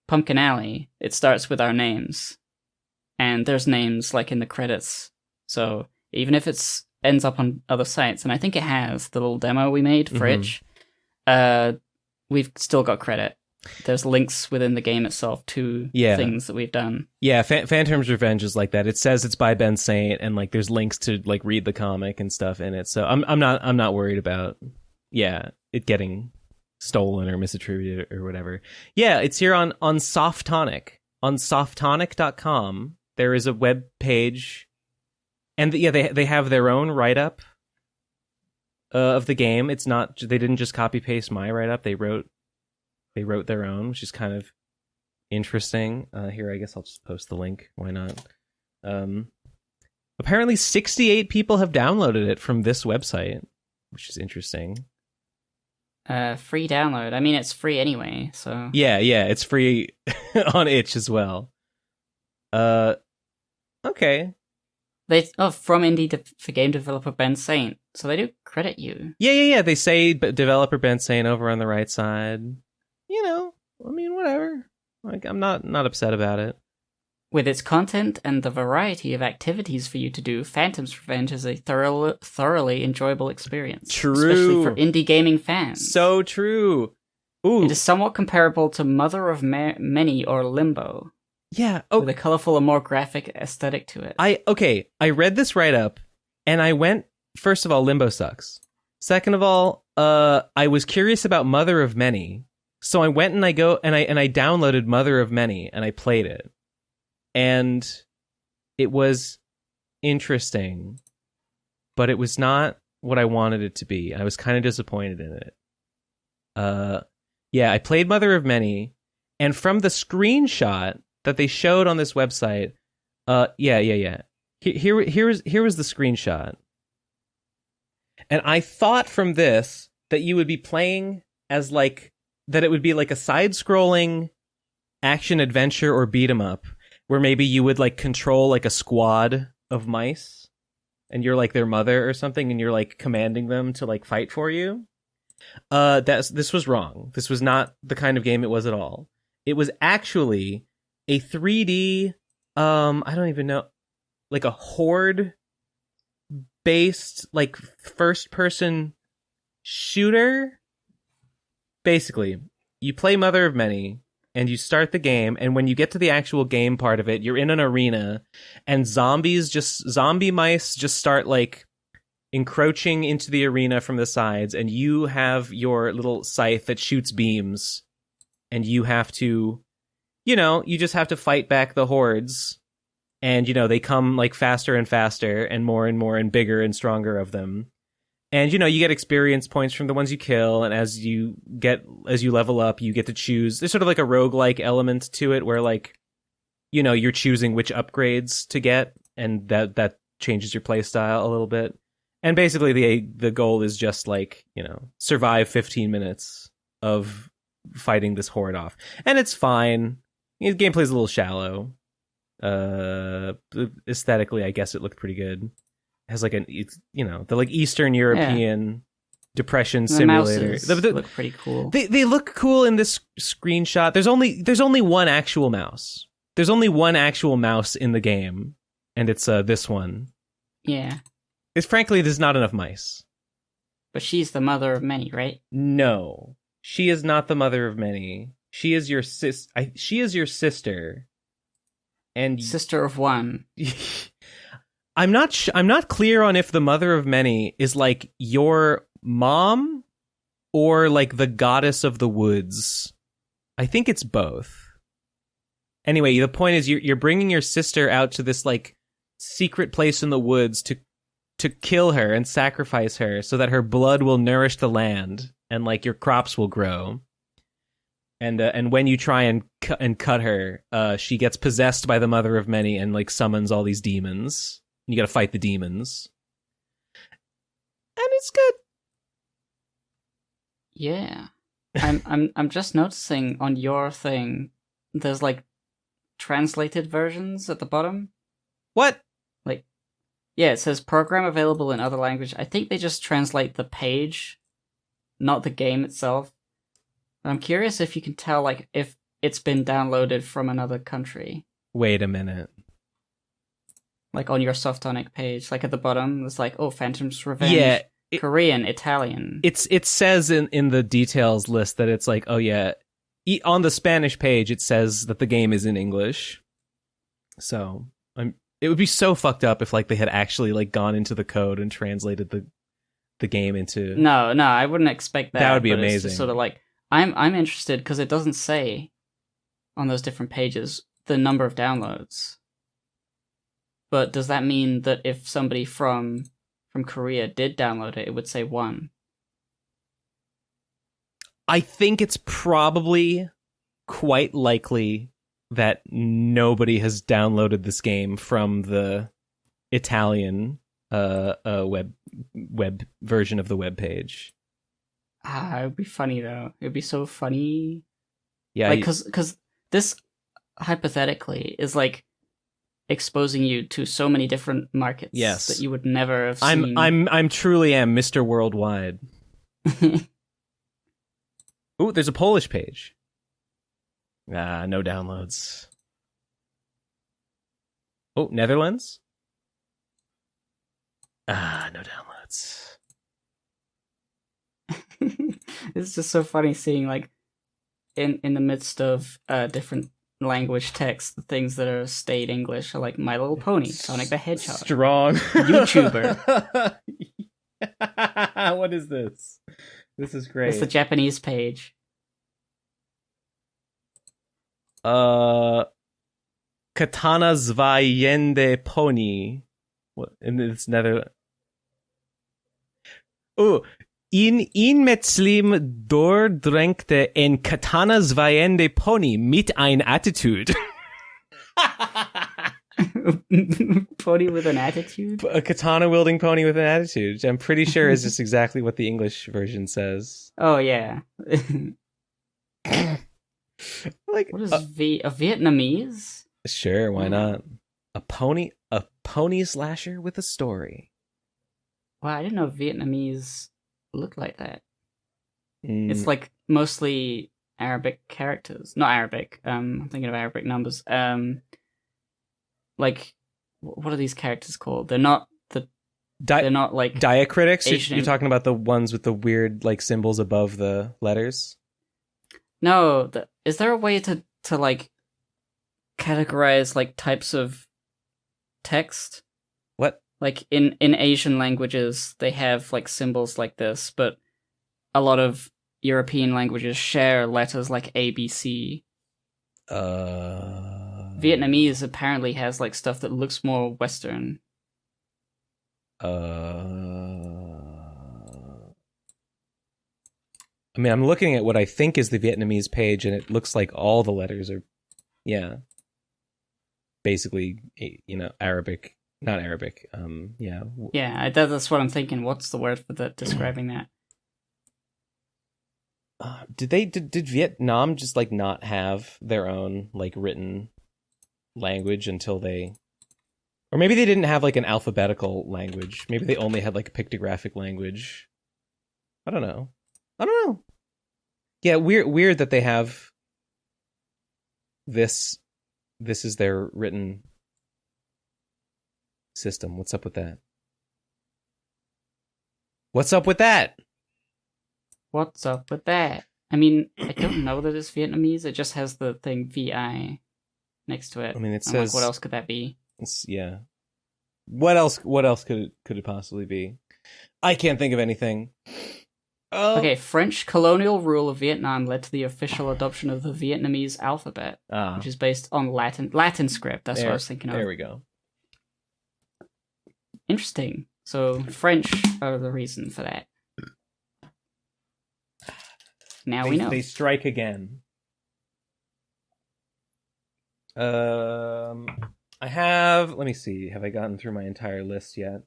Pumpkin Alley, it starts with our names, and there's names like in the credits. So even if it's ends up on other sites, and I think it has the little demo we made for itch, we've still got credit. There's links within the game itself to things that we've done. Yeah, Phantom's Revenge is like that. It says it's by Ben Saint, and like there's links to like read the comic and stuff in it. So I'm not worried about it getting stolen or misattributed or whatever. Yeah, it's here on Softonic. On softonic.com, there is a web page, and they have their own write-up of the game. It's not, they didn't just copy paste my write-up. They wrote their own, which is kind of interesting. Here, I guess I'll just post the link. Why not? Apparently 68 people have downloaded it from this website, which is interesting. Free download. I mean, it's free anyway, so... Yeah, it's free on itch as well. Okay. From indie for game developer Ben Saint, so they do credit you. Yeah. They say developer Ben Saint over on the right side. You know, I mean, whatever. Like, I'm not upset about it. With its content and the variety of activities for you to do, Phantom's Revenge is a thoroughly enjoyable experience. True. Especially for indie gaming fans. So true. Ooh. It is somewhat comparable to Mother of Many or Limbo. Yeah. With a colorful and more graphic aesthetic to it. I read this write-up, and I went, first of all, Limbo sucks. Second of all, I was curious about Mother of Many, so I went and I downloaded Mother of Many, and I played it. And it was interesting, but it was not what I wanted it to be. I was kind of disappointed in it. I played Mother of Many, and from the screenshot that they showed on this website, Here was the screenshot. And I thought from this that you would be playing as that it would be like a side-scrolling action adventure or beat 'em up, where maybe you would control a squad of mice, and you're their mother or something, and you're commanding them to fight for you. This was wrong. This was not the kind of game it was at all. It was actually a 3D, I don't even know, a horde based first person shooter. Basically, you play Mother of Many and you start the game, and when you get to the actual game part of it, you're in an arena, and zombie mice just start encroaching into the arena from the sides, and you have your little scythe that shoots beams, and you have to, you just have to fight back the hordes, and they come faster and faster and more and bigger and stronger of them. And you get experience points from the ones you kill, and as you level up, you get to choose. There's sort of a roguelike element to it where you're choosing which upgrades to get, and that changes your play style a little bit. And basically the goal is just survive 15 minutes of fighting this horde off. And it's fine. The gameplay's a little shallow. Aesthetically, I guess it looked pretty good. It has the Eastern European depression simulator. They look pretty cool. They look cool in this screenshot. There's only one actual mouse. There's only one actual mouse in the game, and it's this one. Yeah. Frankly, there's not enough mice. But she's the mother of many, right? No, she is not the mother of many. She is your she is your sister, and sister of one. I'm not clear on if the mother of many is your mom or the goddess of the woods. I think it's both. Anyway, the point is you're bringing your sister out to this secret place in the woods to kill her and sacrifice her so that her blood will nourish the land and your crops will grow. And when you try and cut her, she gets possessed by the mother of many and summons all these demons. You got to fight the demons, and it's good. Yeah, I'm just noticing on your thing, there's translated versions at the bottom. What? Like, yeah, it says program available in other language. I think they just translate the page, not the game itself. And I'm curious if you can tell, like, if it's been downloaded from another country. Wait a minute. Like on your Softonic page, like at the bottom, it's like, oh, Phantom's Revenge. Yeah. Korean, Italian. It says in the details list that it's like, oh yeah, on the Spanish page it says that the game is in English. So it would be so fucked up if like they had actually like gone into the code and translated the game into. No, I wouldn't expect that. That would be but amazing. It's just sort of like I'm interested because it doesn't say on those different pages the number of downloads. But does that mean that if somebody from Korea did download it, it would say 1? I think it's probably quite likely that nobody has downloaded this game from the Italian web version of the web page. It would be funny though. It would be so funny. Yeah, like because this hypothetically is like exposing you to so many different markets that you would never have seen. I'm truly am Mr. Worldwide. Ooh, there's a Polish page. No downloads. Oh, Netherlands? No downloads. It's just so funny seeing like in the midst of different language text, the things that are stayed English are like My Little Pony, Sonic the Hedgehog, Strong YouTuber. What is this? This is great. It's the Japanese page. Katana Zvayende Pony. What? And it's another. Oh, in Metzlim dordrängte en Katana Zvayende Pony mit ein Attitude. Pony with an attitude? A katana wielding pony with an attitude. I'm pretty sure is just exactly what the English version says. Oh yeah. Like what is a Vietnamese? Sure, why not? A pony slasher with a story. Wow, I didn't know Vietnamese looked like that. It's like mostly Arabic characters. Not Arabic. I'm thinking of Arabic numbers. Like, what are these characters called? They're not they're not like diacritics. Asian. You're talking about the ones with the weird like symbols above the letters. No, is there a way to like categorize like types of text? What? Like in Asian languages, they have like symbols like this, but a lot of European languages share letters like A, B, C. Vietnamese apparently has like stuff that looks more Western. I mean, I'm looking at what I think is the Vietnamese page, and it looks like all the letters are, basically, Arabic. Not Arabic. Yeah. Yeah, that's what I'm thinking. What's the word for that describing that? Did Vietnam just like not have their own like written language until they, or maybe they didn't have like an alphabetical language. Maybe they only had like a pictographic language. I don't know. Yeah, weird that they have this. This is their written system. What's up with that? What's up with that? What's up with that? I mean, I don't know that it's Vietnamese. It just has the thing VI next to it. I mean, it I'm says. like, what else could that be? Yeah. What else could it possibly be? I can't think of anything. Okay, French colonial rule of Vietnam led to the official adoption of the Vietnamese alphabet, which is based on Latin script. That's what I was thinking of. There we go. Interesting. So French are the reason for that. Now we know. They strike again. I have. Let me see. Have I gotten through my entire list yet?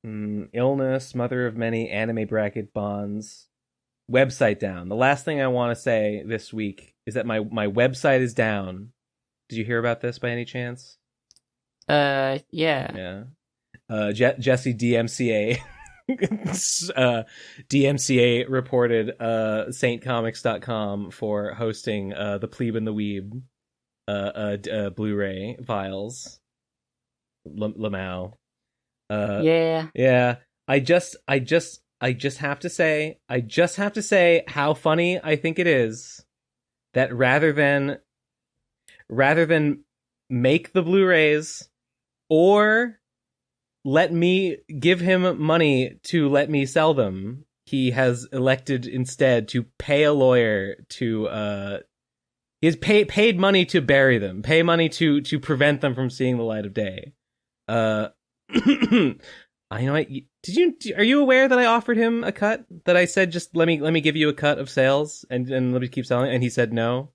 Illness, mother of many, anime bracket bonds. website down. The last thing I want to say this week is that my website is down. Did you hear about this by any chance? Yeah. Yeah. Jesse DMCA. DMCA reported saintcomics.com for hosting the Plebe and the Weeb Blu-ray files. Lamau. Yeah. I just have to say how funny I think it is that rather than make the Blu-rays or let me give him money to let me sell them, he has elected instead to pay a lawyer to he's paid money to bury them, pay money to prevent them from seeing the light of day. I know. Are you aware that I offered him a cut? That I said, just let me give you a cut of sales and let me keep selling, and he said no.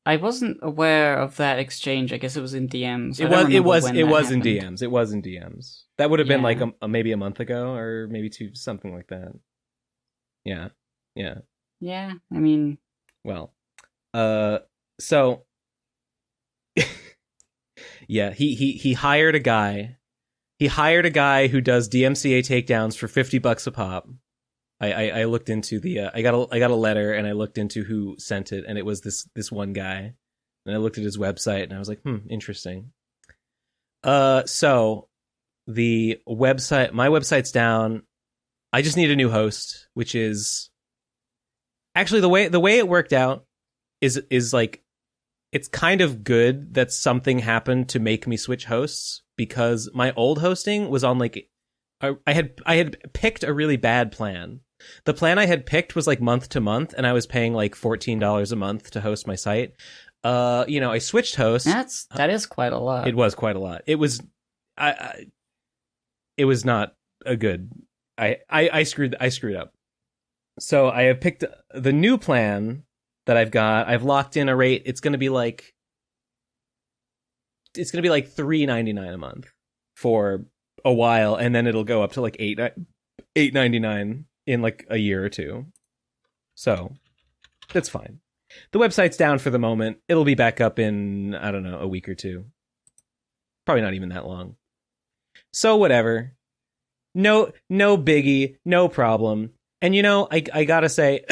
I wasn't aware of that exchange. I guess it was in DMs. It was in DMs. It was in DMs. That would have been like maybe a month ago, or maybe two, something like that. Yeah. Yeah. I mean, well, so. Yeah, he hired a guy. He hired a guy who does DMCA takedowns for $50 a pop. I looked into the I got a letter and I looked into who sent it, and it was this one guy. And I looked at his website and I was like, interesting. So my website's down. I just need a new host, which is actually the way it worked out is like, it's kind of good that something happened to make me switch hosts, because my old hosting was on like I had picked a really bad plan. The plan I had picked was like month to month, and I was paying like $14 a month to host my site. I switched hosts. That is quite a lot. It was quite a lot. It was it was not a good. I screwed up. So I have picked the new plan that I've locked in a rate. It's going to be like $3.99 a month for a while, and then it'll go up to like $8.99 in like a year or two. So that's fine. The website's down for the moment. It'll be back up in, I don't know, a week or two. Probably not even that long. So whatever. No biggie, no problem. And I gotta say,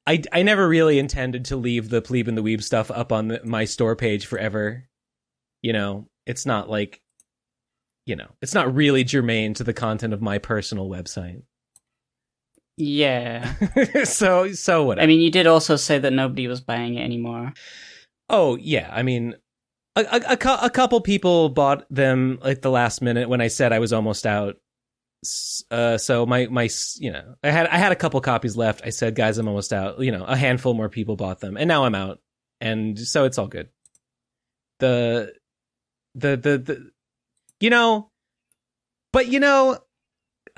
I never really intended to leave the Plebe and the Weeb stuff up on my store page forever. It's not like, it's not really germane to the content of my personal website. Yeah. So whatever. I mean, you did also say that nobody was buying it anymore. Oh, yeah. I mean, a couple people bought them like the last minute when I said I was almost out. So my I had a couple copies left. I said, guys, I'm almost out. A handful more people bought them, and now I'm out, and so it's all good. But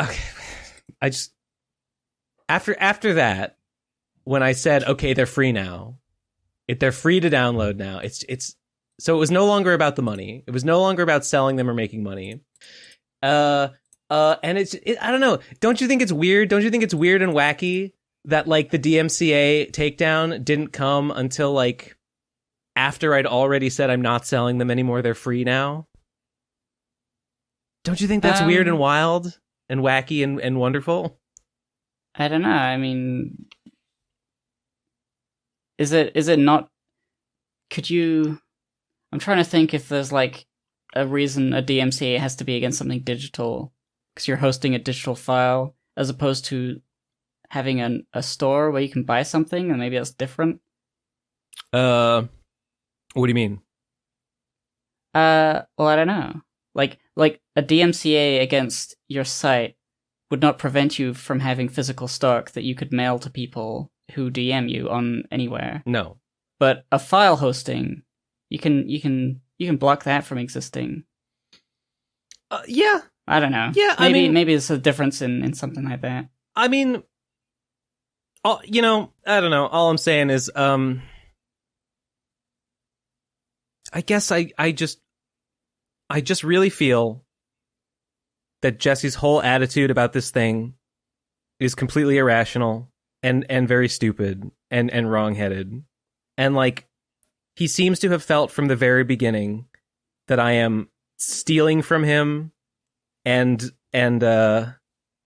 okay, I just after that, when I said, okay, they're free now, they're free to download now. It's so it was no longer about the money. It was no longer about selling them or making money. And I don't know. Don't you think it's weird? Don't you think it's weird and wacky that like the DMCA takedown didn't come until like after I'd already said I'm not selling them anymore? They're free now. Don't you think that's weird and wild and wacky and wonderful? I don't know. I mean, is it not? Could you? I'm trying to think if there's like a reason a DMCA has to be against something digital. Because you're hosting a digital file as opposed to having a store where you can buy something, and maybe that's different. What do you mean? Well, I don't know. Like a DMCA against your site would not prevent you from having physical stock that you could mail to people who DM you on anywhere. No. But a file hosting, you can block that from existing. Yeah. I don't know. Yeah, maybe it's a difference in something like that. I mean, I don't know. All I'm saying is, I guess I just really feel that Jesse's whole attitude about this thing is completely irrational and very stupid and wrong-headed. And like, he seems to have felt from the very beginning that I am stealing from him and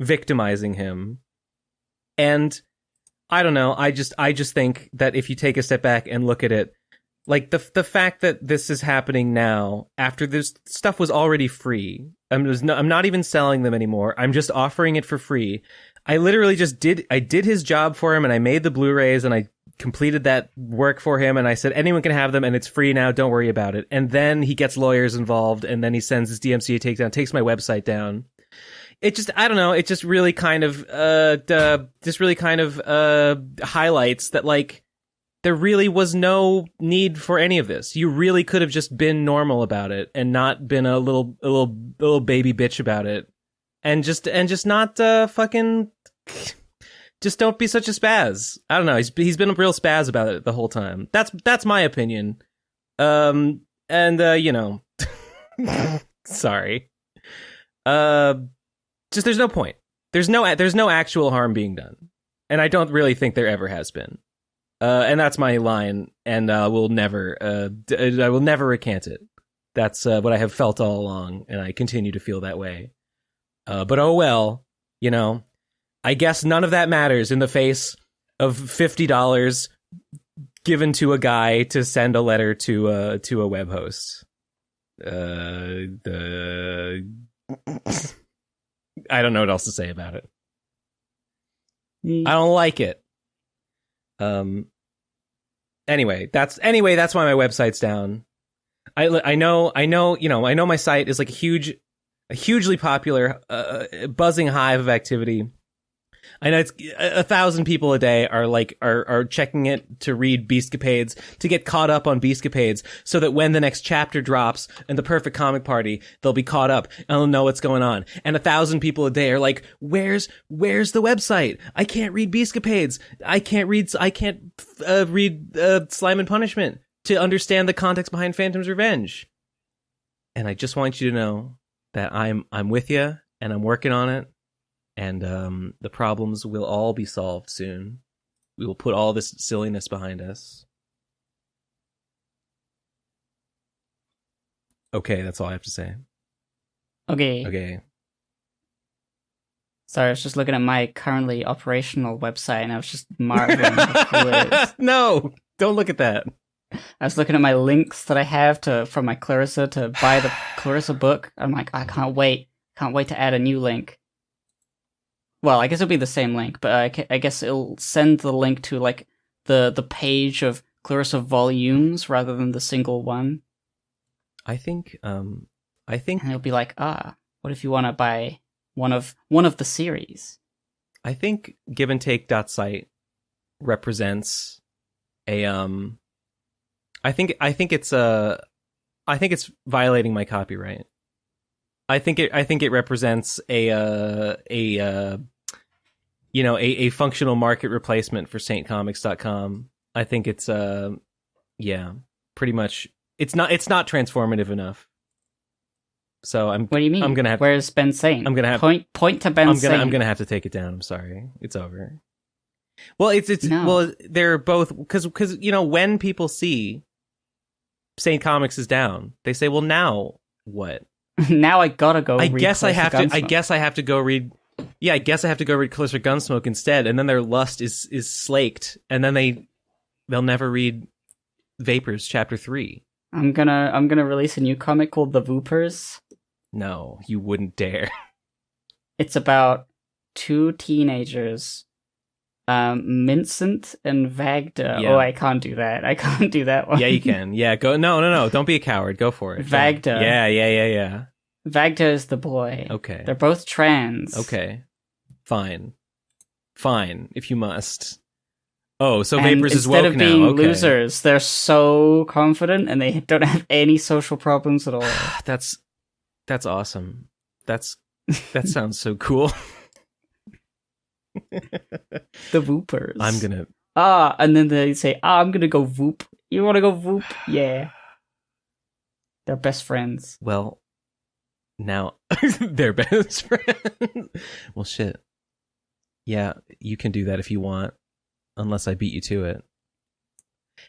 victimizing him. And I don't know, I just think that if you take a step back and look at it, like the fact that this is happening now after this stuff was already free. I'm not even selling them anymore. I'm just offering it for free. I literally just did his job for him, and I made the Blu-rays, and I completed that work for him, and I said anyone can have them, and it's free now. Don't worry about it. And then he gets lawyers involved, and then he sends his DMCA takedown, takes my website down. It just, I don't know. It just really kind of highlights that like there really was no need for any of this. You really could have just been normal about it and not been a little baby bitch about it, and just not fucking. Just don't be such a spaz. I don't know. He's been a real spaz about it the whole time. That's my opinion. You know, sorry. Just there's no point. There's no actual harm being done, and I don't really think there ever has been. And that's my line, and I will never recant it. That's what I have felt all along, and I continue to feel that way. But oh well, you know. I guess none of that matters in the face of $50 given to a guy to send a letter to a web host. I don't know what else to say about it. I don't like it. Anyway, that's why my website's down. I know, my site is like a hugely popular, buzzing hive of activity. I know it's 1,000 people a day are checking it to read Beastcapades, to get caught up on Beastcapades, so that when the next chapter drops in the perfect comic party, they'll be caught up and they'll know what's going on. And 1,000 people a day are like, where's the website? I can't read Beastcapades. I can't read Slime and Punishment to understand the context behind Phantom's Revenge. And I just want you to know that I'm with you, and I'm working on it. And the problems will all be solved soon. We will put all this silliness behind us. Okay, that's all I have to say. Okay. Sorry, I was just looking at my currently operational website, and I was just marveling at who it is. No, don't look at that. I was looking at my links that I have from my Clarissa to buy the Clarissa book. I'm like, I can't wait to add a new link. Well, I guess it'll be the same link, but I guess it'll send the link to like the page of Clarissa volumes rather than the single one. I think, and it'll be like, what if you want to buy one of the series? I think giveandtake.site represents a I think it's violating my copyright. I think it represents a functional market replacement for saintcomics.com. I think it's pretty much it's not transformative enough. So what do you mean? I'm gonna have. Where's Ben Saint? I'm gonna have point to Ben Saint. I'm gonna have to take it down. I'm sorry, it's over. Well, No. well, they're both because when people see Saint Comics is down, they say, well, now what? Now I gotta go. I guess I have to go read. Yeah, I guess I have to go read Callister Gunsmoke instead, and then their lust is slaked, and then they'll never read Vapors Chapter 3. I'm gonna release a new comic called The Voopers. No, you wouldn't dare. It's about two teenagers, Mincent and Vagda. Yeah. Oh, I can't do that. I can't do that one. Yeah, you can. Yeah, go. No. Don't be a coward. Go for it. Vagda. Yeah. Vagda is the boy. Okay. They're both trans. Okay. Fine, if you must. Oh, so And Vapors is woke now. Instead of being Okay. losers, they're so confident and they don't have any social problems at all. That's awesome. That sounds so cool. The Voopers. I'm gonna. And then they say, I'm gonna go Voop. You wanna go Voop? Yeah. They're best friends. Well, now they're best friends. Well, shit. Yeah, you can do that if you want, unless I beat you to it.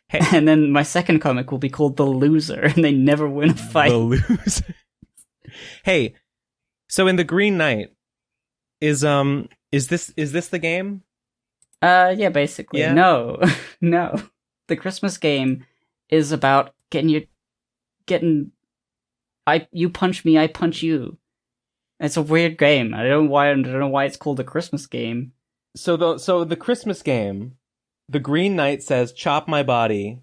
Hey. And then my second comic will be called The Loser, and they never win a fight. The Loser. Hey, so in the Green Knight, is this the game? Yeah, basically. Yeah? No. No. The Christmas game is about you punch me, I punch you. It's a weird game. I don't know why it's called the Christmas game. So the Christmas game, the Green Knight says, "Chop my body,"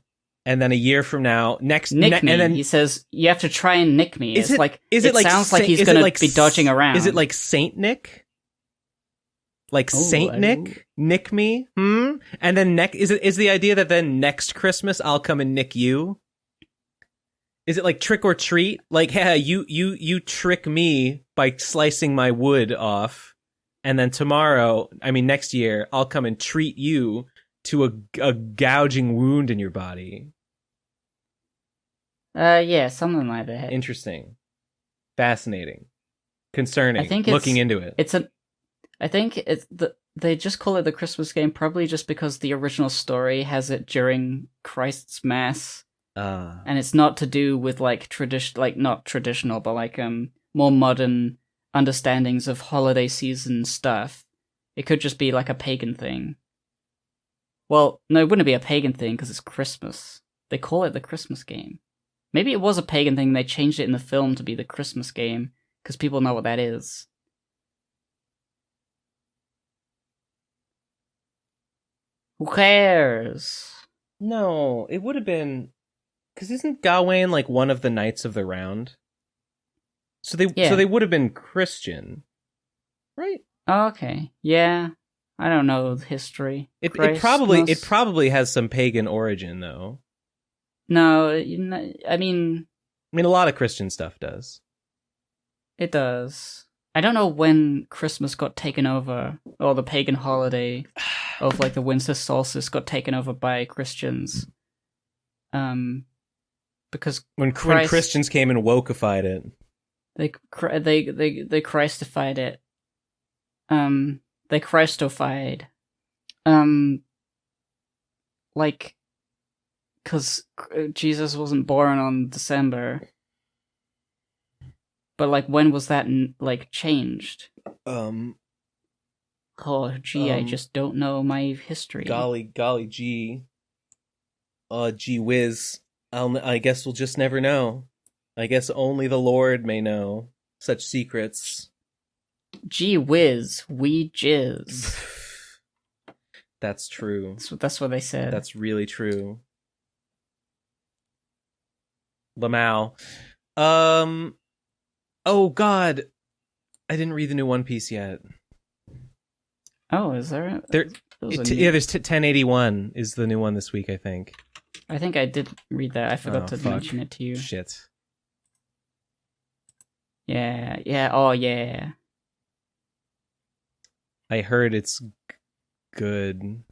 and then a year from now, nick me. And then he says, "You have to try and nick me." It sounds like he's going to be dodging around. Is it like Saint Nick? Like Saint Nick? Nick me? And then is the idea that then next Christmas I'll come and nick you? Is it like trick or treat? Like, hey, you trick me by slicing my wood off, and then next year, I'll come and treat you to a gouging wound in your body. Yeah, something like that. Interesting. Fascinating. Concerning. I think looking into it. They just call it the Christmas game probably just because the original story has it during Christ's Mass. And it's not to do with like not traditional, but like more modern understandings of holiday season stuff. It could just be like a pagan thing. Well, no, it wouldn't be a pagan thing because it's Christmas. They call it the Christmas game. Maybe it was a pagan thing. They changed it in the film to be the Christmas game because people know what that is. Who cares? No, it would have been. Because isn't Gawain like one of the knights of the round? So they would have been Christian, right? Oh, okay, yeah. I don't know history. It probably has some pagan origin though. No, I mean a lot of Christian stuff does. It does. I don't know when Christmas got taken over, or the pagan holiday of like the winter solstice got taken over by Christians. Because when Christians came and wokeified it, they Christified it. They Christofied. Like, because Jesus wasn't born on December. But like, when was that like changed? Oh gee, I just don't know my history. Golly gee. Gee whiz. I guess we'll just never know. I guess only the Lord may know such secrets. Gee whiz, we jizz. That's true. That's what they said. That's really true. Lamau. Oh God, I didn't read the new One Piece yet. Oh, is there? There's 1081 is the new one this week, I think. I think I did read that. I forgot to mention it to you. Shit. Yeah. Oh, yeah. I heard it's good.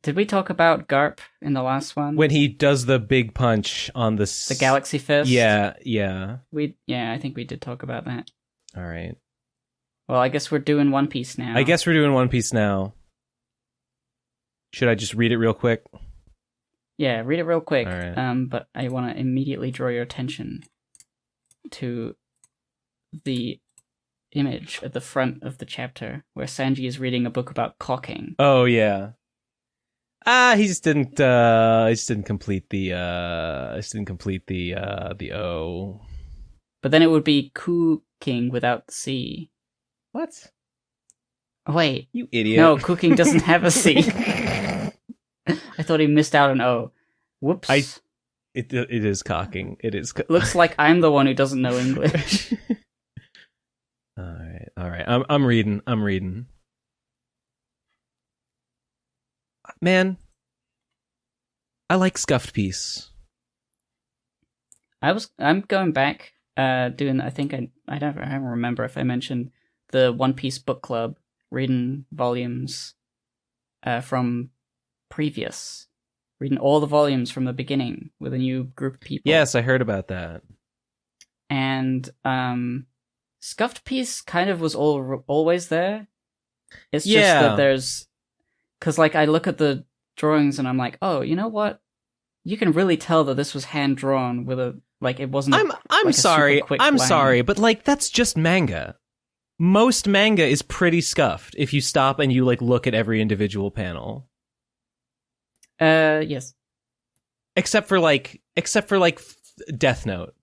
Did we talk about Garp in the last one? When he does the big punch on the Galaxy Fist? Yeah. I think we did talk about that. All right. Well, I guess we're doing One Piece now. Should I just read it real quick? Yeah, read it real quick. All right. But I want to immediately draw your attention to the image at the front of the chapter where Sanji is reading a book about cocking. Oh yeah. He just didn't complete the O. But then it would be cooking without the C. What? Wait. You idiot. No, cooking doesn't have a C. I thought he missed out an O. Whoops. It is cocking. It is. Looks like I'm the one who doesn't know English. All right. I'm reading. Man, I like Scuffed Piece. I'm going back, doing. I think I don't remember if I mentioned the One Piece book club, reading volumes, from previous, reading all the volumes from the beginning with a new group of people. Yes, I heard about that. And and Scuffed Piece kind of was always there. It's just that there's... Because, like, I look at the drawings and I'm like, oh, you know what? You can really tell that this was hand-drawn with a... Like, it wasn't... I'm sorry, but, like, that's just manga. Most manga is pretty scuffed if you stop and you, like, look at every individual panel. Yes. Except for Death Note.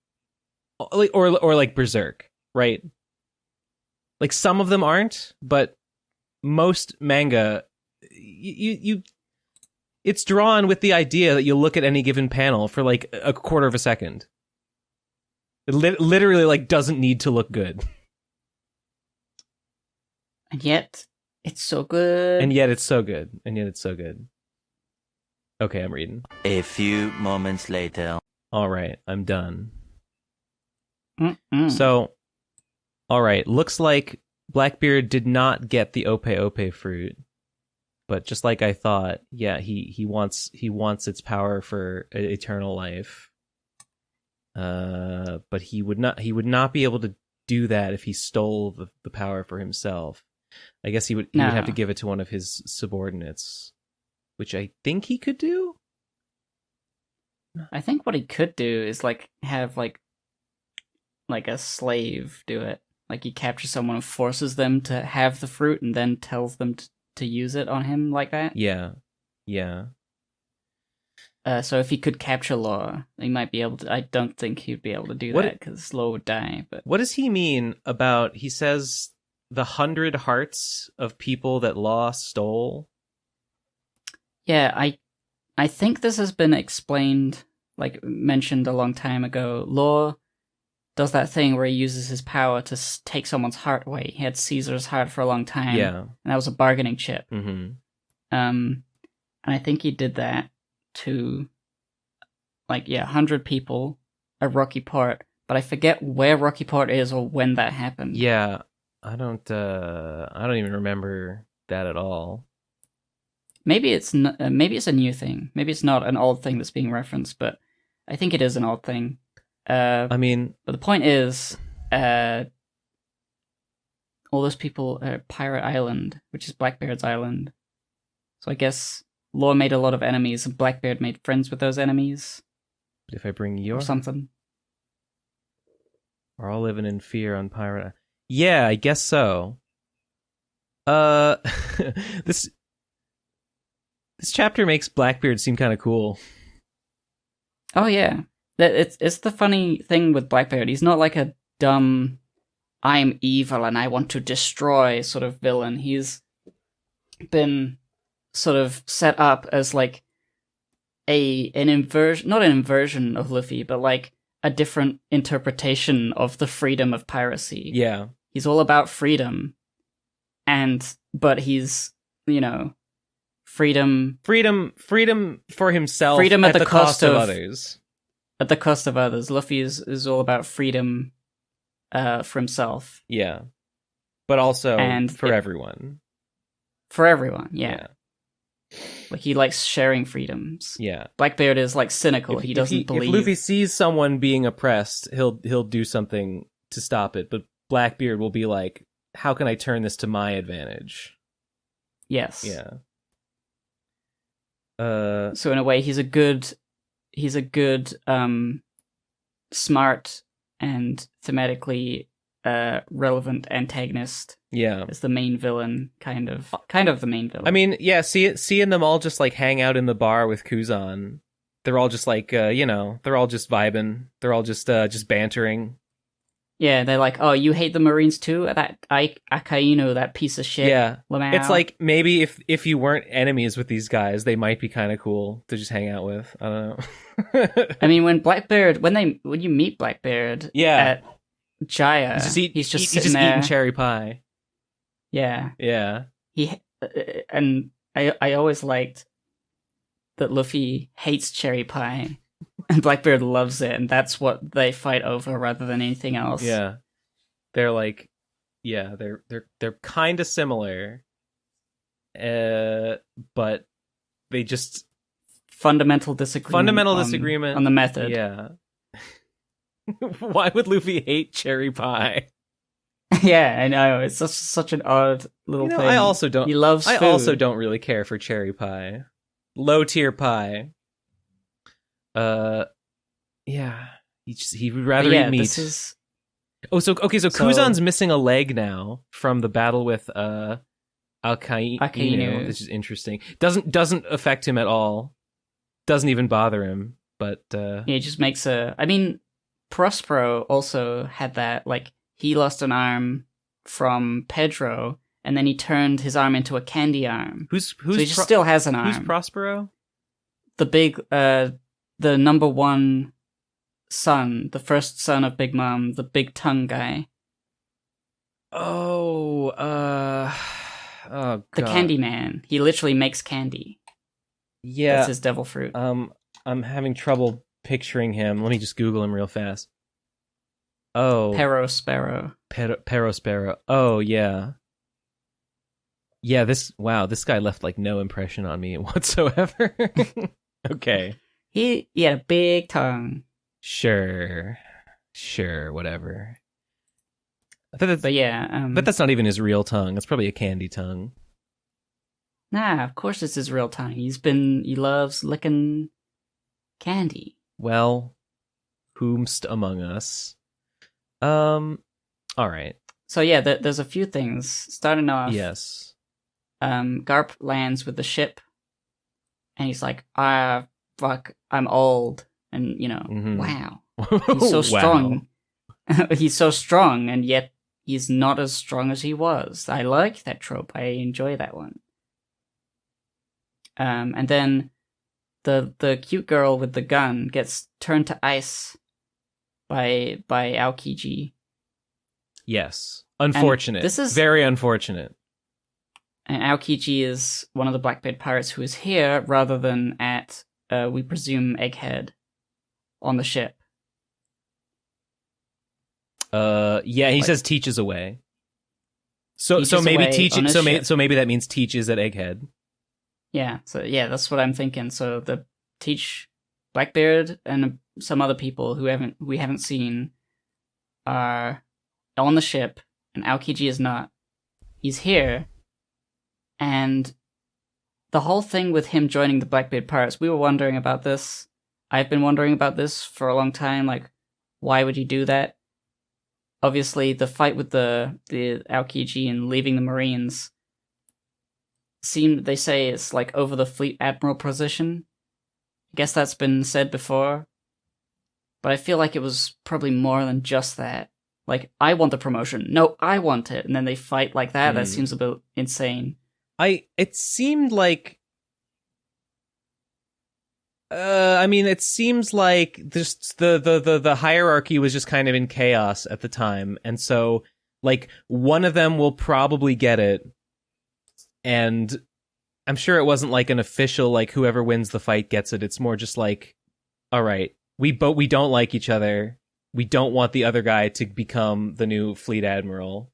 Or like Berserk, right? Like, some of them aren't, but most manga, it's drawn with the idea that you look at any given panel for, like, a quarter of a second. It literally, like, doesn't need to look good. And yet, it's so good. Okay, I'm reading. A few moments later. All right, I'm done. Mm-mm. So, all right, looks like Blackbeard did not get the Ope Ope fruit, but just like I thought, yeah, he wants its power for eternal life. But he would not be able to do that if he stole the power for himself. I guess he would have to give it to one of his subordinates, which I think he could do. I think what he could do is have like a slave do it. Like, he captures someone and forces them to have the fruit and then tells them to use it on him like that. Yeah. So if he could capture Law, he might be able to... I don't think he'd be able to do that, because Law would die. But what does he mean about... He says the 100 hearts of people that Law stole? Yeah, I think this has been explained, like, mentioned a long time ago. Law does that thing where he uses his power to take someone's heart away. He had Caesar's heart for a long time. Yeah. And that was a bargaining chip. Mm-hmm. And I think he did that to, 100 people at Rocky Port, but I forget where Rocky Port is or when that happened. Yeah, I don't even remember that at all. Maybe it's a new thing. Maybe it's not an old thing that's being referenced, but I think it is an old thing. But the point is, all those people are at Pirate Island, which is Blackbeard's island. So I guess Law made a lot of enemies, and Blackbeard made friends with those enemies. But if I bring you or something, we're all living in fear on Pirate Island. Yeah, I guess so. This chapter makes Blackbeard seem kind of cool. Oh yeah. It's the funny thing with Blackbeard. He's not like a dumb, I'm evil and I want to destroy sort of villain. He's been sort of set up as like an inversion, not an inversion of Luffy, but like a different interpretation of the freedom of piracy. Yeah. He's all about freedom, but he's, freedom for himself, freedom at the cost of others. At the cost of others. Luffy is all about freedom for himself. Yeah. But also for everyone. For everyone, yeah. Like, he likes sharing freedoms. Yeah. Blackbeard is, like, cynical. He doesn't believe... If Luffy sees someone being oppressed, he'll do something to stop it. But Blackbeard will be like, how can I turn this to my advantage? Yes. Yeah. So in a way, he's a good, smart and thematically relevant antagonist. Yeah, as the main villain, kind of the main villain. I mean, yeah, seeing them all just like hang out in the bar with Kuzan, they're all just like, they're all just vibing. They're all just Yeah, bantering. they're like, oh, you hate the Marines too? That Akainu, that piece of shit. Yeah, Lamau. It's like, maybe if you weren't enemies with these guys, they might be kind of cool to just hang out with. I don't know. I mean, when you meet Blackbeard, at Jaya, he's just eating cherry pie. Yeah. Yeah. And I always liked that Luffy hates cherry pie. And Blackbeard loves it, and that's what they fight over rather than anything else. Yeah, they're like, they're kind of similar, but they just fundamental disagreement on the method. Yeah, Why would Luffy hate cherry pie? Yeah, I know. It's such an odd little thing. I also don't. He loves food. I also don't really care for cherry pie. Low tier pie. Yeah. He would rather eat meat. So Kuzan's missing a leg now from the battle with Akainu, which is interesting. Doesn't affect him at all. Doesn't even bother him. But it just makes I mean, Prospero also had that. Like, he lost an arm from Pedro, and then he turned his arm into a candy arm. Who's so he just still has an arm. Who's Prospero? The big the number one son, the first son of Big Mom, the big tongue guy. Oh, God. The Candy Man. He literally makes candy. Yeah. That's his devil fruit. I'm having trouble picturing him. Let me just Google him real fast. Oh. Perospero. Perospero. Oh, yeah. Yeah, this guy left like no impression on me whatsoever. Okay. He had a big tongue. Sure, whatever. But yeah, but that's not even his real tongue. That's probably a candy tongue. Nah, of course it's his real tongue. He loves licking candy. Well, whomst among us? All right. So yeah, there's a few things. Starting off, yes. Garp lands with the ship, and he's like, fuck, I'm old. And, wow. He's so strong. He's so strong, and yet he's not as strong as he was. I like that trope. I enjoy that one. And then the cute girl with the gun gets turned to ice by Aokiji. Yes. Unfortunate. This is very unfortunate. And Aokiji is one of the Blackbeard pirates who is here rather than at, we presume, Egghead on the ship. Yeah, he says Teach is away. So maybe Teach. So maybe that means Teach is at Egghead. Yeah. So yeah, that's what I'm thinking. So the Teach, Blackbeard, and some other people who we haven't seen are on the ship, and Aokiji is not. He's here, and the whole thing with him joining the Blackbeard Pirates, we were wondering about this. I've been wondering about this for a long time. Like, why would he do that? Obviously, the fight with the Aokiji and leaving the Marines they say it's like over the Fleet Admiral position. I guess that's been said before. But I feel like it was probably more than just that. Like, I want the promotion. No, I want it. And then they fight like that. That seems a bit insane. It seemed like... it seems like just the hierarchy was just kind of in chaos at the time. And so, like, one of them will probably get it. And I'm sure it wasn't like an official, like, whoever wins the fight gets it. It's more just like, all right, we don't like each other. We don't want the other guy to become the new fleet admiral.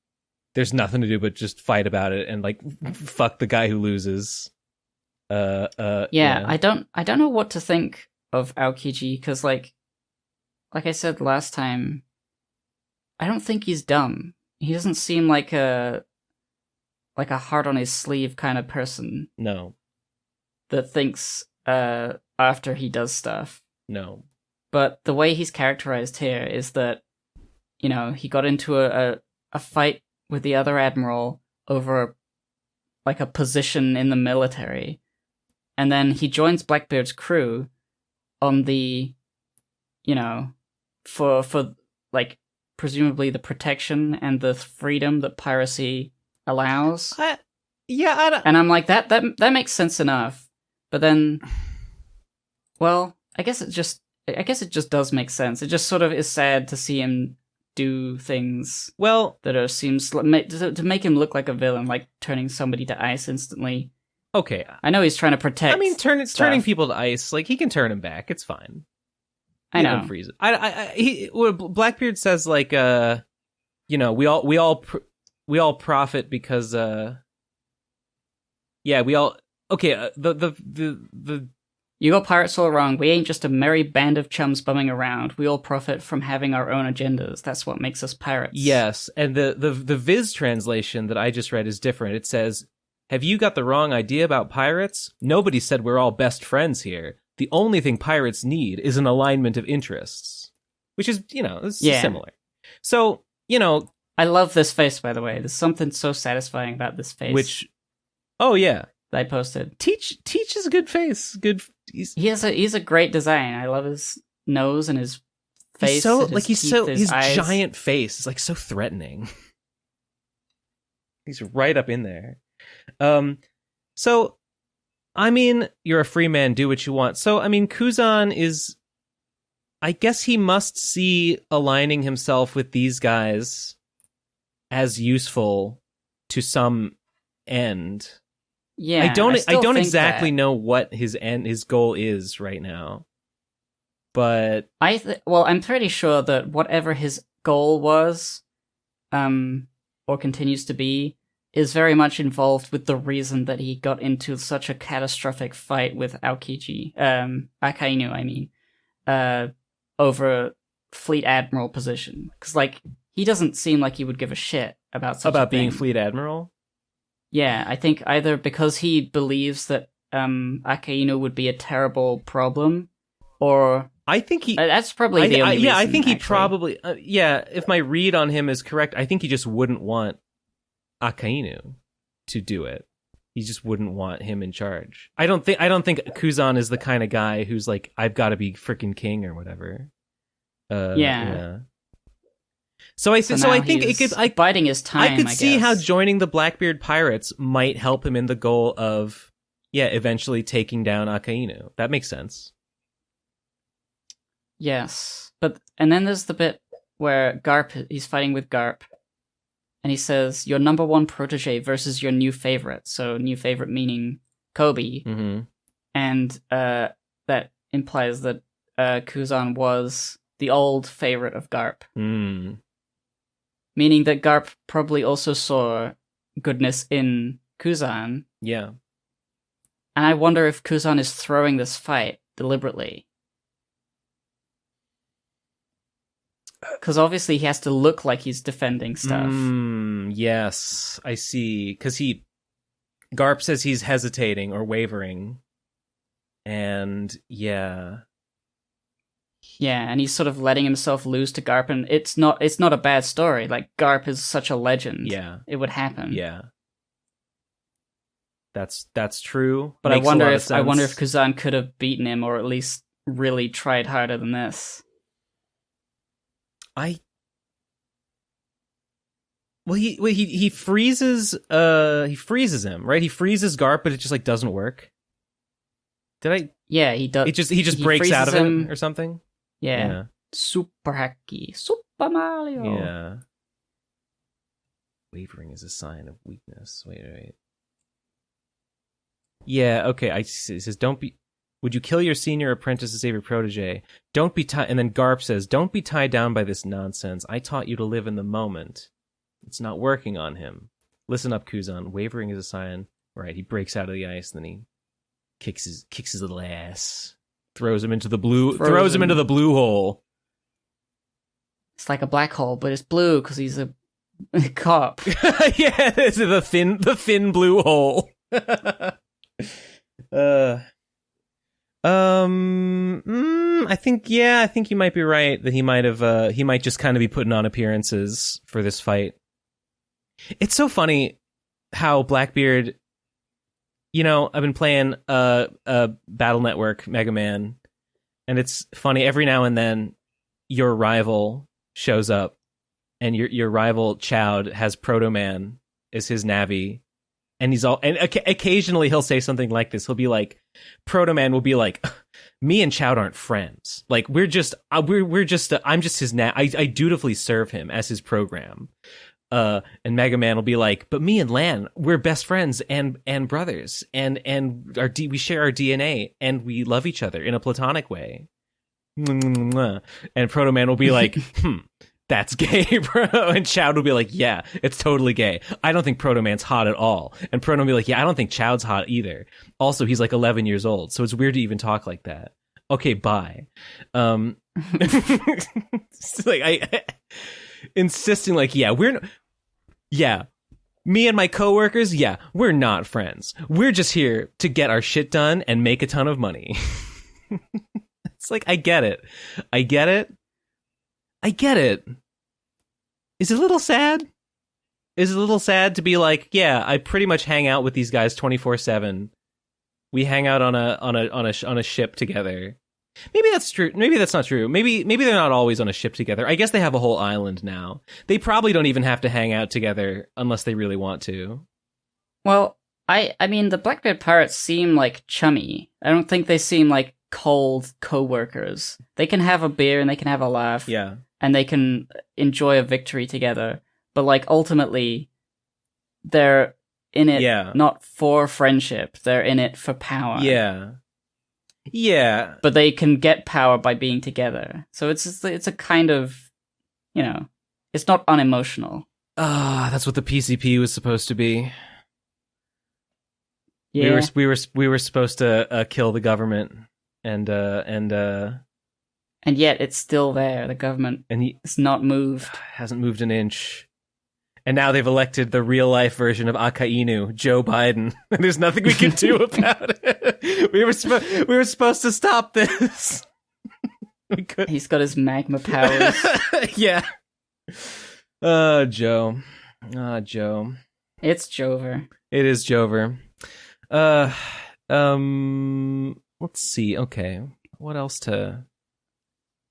There's nothing to do but just fight about it and, like, fuck the guy who loses. Yeah. I don't know what to think of Aokiji, because like I said last time, I don't think he's dumb. He doesn't seem like a heart on his sleeve kind of person. No. That thinks after he does stuff. No. But the way he's characterized here is that, he got into a fight with the other admiral over like a position in the military. And then he joins Blackbeard's crew on the, for like, presumably the protection and the freedom that piracy allows. And I'm like, that makes sense enough. But then, well, I guess it just does make sense. It just sort of is sad to see him do things that seems to make him look like a villain, like turning somebody to ice instantly. Okay, I know he's trying to protect. I mean, turning people to ice, like, he can turn him back. It's fine. I know. Freeze it. Blackbeard says, like, we all profit because, we all. Okay, the You got pirates all wrong. We ain't just a merry band of chums bumming around. We all profit from having our own agendas. That's what makes us pirates. Yes, and the Viz translation that I just read is different. It says, have you got the wrong idea about pirates? Nobody said we're all best friends here. The only thing pirates need is an alignment of interests. Which is, similar. So, I love this face, by the way. There's something so satisfying about this face. Oh, yeah. That I posted. Teach is a good face. He's a great design. I love his nose and his face. His eyes. Giant face is like so threatening. He's right up in there. So, I mean, you're a free man, do what you want. So, I mean, Kuzan is, I guess he must see aligning himself with these guys as useful to some end. Yeah, I don't exactly that. know what his goal is right now. But I'm pretty sure that whatever his goal was, or continues to be, is very much involved with the reason that he got into such a catastrophic fight with Akainu, over Fleet Admiral position. Because, he doesn't seem like he would give a shit about such a thing. Being Fleet Admiral? Yeah, I think either because he believes that Akainu would be a terrible problem, or... I think he... that's probably the only reason, I think he actually. probably... if my read on him is correct, I think he just wouldn't want Akainu to do it. He just wouldn't want him in charge. I don't think Kuzan is the kind of guy who's like, I've got to be freaking king or whatever. Yeah. So I think it could biding his time. I could see how joining the Blackbeard Pirates might help him in the goal of eventually taking down Akainu. That makes sense. Yes, and then there's the bit where he's fighting with Garp, and he says, your number one protege versus your new favorite. So new favorite meaning Kobe. Mm-hmm. And that implies that Kuzan was the old favorite of Garp. Mm. Meaning that Garp probably also saw goodness in Kuzan. Yeah. And I wonder if Kuzan is throwing this fight deliberately. Because obviously he has to look like he's defending stuff. Yes, I see. Because Garp says he's hesitating or wavering. And yeah, and he's sort of letting himself lose to Garp, and it's not a bad story. Garp is such a legend. Yeah, it would happen. Yeah, that's true. But I wonder if Kuzan could have beaten him, or at least really tried harder than this. He freezes him, right? He freezes Garp, but it just doesn't work. Yeah, he does. He just breaks out of it or something. Yeah. Super Haki. Super Mario. Yeah. Wavering is a sign of weakness. Wait. Yeah, okay. It says, would you kill your senior apprentice to save your protege? Don't be tied. And then Garp says, don't be tied down by this nonsense. I taught you to live in the moment. It's not working on him. Listen up, Kuzan. Wavering is a sign. Right, he breaks out of the ice, and then he kicks his little ass. Throws him into the blue hole. It's like a black hole, but it's blue because he's a cop. Yeah, it's the thin blue hole. I think you might be right that he might just kind of be putting on appearances for this fight. It's so funny how Blackbeard, I've been playing Battle Network Mega Man, and it's funny, every now and then your rival shows up, and your rival Chowd has Proto Man as his Navi, and occasionally he'll say something like this. He'll be like, Proto Man will be like, me and Chowd aren't friends. I'm just his I dutifully serve him as his program. And Mega Man will be like, but me and Lan, we're best friends and brothers, and we share our DNA, and we love each other in a platonic way. And Proto Man will be like, that's gay, bro. And Chowd will be like, yeah, it's totally gay. I don't think Proto Man's hot at all. And Proto will be like, yeah, I don't think Chowd's hot either. Also, he's like 11 years old, so it's weird to even talk like that. Okay, bye. Insisting like, me and my coworkers, we're not friends. We're just here to get our shit done and make a ton of money. It's like, I get it. Is it a little sad? Is it a little sad to be like, yeah, I pretty much hang out with these guys 24/7. We hang out on a ship together. Maybe that's true. Maybe that's not true. Maybe they're not always on a ship together. I guess they have a whole island now. They probably don't even have to hang out together unless they really want to. Well, I mean, the Blackbeard pirates seem like chummy. I don't think they seem like cold co-workers. They can have a beer and they can have a laugh. Yeah. And they can enjoy a victory together. But, like, ultimately, they're in it not for friendship. They're in it for power. Yeah. Yeah. But they can get power by being together. So it's a kind of, it's not unemotional. That's what the PCP was supposed to be. Yeah. We were supposed to kill the government and yet it's still there. The government it's not moved. Hasn't moved an inch. And now they've elected the real-life version of Akainu, Joe Biden. And there's nothing we can do about it. We were supposed to stop this. We could. He's got his magma powers. Yeah. Joe. Joe. It's Jover. It is Jover. Let's see. Okay. What else to...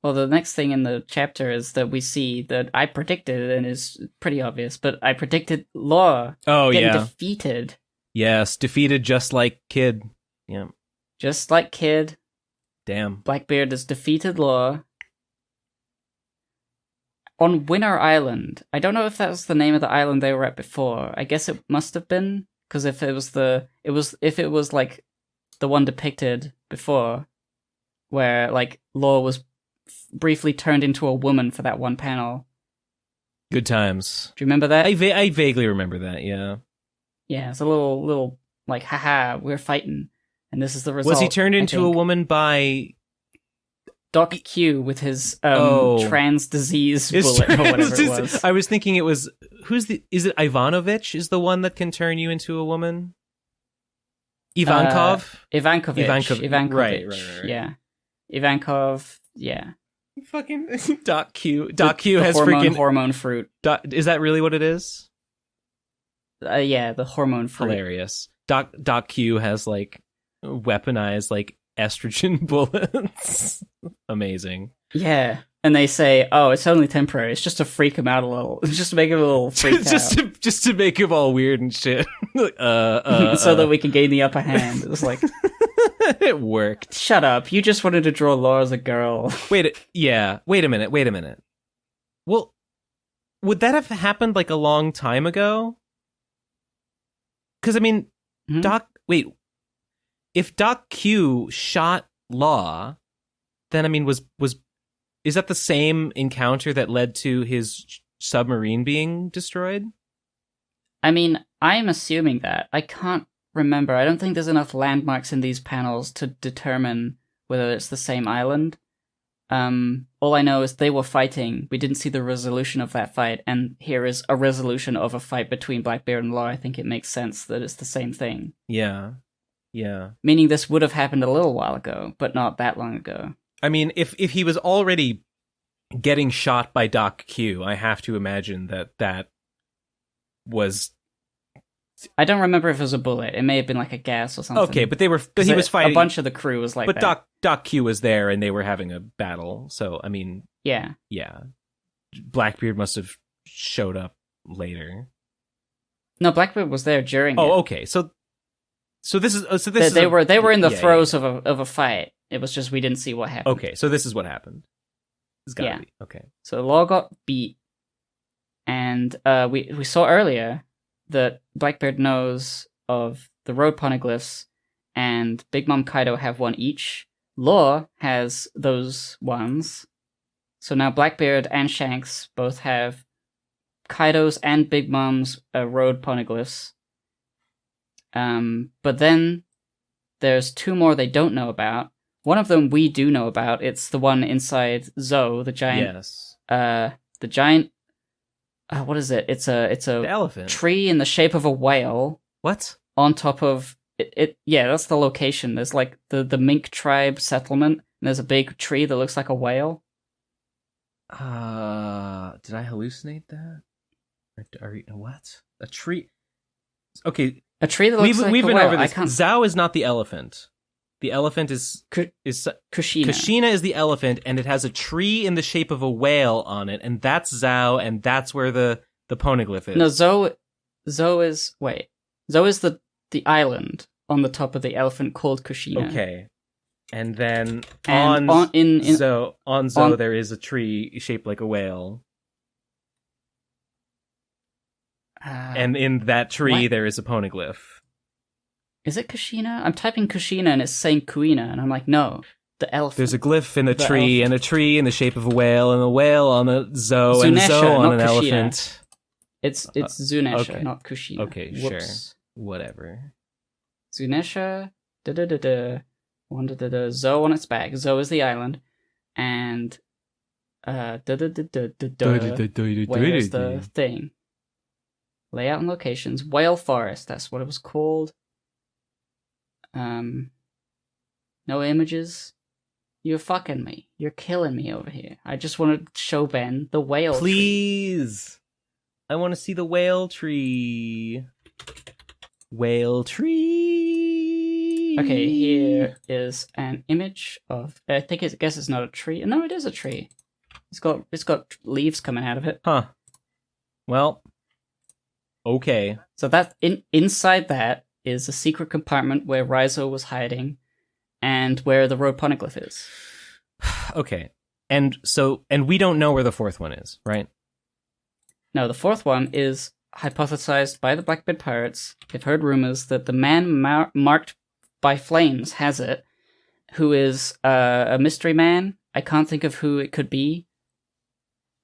Well, the next thing in the chapter is that we see that I predicted, and is pretty obvious, but I predicted Law getting defeated. Yes, defeated just like Kid. Yeah. Just like Kid. Damn. Blackbeard has defeated Law. On Winter Island. I don't know if that was the name of the island they were at before. I guess it must have been, because if it was like the one depicted before, where like Law was briefly turned into a woman for that one panel. Good times. Do you remember that? I vaguely remember that, yeah. Yeah, it's a little like, haha, we're fighting, and this is the result. Was he turned into a woman by... Doc Q with his trans disease bullet or whatever it was. I was thinking it was... Is it Ivanovich is the one that can turn you into a woman? Ivankov? Ivankovich. Right. Yeah. Ivankov, yeah. Fucking Doc Q. Doc Q has freaking... hormone fruit. Is that really what it is? Yeah, the hormone fruit. Hilarious. Doc Q has, like, weaponized, like, estrogen bullets. Amazing. Yeah. And they say, it's only temporary. It's just to freak him out a little. It's just to make him a little freaked out. Just to make him all weird and shit. So that we can gain the upper hand. It was like... It worked. Shut up. You just wanted to draw Laura as a girl. Wait a minute. Well, would that have happened like a long time ago? Because, I mean, if Doc Q shot Law, then, I mean, is that the same encounter that led to his submarine being destroyed? I mean, I'm assuming that. I can't remember. I don't think there's enough landmarks in these panels to determine whether it's the same island. All I know is they were fighting. We didn't see the resolution of that fight, and here is a resolution of a fight between Blackbeard and Law. I think it makes sense that it's the same thing. Yeah. Meaning this would have happened a little while ago, but not that long ago. I mean, if he was already getting shot by Doc Q, I have to imagine that was... I don't remember if it was a bullet. It may have been like a gas or something. Okay, but he was fighting... A bunch of the crew was like but that. Doc Q was there, and they were having a battle, so, I mean... Yeah. Blackbeard must have showed up later. No, Blackbeard was there during it. Okay, so this is... They were in the throes of a fight. It was just we didn't see what happened. Okay, so this is what happened. It's gotta be. Okay. So Law got beat, and we saw earlier that Blackbeard knows of the road poneglyphs, and Big Mom Kaido have one each. Law has those ones, So now Blackbeard and Shanks both have Kaido's and Big Mom's road poneglyphs. But then there's two more they don't know about. One of them we do know about. It's the one inside Zoe, the giant. Yes. The giant. What is it? It's a The elephant. tree in the shape of a whale What? on top of it. Yeah, that's the location. There's like the Mink tribe settlement, and there's a big tree that looks like a whale. Did I hallucinate that? What? A tree? Okay, A tree that looks like we've a been whale. over this. I can't. Zhao is not the elephant. The elephant is Kushina. Kushina is the elephant, and it has a tree in the shape of a whale on it, and that's Zhao, and that's where the poneglyph is. No, Zoe is the island on the top of the elephant called Kushina. Okay. And then And on in Zoe there is a tree shaped like a whale. And in that tree what? there is a poneglyph. Is it Kushina? I'm typing Kushina and it's saying Kuina, and I'm like, no, the elephant. There's a glyph in the The tree, elephant. and a tree in the shape of a whale, and a whale on a Zoe, and Zunesha, Zoe on not an Kushina. elephant. It's Zunesha, okay. not Kushina. Okay, Whoops. sure. Whatever. Zunesha, Zoe on its back. Zoe is the island, and where's the thing? Layout and locations. Whale Forest. That's what it was called. No images. You're fucking me. You're killing me over here. I just want to show Ben the whale. Please. I want to see the whale tree. Whale tree. Okay, here is an image of. I guess it's not a tree. No, it is a tree. It's got leaves coming out of it. Huh. Well. Okay. So that inside that is a secret compartment where Raizo was hiding, and where the road poneglyph is. Okay. And we don't know where the fourth one is, right? No, the fourth one is hypothesized by the Blackbeard Pirates. They've heard rumors that the man marked by flames has it, who is a mystery man. I can't think of who it could be.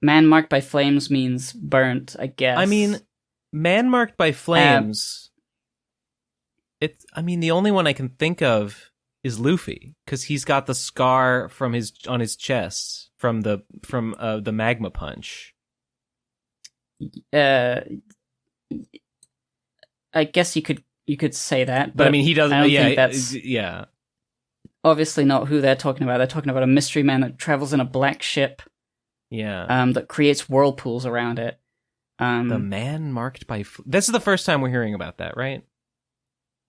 Man marked by flames means burnt, I guess. I mean, man marked by flames. The only one I can think of is Luffy, because he's got the scar on his chest from the magma punch. I guess you could say that, But I mean, he doesn't. I don't Yeah, think that's yeah. obviously not who they're talking about. They're talking about a mystery man that travels in a black ship. Yeah. That creates whirlpools around it. The man marked by. This is the first time we're hearing about that, right?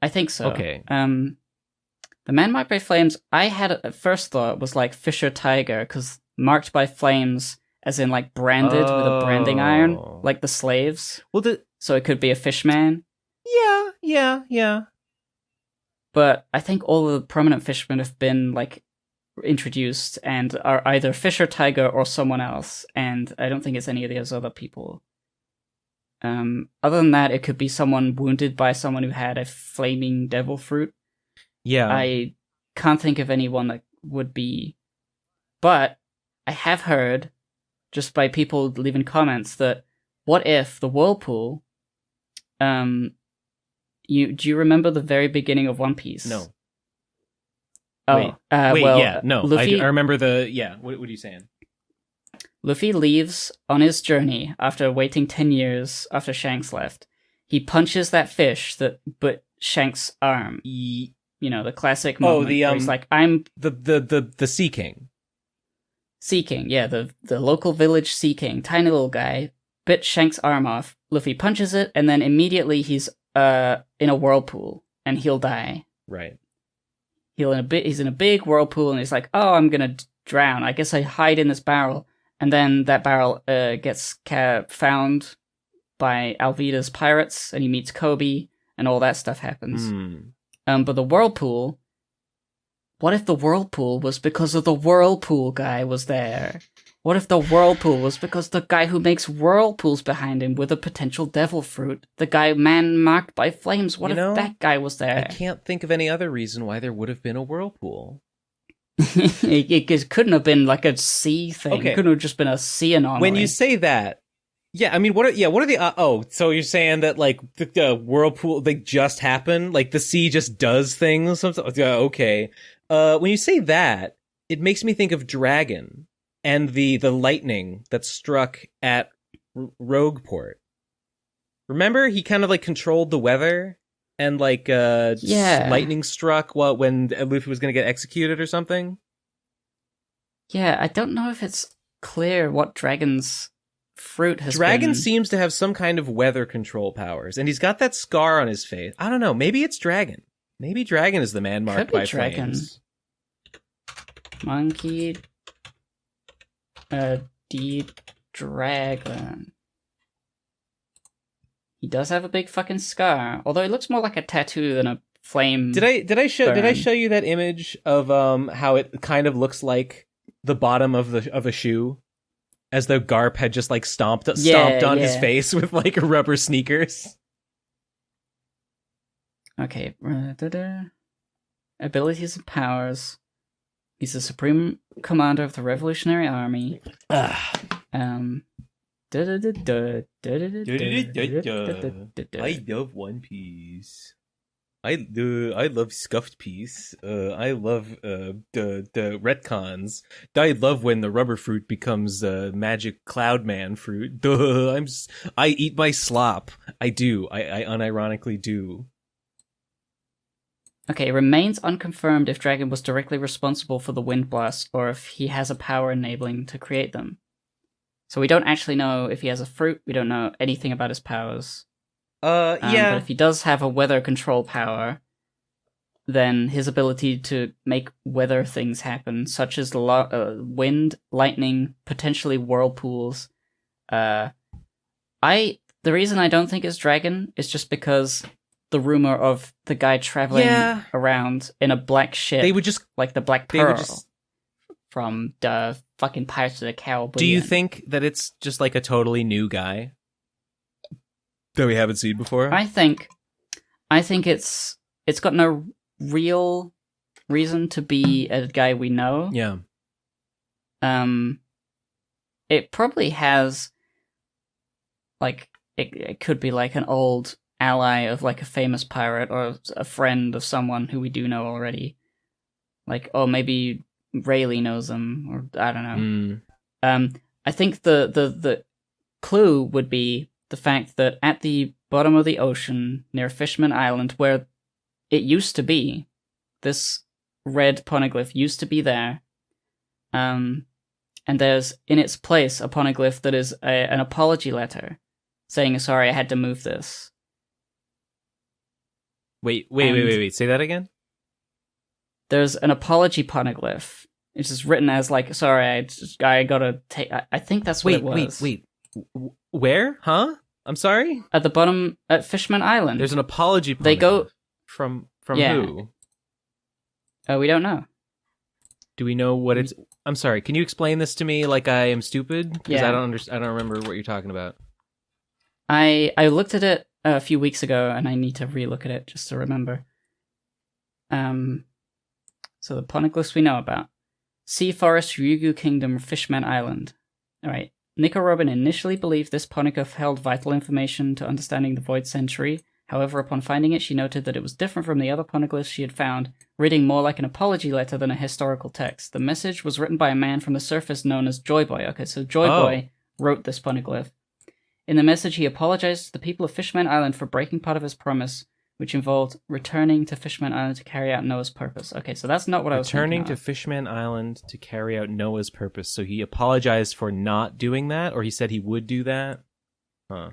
I think so. Okay. The man marked by flames. I had at first thought was like Fisher Tiger, because marked by flames, as in like branded with a branding iron, like the slaves. Well, So it could be a fishman. Yeah. But I think all of the prominent fishermen have been like introduced and are either Fisher Tiger or someone else, and I don't think it's any of those other people. Other than that, it could be someone wounded by someone who had a flaming devil fruit. Yeah. I can't think of anyone that would be, but I have heard, just by people leaving comments, that what if the whirlpool, do you remember the very beginning of One Piece? No. Oh, Wait, well, yeah, no. Luffy, I remember the, yeah, what are you saying? Luffy leaves on his journey after waiting 10 years after Shanks left. He punches that fish that bit Shanks' arm. You know, the classic moment where he's like, I'm... The Sea King. Sea King, yeah, the local village Sea King, tiny little guy, bit Shanks' arm off. Luffy punches it, and then immediately he's in a whirlpool, and he'll die. Right. He's in a big whirlpool, and he's like, oh, I'm gonna drown. I guess I hide in this barrel. And then that barrel gets found by Alvida's pirates, and he meets Kobe, and all that stuff happens. But the whirlpool... What if the whirlpool was because of the whirlpool guy was there? What if the whirlpool was because the guy who makes whirlpools behind him with a potential devil fruit? The guy man marked by flames. What if that guy was there? I can't think of any other reason why there would have been a whirlpool. It couldn't have been like a sea thing. Okay. It couldn't have just been a sea anomaly. When you say that, yeah, I mean, what are the, so you're saying that, like, the whirlpool, they just happen? Like, the sea just does things? Okay. When you say that, it makes me think of Dragon and the lightning that struck at Rogueport. Remember, he kind of, like, controlled the weather, and, like, lightning struck when Luffy was going to get executed or something? Yeah, I don't know if it's clear what Dragon's fruit has Dragon been. seems to have some kind of weather control powers, and he's got that scar on his face. I don't know, maybe it's Dragon. Maybe Dragon is the man marked by Dragon. flames. Monkey D Dragon. He does have a big fucking scar, although it looks more like a tattoo than a flame. Did I show you that image of how it kind of looks like the bottom of a shoe, as though Garp had just like stomped on his face with like rubber sneakers? Okay. Abilities and powers. He's the supreme commander of the Revolutionary Army. I love One Piece. I love Scuffed Piece. I love the retcons. I love when the rubber fruit becomes magic cloud man fruit. I eat my slop. I do. I unironically do. Okay, it remains unconfirmed if Dragon was directly responsible for the wind blasts or if he has a power enabling to create them. So we don't actually know if he has a fruit. We don't know anything about his powers. Yeah. But if he does have a weather control power, then his ability to make weather things happen, such as wind, lightning, potentially whirlpools. The reason I don't think it's Dragon is just because the rumor of the guy traveling around in a black ship, they would just like the Black Pearl from the fucking Pirates of the Caribbean. Do you think that it's just like a totally new guy that we haven't seen before? I think it's got no real reason to be a guy we know. Yeah. It probably has, like, it could be like an old ally of like a famous pirate or a friend of someone who we do know already. Like, oh, maybe Rayleigh knows him, or I don't know. I think the clue would be the fact that at the bottom of the ocean near Fishman Island, where it used to be, this red poneglyph used to be there, and there's in its place a poneglyph that is an apology letter saying, sorry, I had to move this. Wait. Say that again? There's an apology poneglyph. It's just written as like, sorry, I gotta take. I think that's what it was. Wait. Where? Huh? I'm sorry? At the bottom, at Fishman Island. There's an apology poneglyph. They go from who? We don't know. Do we know what it's? I'm sorry. Can you explain this to me like I am stupid? Because I don't remember what you're talking about. I looked at it a few weeks ago, and I need to relook at it just to remember. So the poneglyphs we know about. Sea Forest, Ryugu Kingdom, Fishman Island. Alright. Nico Robin initially believed this poneglyph held vital information to understanding the Void Century. However, upon finding it, she noted that it was different from the other poneglyphs she had found, reading more like an apology letter than a historical text. The message was written by a man from the surface known as Joy Boy. Okay, so Joy Boy wrote this poneglyph. In the message, he apologized to the people of Fishman Island for breaking part of his promise, which involved returning to Fishman Island to carry out Noah's purpose. Okay, so that's not what I was thinking. Returning to Fishman Island to carry out Noah's purpose. So he apologized for not doing that, or he said he would do that? Huh.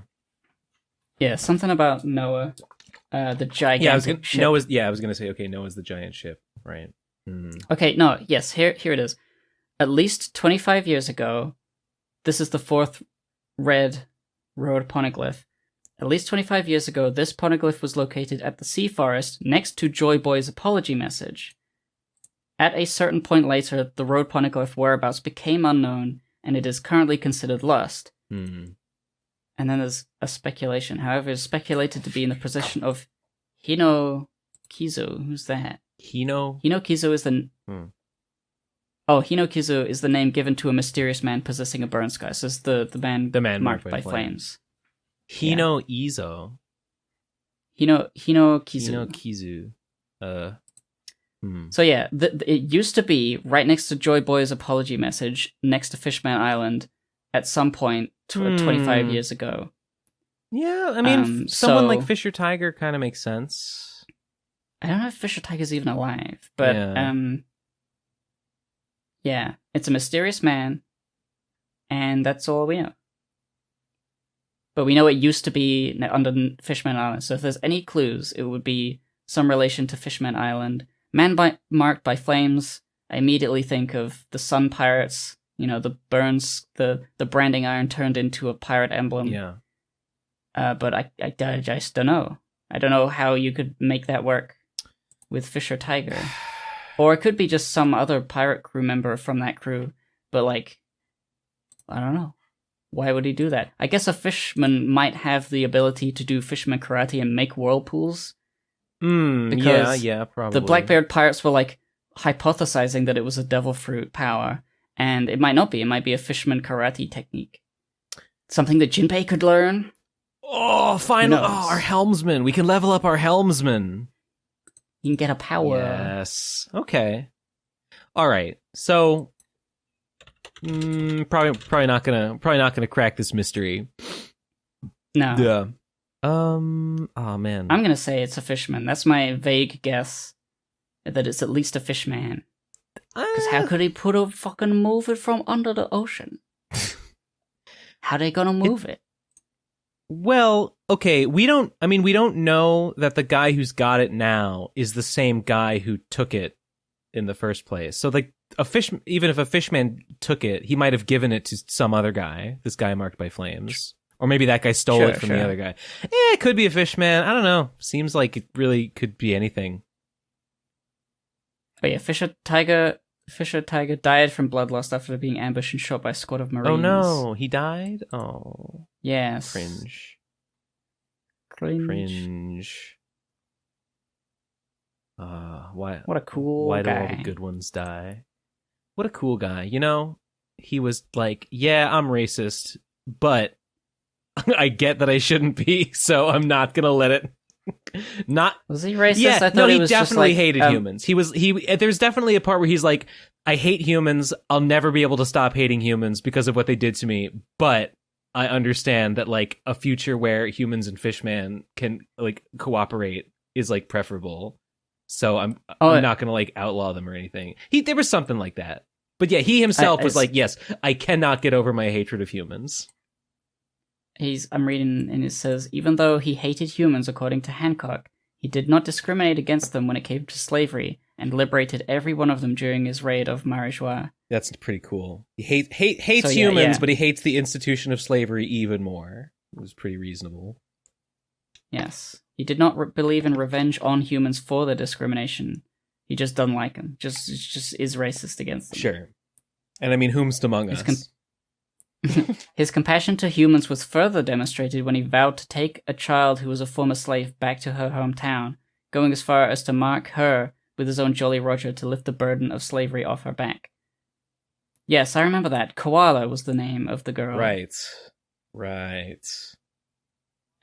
Yeah, something about Noah, the gigantic ship. I was going to say, okay, Noah's the giant ship, right? Okay, no, yes, here it is. At least 25 years ago, this is the fourth red road poneglyph. At least 25 years ago, this poneglyph was located at the Sea Forest next to Joy Boy's apology message. At a certain point later, the road poneglyph whereabouts became unknown, and it is currently considered lost. And then there's a speculation. However, it's speculated to be in the position of Hino Kizo. Who's that? Hino Kizo is the... Oh, Hinokizu is the name given to a mysterious man possessing a burn sky. So it's the man marked by flames. Hino Izo. Hinokizu. Hinokizu. So yeah, it used to be right next to Joy Boy's apology message, next to Fishman Island, at some point 25 years ago. Yeah, I mean, someone like Fisher Tiger kind of makes sense. I don't know if Fisher Tiger's even alive, but yeah, it's a mysterious man, and that's all we know. But we know it used to be under Fishman Island, so if there's any clues, it would be some relation to Fishman Island. Marked by flames, I immediately think of the Sun Pirates, the burns, the branding iron turned into a pirate emblem. Yeah. But I just don't know. I don't know how you could make that work with Fisher Tiger. Or it could be just some other pirate crew member from that crew, but I don't know. Why would he do that? I guess a fisherman might have the ability to do fisherman karate and make whirlpools. Yeah, probably. The Blackbeard pirates were hypothesizing that it was a devil fruit power, and it might not be. It might be a fisherman karate technique. Something that Jinbei could learn. Oh, finally! Oh, our helmsman. We can level up our helmsman. You can get a power. Yes. Okay. All right. So, probably not gonna crack this mystery. No. Yeah. Oh man. I'm gonna say it's a fishman. That's my vague guess. That it's at least a fishman. Because how could he move it from under the ocean? How they gonna move it? Well, okay, we don't know that the guy who's got it now is the same guy who took it in the first place. So even if a fishman took it, he might have given it to some other guy, this guy marked by flames. Or maybe that guy stole it from the other guy. It could be a fishman. I don't know. Seems like it really could be anything. Oh yeah, Fisher Tiger died from bloodlust after being ambushed and shot by a squad of Marines. Oh no, he died? Oh. Yes. Cringe. Why? What a cool guy. Why do guy. all the good ones die? What a cool guy. He was like, yeah, I'm racist, but I get that I shouldn't be, so I'm not gonna let it. Not was he racist? Yeah, I thought he was definitely just hated humans. There's definitely a part where he's like, I hate humans. I'll never be able to stop hating humans because of what they did to me. But I understand that a future where humans and Fishman can cooperate is preferable. So I'm not gonna outlaw them or anything. There was something like that. But yeah, he himself was yes, I cannot get over my hatred of humans. I'm reading, and it says, even though he hated humans according to Hancock, he did not discriminate against them when it came to slavery, and liberated every one of them during his raid of Marijois. That's pretty cool. He hates humans, but he hates the institution of slavery even more. It was pretty reasonable. Yes. He did not believe in revenge on humans for their discrimination. He just doesn't like them. Just is racist against them. Sure. And I mean, whomst among us? His compassion to humans was further demonstrated when he vowed to take a child who was a former slave back to her hometown, going as far as to mark her with his own Jolly Roger to lift the burden of slavery off her back. Yes, I remember that. Koala was the name of the girl. Right.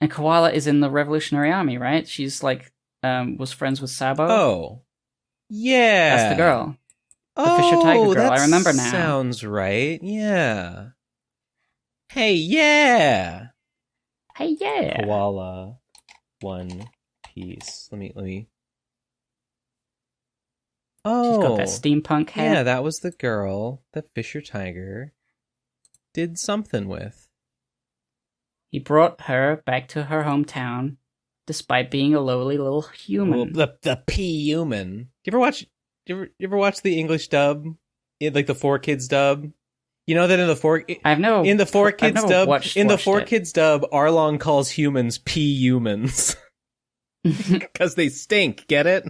And Koala is in the Revolutionary Army, right? She's was friends with Sabo. Oh. Yeah. That's the girl. The Fisher Tiger girl. I remember now. Sounds right. Yeah. Hey, yeah. Koala, One Piece. Let me. Oh, she's got that steampunk hat. Yeah, that was the girl that Fisher Tiger did something with. He brought her back to her hometown, despite being a lowly little human. Well, the P-human. You ever watch the English dub? The 4Kids dub? You know that in the 4Kids dub, Arlong calls humans P-humans. Because they stink, get it?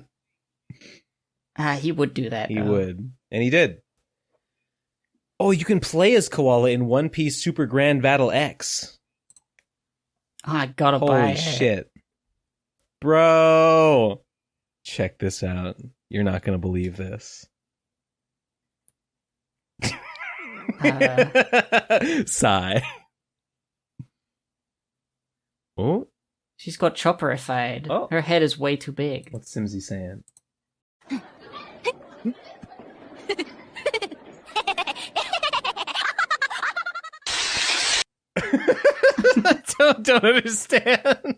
He would do that. He would. And he did. Oh, you can play as Koala in One Piece Super Grand Battle X. Oh, I gotta buy it. Holy shit. Bro! Check this out. You're not gonna believe this. Sigh. Oh, She's got chopperified. Oh. Her head is way too big. what's Simsy saying? I don't understand.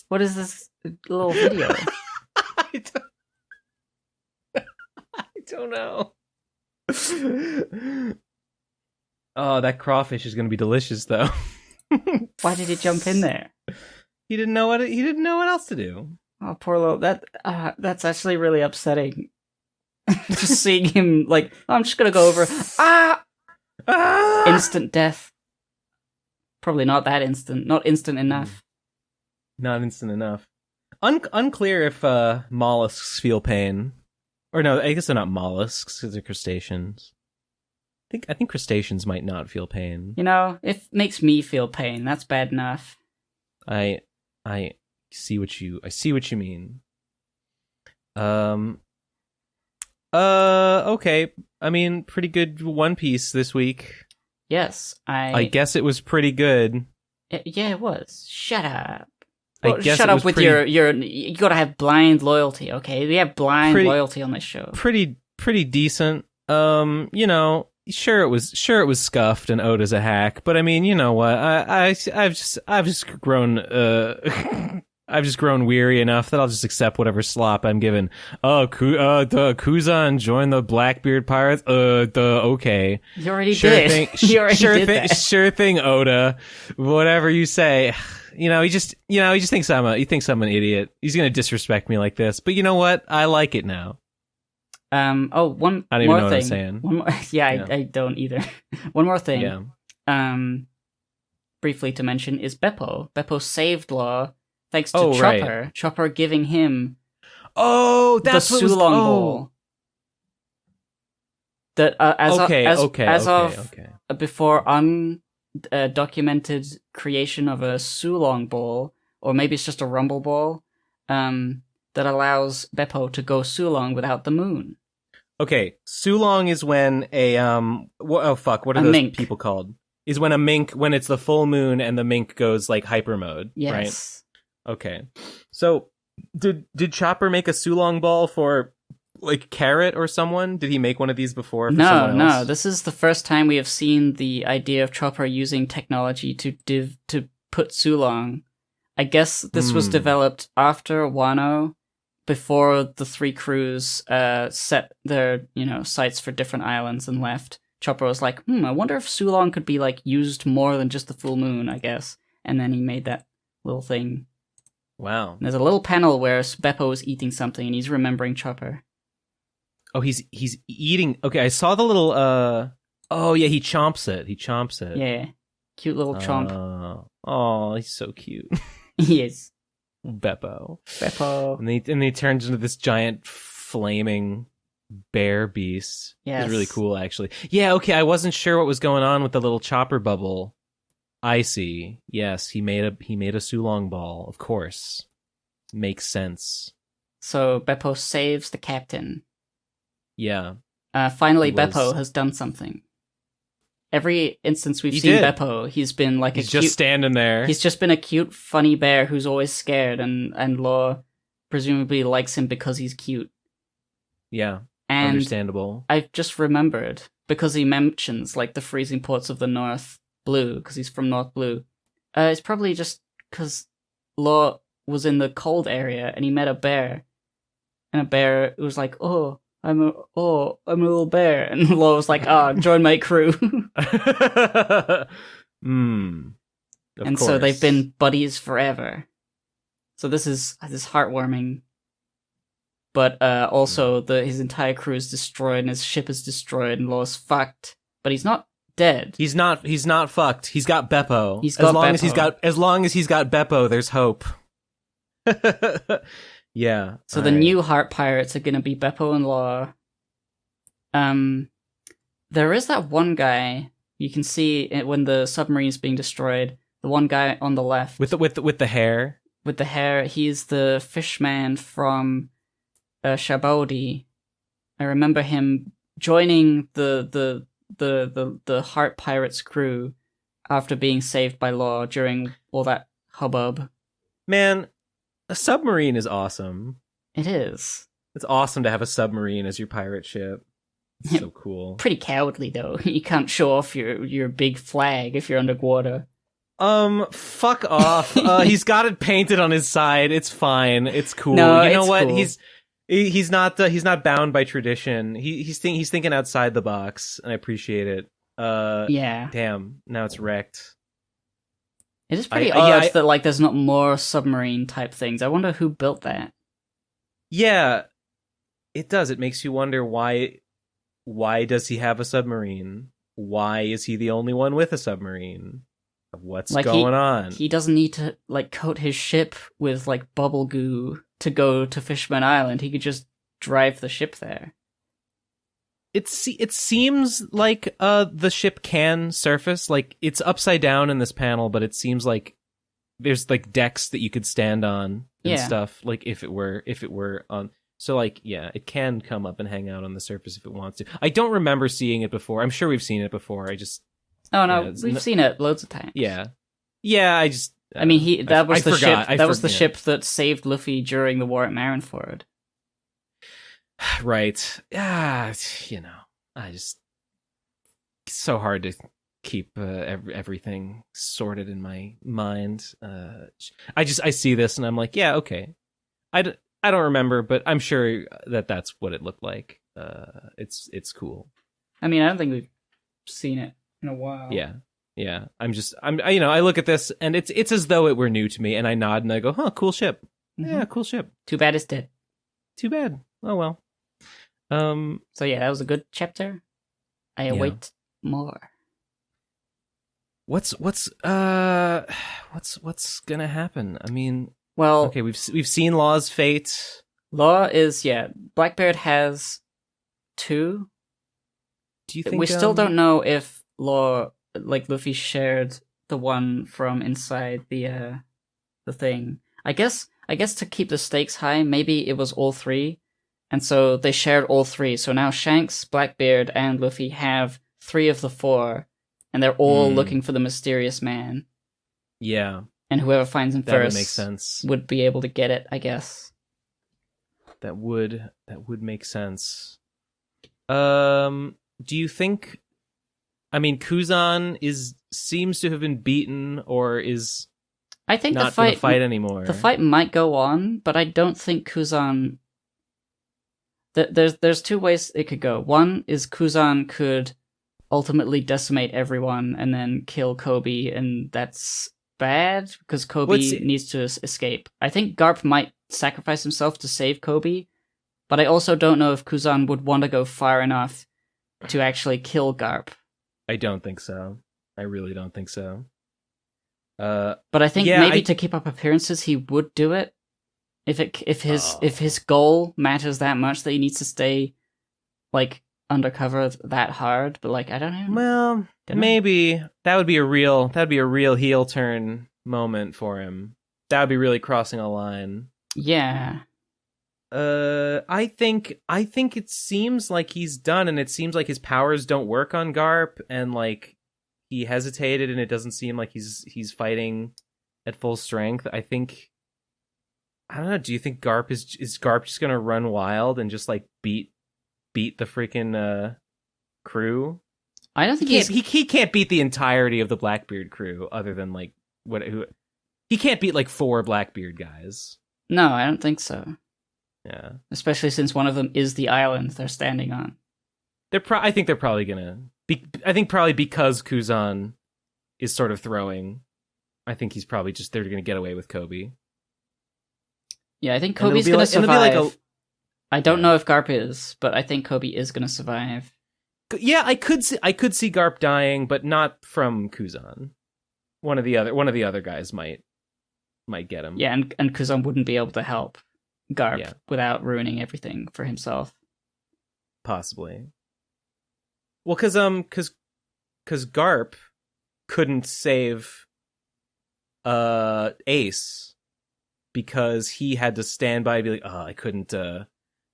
What is this little video? I don't know. Oh, that crawfish is going to be delicious, though. Why did he jump in there? He didn't know what else to do. Oh, poor little... That's actually really upsetting. Just seeing him, like, I'm just gonna go over... Ah! Instant death. Probably not that instant. Not instant enough. Not instant enough. Unclear if mollusks feel pain. Or no, I guess they're not mollusks, because they're crustaceans. I think crustaceans might not feel pain. You know, it makes me feel pain. That's bad enough. I see what you mean. Okay. I mean, pretty good One Piece this week. Yes, I guess it was pretty good. Yeah, it was. Shut up. I guess shut it up was with pretty- your... You gotta have blind loyalty, okay? We have blind loyalty on this show. Pretty decent. You know, sure it was scuffed and Oda's a hack, but I mean, you know what? I've just grown I've just grown weary enough that I'll just accept whatever slop I'm given. Oh, Kuzan joined the Blackbeard Pirates. Okay. You already Sure did. thing. You already did that. Sure thing, Oda. Whatever you say. You know, he thinks I'm an idiot. He's gonna disrespect me like this. But you know what? I like it now. One I don't even more know thing. what I'm saying. One more, yeah. I don't either. One more thing. Yeah. Briefly to mention is Beppo. Beppo saved Law thanks to Oh, Chopper. right. Chopper giving him That's the what was- Sulong Bowl. That as of before undocumented creation of a Sulong Bowl, or maybe it's just a Rumble Ball, that allows Beppo to go Sulong without the moon. Okay, Sulong is when what are those mink. people called? Is when a mink, when it's the full moon and the mink goes like hyper mode, Yes. right? Okay. So, did Chopper make a Sulong ball for like Carrot or someone? Did he make one of these before? For someone else? No. This is the first time we have seen the idea of Chopper using technology to put Sulong. I guess this was developed after Wano, before the three crews set their sights for different islands and left. Chopper was like, I wonder if Sulong could be like used more than just the full moon, I guess. And then he made that little thing. Wow. And there's a little panel where Beppo is eating something and he's remembering Chopper. Oh, he's eating. Okay, I saw the little. Oh yeah, he chomps it. Yeah, cute little chomp. Oh, he's so cute. He is. Beppo. Beppo. And he turns into this giant flaming bear beast. Yes. It's really cool, actually. Yeah, okay, I wasn't sure what was going on with the little Chopper bubble. I see. Yes, he made a Sulong ball, of course. Makes sense. So Beppo saves the captain. Yeah. Finally, He was- Beppo has done something. Every instance we've He seen did. Beppo, he's been like He's a just cute... standing there. He's just been a cute, funny bear who's always scared, and Law presumably likes him because he's cute. Yeah. And Understandable. I've just remembered, because he mentions like the freezing ports of the North Blue, because he's from North Blue. It's probably just because Law was in the cold area and he met a bear, and a bear was like, I'm a little bear," and Law was like, join my crew." And so they've been buddies forever. So this is heartwarming. But also his entire crew is destroyed and his ship is destroyed and Law's fucked. But he's not dead. He's not fucked. He's got Beppo. He's got Beppo. As long as he's got Beppo, there's hope. Yeah. So the new Heart Pirates are gonna be Beppo and Law. There is that one guy you can see it when the submarine's being destroyed. The one guy on the left with the hair. With the hair, he's the fishman from Shabaudi. I remember him joining the the Heart Pirates crew after being saved by Law during all that hubbub. Man, a submarine is awesome. It is. It's awesome to have a submarine as your pirate ship. It's so cool. Pretty cowardly though. You can't show off your big flag if you're underwater. Fuck off. He's got it painted on his side. It's fine. It's cool. No, you know it's what? cool. He's not bound by tradition. He's thinking outside the box, and I appreciate it. Yeah. Damn. Now it's wrecked. It is pretty odd that like there's not more submarine type things. I wonder who built that. Yeah, it does. It makes you wonder why does he have a submarine? Why is he the only one with a submarine? What's going on? He doesn't need to like coat his ship with like bubble goo to go to Fishman Island. He could just drive the ship there. It seems like the ship can surface. Like it's upside down in this panel, but it seems like there's like decks that you could stand on and stuff. Like if it were on. So like yeah, it can come up and hang out on the surface if it wants to. I don't remember seeing it before. I'm sure we've seen it before. Oh no, we've seen it loads of times. Yeah. I mean, that was the ship. That was the forget. ship that saved Luffy during the war at Marineford. Right. You know, it's so hard to keep everything sorted in my mind. I see this and I'm like, yeah, okay. I don't remember, but I'm sure that's what it looked like. It's cool. I mean, I don't think we've seen it in a while. Yeah. I look at this and it's as though it were new to me, and I nod and I go, huh, cool ship. Mm-hmm. Yeah, cool ship. Too bad it's dead. Too bad. Oh well. So yeah, that was a good chapter. I await more. What's gonna happen? I mean, well, okay, we've seen Law's fate. Law is Blackbeard has 2. Do you think we still don't know if Law, like Luffy, shared the one from inside the thing? I guess to keep the stakes high, maybe it was all 3, and so they shared all 3. So now Shanks, Blackbeard, and Luffy have 3 of the 4, and they're all looking for the mysterious man. Yeah, and whoever finds him first would make sense. Would be able to get it, I guess. That would make sense. Do you think? I mean, Kuzan seems to have been beaten, or is I think not going to fight anymore. The fight might go on, but I don't think Kuzan. There's 2 ways it could go. One is Kuzan could ultimately decimate everyone and then kill Kobe, and that's bad because Kobe needs to escape. I think Garp might sacrifice himself to save Kobe, but I also don't know if Kuzan would want to go far enough to actually kill Garp. I don't think so. I really don't think so. But I think maybe to keep up appearances, he would do it. If his goal matters that much that he needs to stay like undercover that hard, but like I don't know. Well, maybe that would be a real heel turn moment for him. That would be really crossing a line. Yeah. I think it seems like he's done, and it seems like his powers don't work on Garp, and like he hesitated, and it doesn't seem like he's fighting at full strength. I don't know. Do you think Garp is Garp just gonna run wild and just like beat the freaking crew? I don't think he can't beat the entirety of the Blackbeard crew, other than like he can't beat like 4 Blackbeard guys. No, I don't think so. Yeah, especially since one of them is the island they're standing on. I think they're probably gonna be. I think probably because Kuzan is sort of throwing. I think he's probably they're gonna get away with Kobe. Yeah, I think Kobe's gonna survive. I don't know if Garp is, but I think Kobe is gonna survive. Yeah, I could see Garp dying, but not from Kuzan. One of the other guys might get him. Yeah, and Kuzan wouldn't be able to help Garp without ruining everything for himself. Possibly. Well, because Garp couldn't save Ace because he had to stand by and be like, oh, I couldn't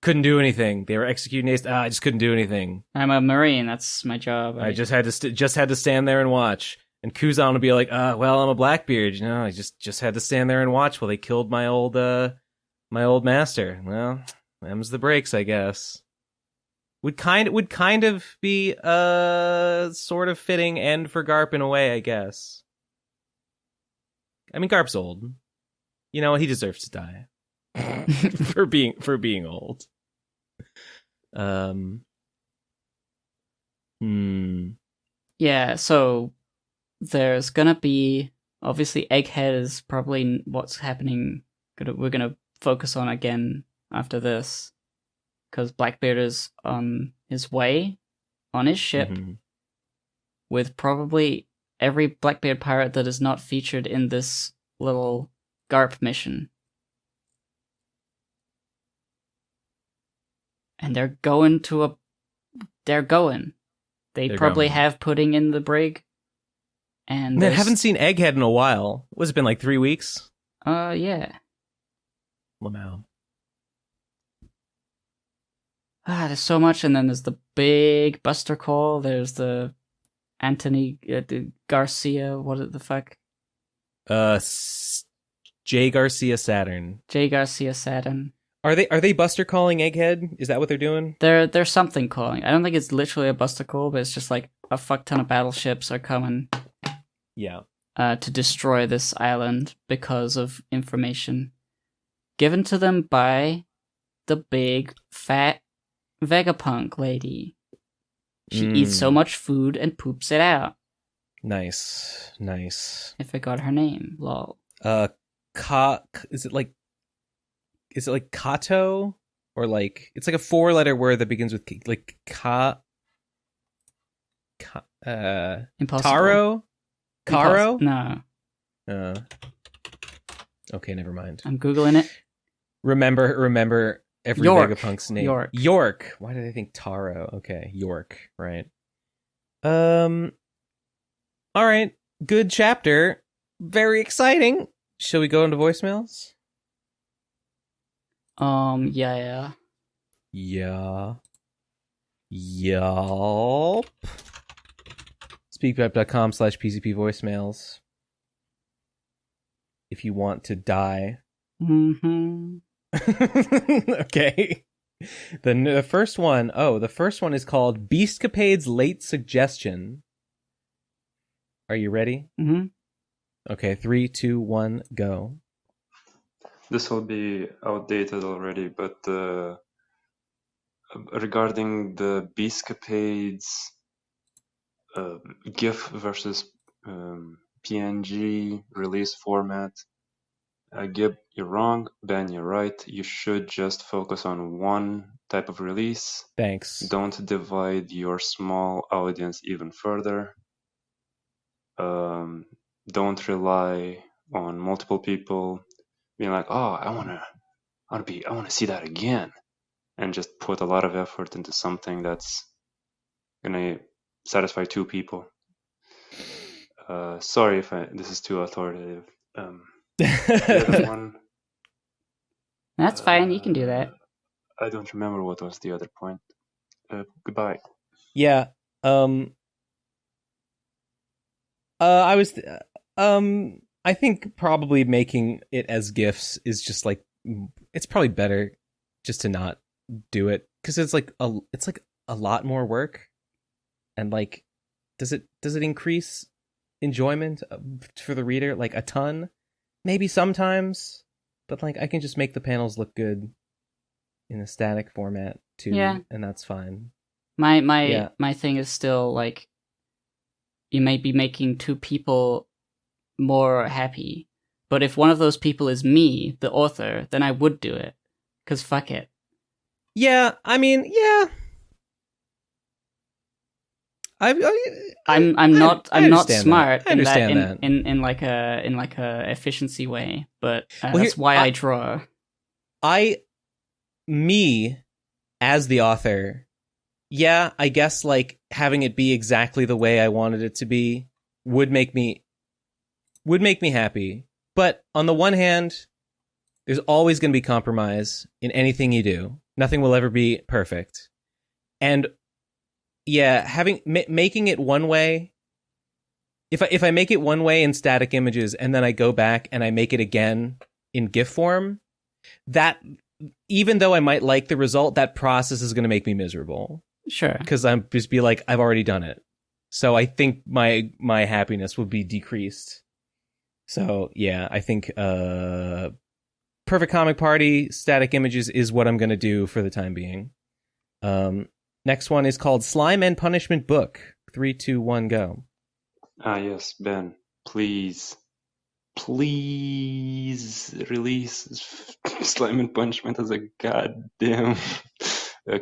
couldn't do anything. They were executing ace. I just couldn't do anything. I'm a Marine. That's my job. I just had to stand there and watch. And Kuzan would be like, well, I'm a Blackbeard. You know, I just had to stand there and watch while they killed my old master. Well, them's the breaks, I guess. Would kind of be a sort of fitting end for Garp in a way, I guess. I mean, Garp's old. You know, he deserves to die for being old. Yeah, so there's gonna be, obviously, Egghead is probably what's happening. We're gonna focus on again after this, because Blackbeard is on his way on his ship with probably every Blackbeard pirate that is not featured in this little Garp mission. And they're going. They probably have pudding in the brig. And I haven't seen Egghead in a while. What's it been, like 3 weeks? Yeah. Lamau. There's so much, and then there's the big Buster Call. There's the Anthony Garcia. What the fuck? J. Garcia Saturn. J. Garcia Saturn. Are they Buster calling Egghead? Is that what they're doing? There's something calling. I don't think it's literally a Buster Call, but it's just like a fuck ton of battleships are coming. Yeah. To destroy this island because of information given to them by the big fat Vegapunk lady. She eats so much food and poops it out. Nice. I forgot her name. Lol. Is it like Kato? Or like, it's like a 4-letter word that begins with like Impossible. Taro? Caro? No. Okay, never mind. I'm Googling it. Remember every York. Vegapunk's name. York. Why did I think Taro? Okay, York, right. All right. Good chapter. Very exciting. Shall we go into voicemails? Yeah. Yeah. Yup. Speakpipe.com/PCP voicemails. If you want to die. Okay. The first one is called Beastcapade's Late Suggestion. Are you ready? Okay, 3, 2, 1, go. This will be outdated already, but regarding the Beastcapades GIF versus PNG release format, Gib, you're wrong. Ben, you're right. You should just focus on one type of release. Thanks. Don't divide your small audience even further. Don't rely on multiple people being like, "Oh, I want to see that again," and just put a lot of effort into something that's gonna satisfy 2 people. Sorry if this is too authoritative. The other one, That's fine. You can do that. I don't remember what was the other point. Goodbye. Yeah. I was. I think probably making it as GIFs is just like, it's probably better just to not do it, because it's like a lot more work, and like, does it increase enjoyment for the reader like a ton? Maybe sometimes, but like, I can just make the panels look good in a static format too, and that's fine. My thing is still like, you may be making 2 people more happy, but if one of those people is me, the author, then I would do it, because fuck it. Yeah, I mean, yeah. I'm not smart in that. In like a efficiency way, but that's why I draw. Me as the author, yeah, I guess like having it be exactly the way I wanted it to be would make me happy. But on the one hand, there's always going to be compromise in anything you do. Nothing will ever be perfect. And yeah, making it one way. If I make it one way in static images and then I go back and I make it again in GIF form, that even though I might like the result, that process is going to make me miserable. Sure. Because I'm just be like, I've already done it. So I think my happiness will be decreased. So yeah, I think Perfect Comic Party static images is what I'm going to do for the time being. Next one is called Slime and Punishment Book. 3, 2, 1, go. Yes, Ben. Please release Slime and Punishment as a goddamn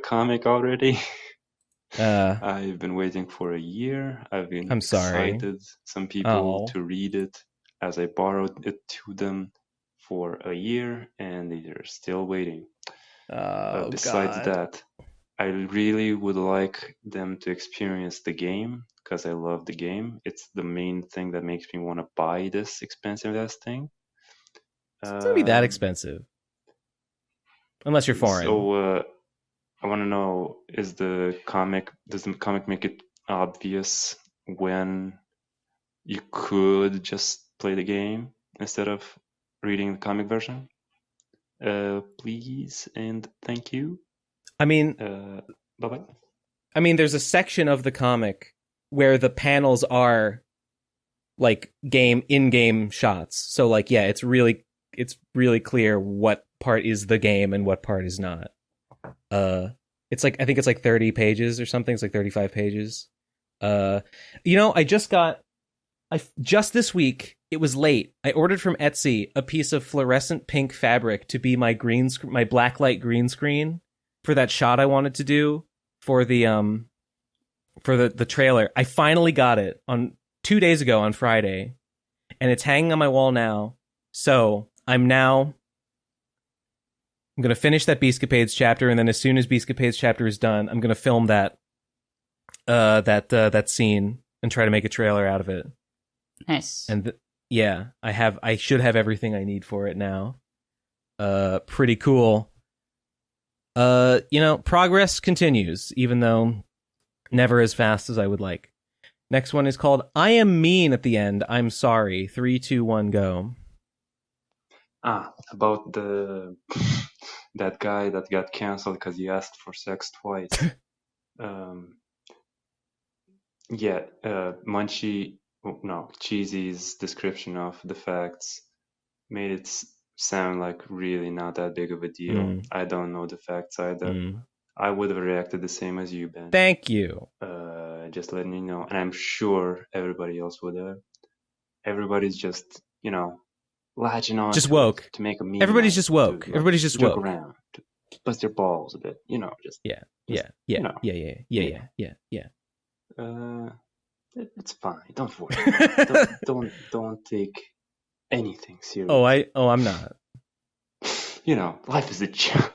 comic already. I've been waiting for a year. I've been excited some people to read it as I borrowed it to them for a year, and they're still waiting. Besides that, I really would like them to experience the game because I love the game. It's the main thing that makes me want to buy this expensive-ass thing. It's not gonna be that expensive, unless you're foreign. So I want to know: does the comic make it obvious when you could just play the game instead of reading the comic version? Please and thank you. I mean, bye-bye. I mean, there's a section of the comic where the panels are like in-game shots. So like, yeah, it's really clear what part is the game and what part is not. It's like, I think it's like 30 pages or something. It's like 35 pages. I just this week, it was late. I ordered from Etsy a piece of fluorescent pink fabric to be my my blacklight green screen for that shot I wanted to do for the trailer. I finally got it on 2 days ago on Friday, and it's hanging on my wall now. So I'm going to finish that Beastcapades chapter, and then as soon as Beastcapades chapter is done, I'm going to film that scene and try to make a trailer out of it. Nice. And I should have everything I need for it now. Pretty cool. Progress continues, even though never as fast as I would like. Next one is called I Am Mean at the End. I'm Sorry. 3, 2, 1, go. About that guy that got canceled because he asked for sex twice. Cheesy's description of the facts made it sound like really not that big of a deal. I don't know the facts either. I would have reacted the same as you, Ben. Thank you. Just letting you know, and I'm sure everybody else would have. Everybody's just, latching on. Just woke to make a meme. Everybody's just woke. Everybody's just woke. Around, to bust their balls a bit, Yeah. It's fine. Don't worry. don't take anything serious. I'm not. Life is a joke.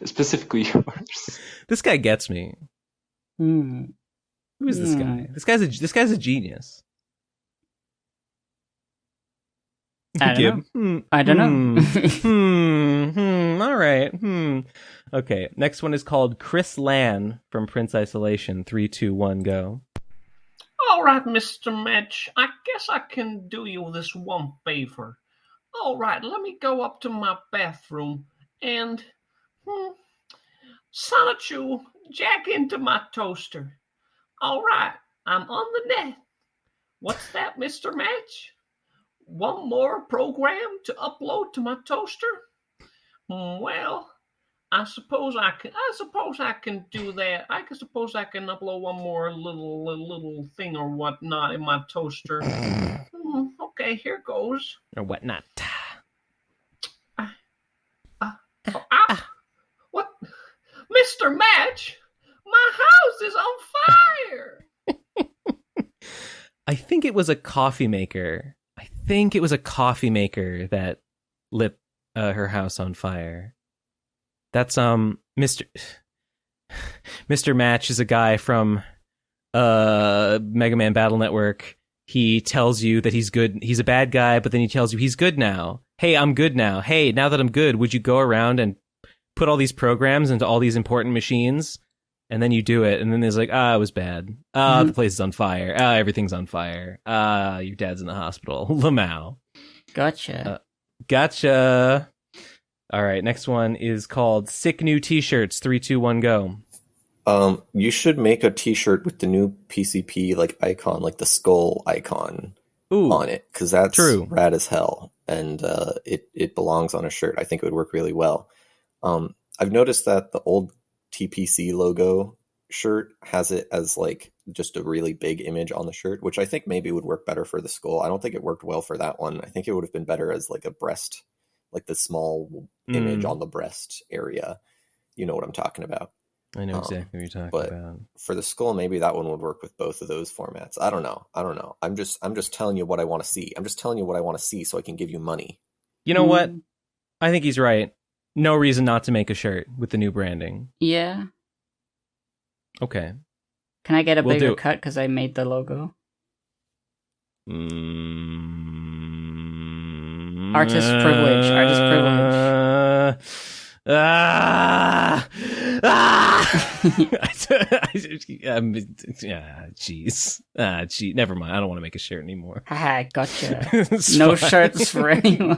Specifically yours. This guy gets me. Who is this guy? This guy's a genius. I don't know. All right. Okay. Next one is called Chris Lan from Prince Isolation. 3, 2, 1, go. All right, Mr. Mitch. I guess I can do you this one favor. All right, let me go up to my bathroom and Sonichu jack into my toaster. All right, I'm on the net. What's that, Mr. Match? One more program to upload to my toaster? Well, I suppose I can do that. I suppose I can upload one more little thing or whatnot in my toaster. Okay, here goes. Or whatnot. What? Mr. Match, my house is on fire! I think it was a coffee maker. That lit her house on fire. That's Mr. Match is a guy from Mega Man Battle Network. He tells you that he's good. He's a bad guy, but then he tells you he's good now. Hey, I'm good now. Hey, now that I'm good, would you go around and put all these programs into all these important machines, and then you do it, and then there's like, it was bad. The place is on fire. Everything's on fire. Your dad's in the hospital. Lamau. Gotcha. Gotcha. All right, next one is called Sick New T-Shirts. 3, 2, 1, go. You should make a T-shirt with the new PCP like icon, like the skull icon on it, because that's rad as hell, and it belongs on a shirt. I think it would work really well. I've noticed that the old TPC logo shirt has it as like just a really big image on the shirt, which I think maybe would work better for the skull. I don't think it worked well for that one. I think it would have been better as like a breast, like the small image on the breast area. You know what I'm talking about. I know exactly what you're talking about. For the skull, maybe that one would work with both of those formats. I don't know. I'm just telling you what I want to see. I'm just telling you what I want to see so I can give you money. You know what? I think he's right. No reason not to make a shirt with the new branding. Yeah. Okay. Can I get a bigger cut because I made the logo? Artist privilege. Jeez. Never mind. I don't want to make a shirt anymore. Haha, gotcha. No shirts for anyone.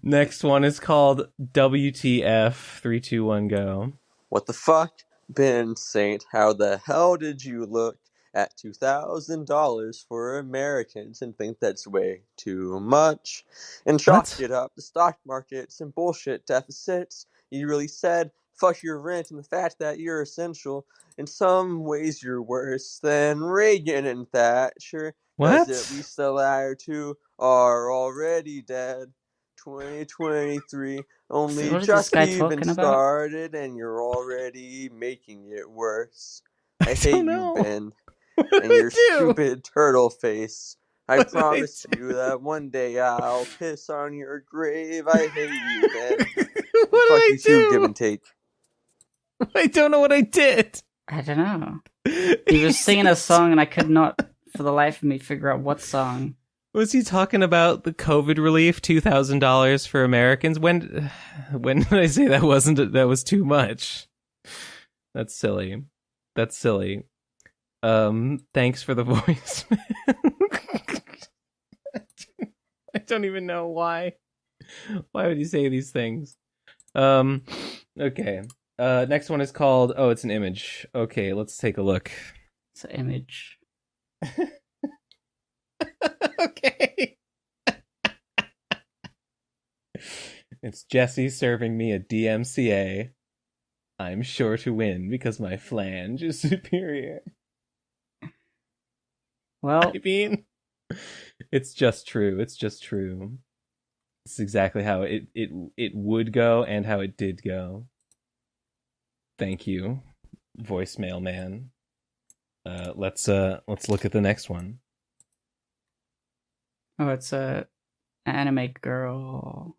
Next one is called WTF. 3, 2, 1, go. What the fuck, Ben Saint? How the hell did you look at $2,000 for Americans and think that's way too much? And chalked it up the stock market, some bullshit deficits. You really said, fuck your rent and the fact that you're essential. In some ways you're worse than Reagan and Thatcher. What? Because at least the latter two are already dead. 2023 only just even started and you're already making it worse. I hate you, Ben, and your stupid turtle face. I promise you that one day I'll piss on your grave. I hate you, Ben. What Fuck did you too, give and take. I don't know what I did. I don't know. He was singing a song and I could not, for the life of me, figure out what song. Was he talking about the COVID relief, $2,000 for Americans? When did I say that was too much? That's silly. Thanks for the voice. I don't even know why. Why would you say these things? Okay. Next one is called, it's an image. Okay, let's take a look. It's an image. Okay. It's Jesse serving me a DMCA. I'm sure to win because my flange is superior. Well, I mean, it's just true. It's exactly how it would go and how it did go. Thank you, voicemail man. Let's look at the next one. Oh, it's a anime girl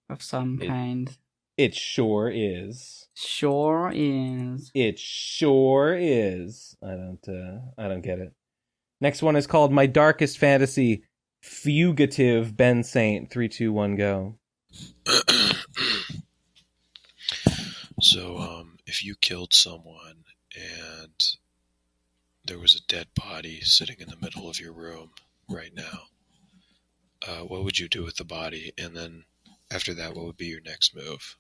of some kind. It sure is. Sure is. It sure is. I don't get it. Next one is called My Darkest Fantasy, Fugitive Ben Saint. 3, 2, 1, go. So, if you killed someone and there was a dead body sitting in the middle of your room right now, what would you do with the body? And then after that, what would be your next move?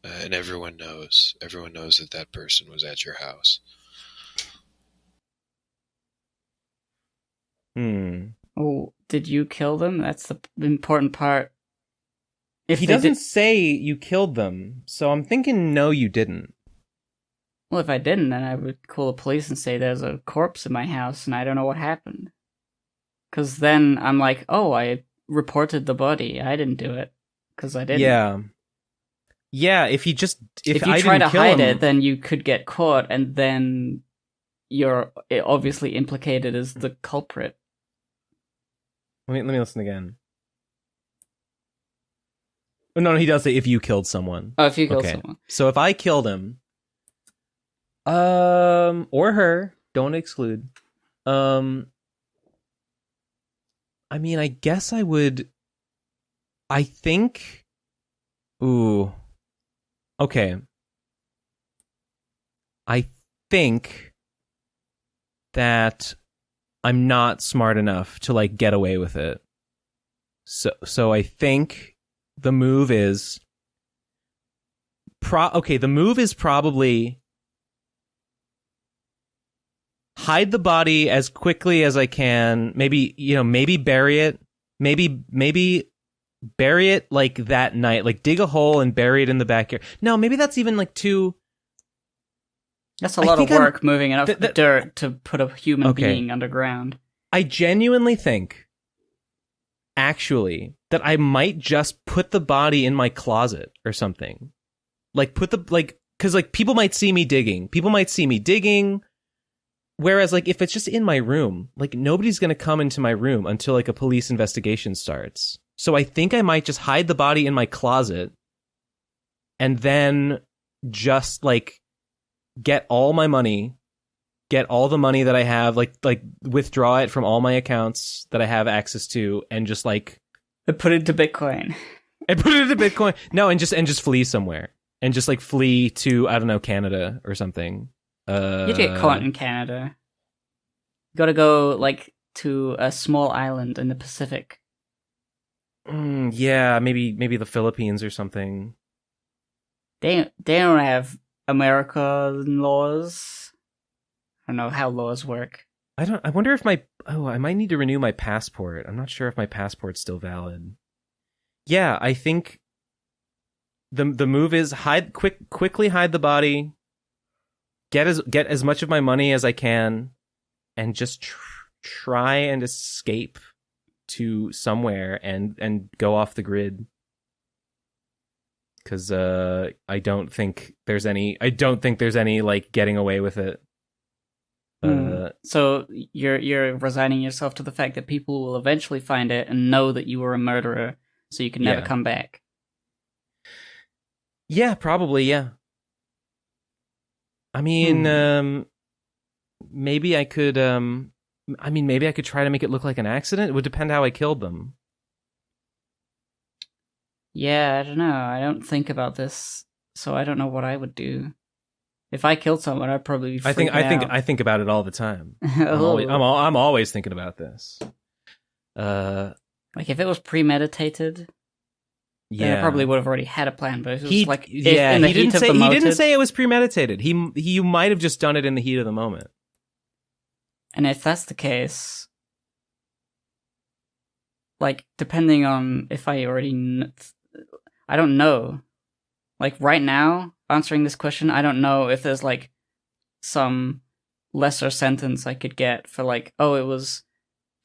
And everyone knows that person was at your house. Oh, did you kill them? That's the important part. If he doesn't say you killed them, so I'm thinking no, you didn't. Well, if I didn't, then I would call the police and say there's a corpse in my house and I don't know what happened. Because then I'm like, oh, I reported the body. I didn't do it. Because I didn't. Yeah, if you try to hide it, then you could get caught and then you're obviously implicated as the culprit. Let me listen again. Oh, no, he does say if you killed someone. Oh, if you killed someone. So if I killed him, or her, don't exclude. I mean, I guess I would. I think Ooh. Okay. I think that I'm not smart enough to like get away with it. So I think the move is the move is probably hide the body as quickly as I can. Maybe bury it. Maybe bury it like that night. Like dig a hole and bury it in the backyard. No, maybe that's even like too. That's a lot of work moving enough dirt to put a human being underground. I genuinely think, actually, that I might just put the body in my closet or something. Like because like people might see me digging. Whereas like if it's just in my room, like nobody's gonna come into my room until like a police investigation starts. So I think I might just hide the body in my closet, and then just like get all my money, get all the money that I have, like withdraw it from all my accounts that I have access to, and just like put it into Bitcoin. No, and just flee somewhere, and just like flee to, I don't know, Canada or something. You'd get caught in Canada. You gotta go like to a small island in the Pacific. Yeah, maybe the Philippines or something. They don't have American laws. I don't know how laws work. I wonder if I might need to renew my passport. I'm not sure if my passport's still valid. Yeah, I think the move is quickly hide the body, get as much of my money as I can, and just try and escape to somewhere and go off the grid. Because I don't think there's any like getting away with it. So you're resigning yourself to the fact that people will eventually find it and know that you were a murderer, so you can never come back. Yeah, probably. Yeah. I mean, maybe I could. Maybe I could try to make it look like an accident. It would depend how I killed them. Yeah, I don't know. I don't think about this, so I don't know what I would do. If I killed someone, I'd probably be freaking out. I think about it all the time. I'm always thinking about this. Like if it was premeditated, then I probably would have already had a plan. But if it was like he didn't say it was premeditated. He might have just done it in the heat of the moment. And if that's the case, like depending on if I already, I don't know. Like right now, answering this question, I don't know if there's like some lesser sentence I could get for like, oh, it was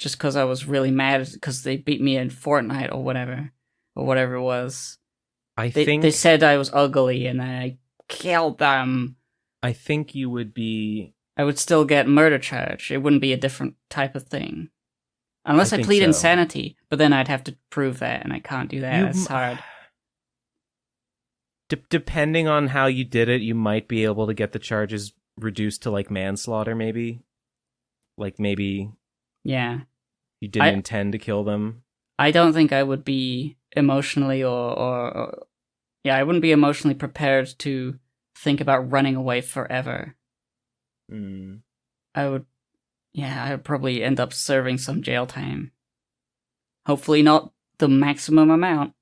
just because I was really mad because they beat me in Fortnite or whatever it was. They said I was ugly and I killed them. I think you would be. I would still get murder charge. It wouldn't be a different type of thing. Unless I plead insanity, but then I'd have to prove that, and I can't do that. It's hard. Depending on how you did it, you might be able to get the charges reduced to like manslaughter, maybe. Like maybe. Yeah. You didn't intend to kill them. I don't think I would be emotionally I wouldn't be emotionally prepared to think about running away forever. I would probably end up serving some jail time. Hopefully not the maximum amount.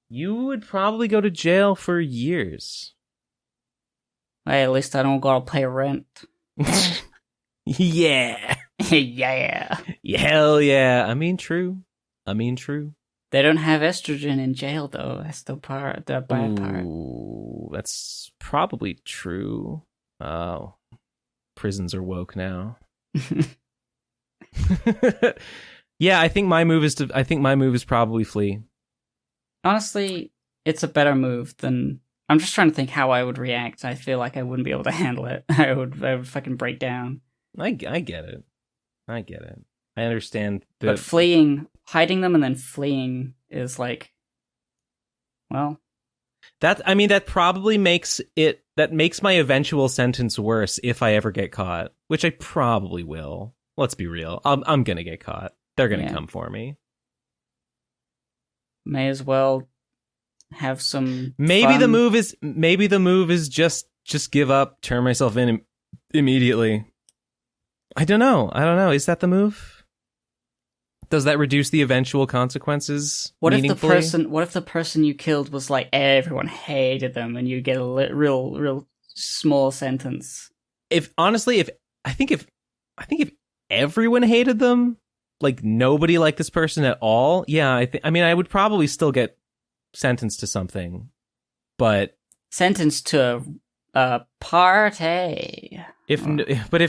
You would probably go to jail for years. Hey, at least I don't gotta pay rent. Yeah. Yeah. Hell yeah. I mean, true. They don't have estrogen in jail, though. That's the bad part. That's probably true. Oh. Prisons are woke now. Yeah, I think my move is probably flee. Honestly, it's a better move than. I'm just trying to think how I would react. I feel like I wouldn't be able to handle it. I would fucking break down. I get it. I understand. But hiding them and then fleeing is like, well. That probably makes my eventual sentence worse if I ever get caught, which I probably will. Let's be real. I'm gonna get caught. They're gonna come for me. May as well have some Maybe fun. the move is just give up, turn myself in immediately. I don't know. Is that the move? Does that reduce the eventual consequences? What if meaningfully? the person you killed was like everyone hated them, and you get a real small sentence? If everyone hated them, like nobody liked this person at all, yeah, I would probably still get sentenced to something, but sentenced to a party. If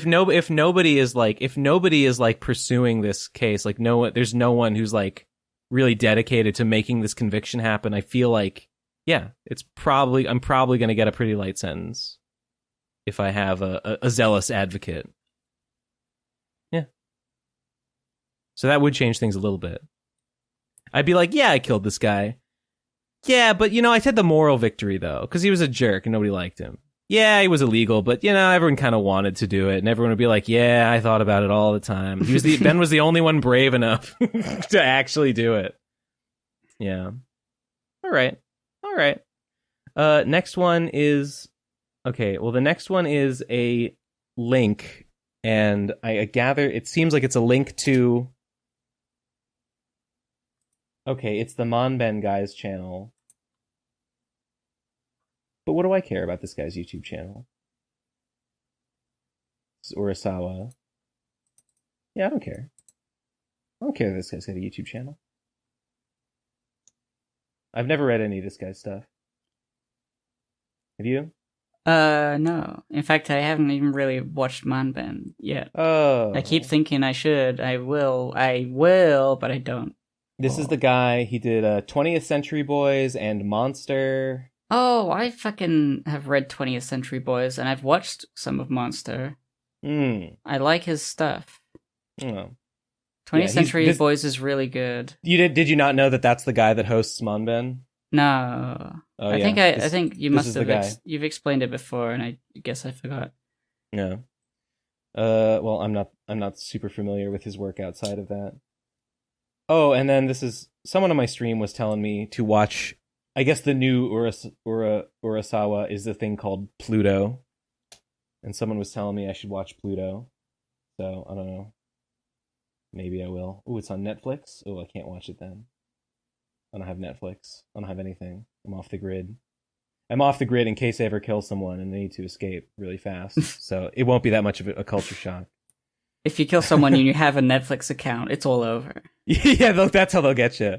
nobody is like pursuing this case, like there's no one who's like really dedicated to making this conviction happen, I feel like, yeah, I'm probably going to get a pretty light sentence if I have a zealous advocate. Yeah. So that would change things a little bit. I'd be like, yeah, I killed this guy. Yeah, but I had the moral victory though, because he was a jerk and nobody liked him. Yeah, he was illegal, but everyone kind of wanted to do it, and everyone would be like, "Yeah, I thought about it all the time." Ben was the only one brave enough to actually do it. Yeah. All right. Next one is okay. Well, the next one is a link, and I gather it seems like it's a link to. Okay, it's the Manben guy's channel. But what do I care about this guy's YouTube channel? It's Urasawa. Yeah, I don't care. I don't care that this guy's got a YouTube channel. I've never read any of this guy's stuff. Have you? No. In fact, I haven't even really watched Manben yet. Oh. I keep thinking I should. I will, but I don't. This is the guy, he did 20th Century Boys and Monster. Oh, I fucking have read 20th Century Boys, and I've watched some of Monster. I like his stuff. Oh. 20th Century Boys is really good. Did you not know that that's the guy that hosts Manben? No. Oh, I think you must have you've explained it before, and I guess I forgot. Yeah. Well, I'm not super familiar with his work outside of that. Oh, and then someone on my stream was telling me to watch, I guess the new Urasawa is the thing called Pluto. And someone was telling me I should watch Pluto. So, I don't know. Maybe I will. Oh, it's on Netflix? Oh, I can't watch it then. I don't have Netflix. I don't have anything. I'm off the grid. I'm off the grid in case I ever kill someone and they need to escape really fast. So it won't be that much of a culture shock. If you kill someone and you have a Netflix account, it's all over. Yeah, that's how they'll get you.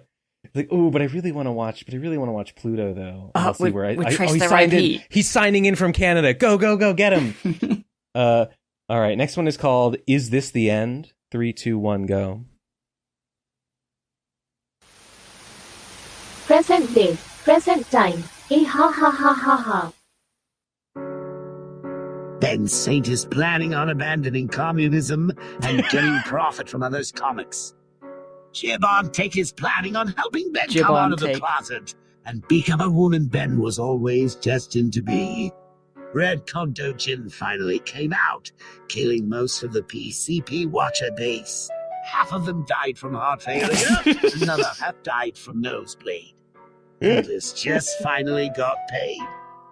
Like, oh, but I really want to watch Pluto though. I'll see where he's signing in from Canada. Go, get him. All right, next one is called "Is This the End?" 3, 2, 1, go. Present day, present time. Ha ha ha ha ha. Ben Saint is planning on abandoning communism and getting profit from others' comics. Jibon Take is planning on helping Ben come out of the closet and become a woman Ben was always destined to be. Red Kondojin finally came out, killing most of the PCP watcher base. Half of them died from heart failure, another half died from nosebleed. Elvis just finally got paid.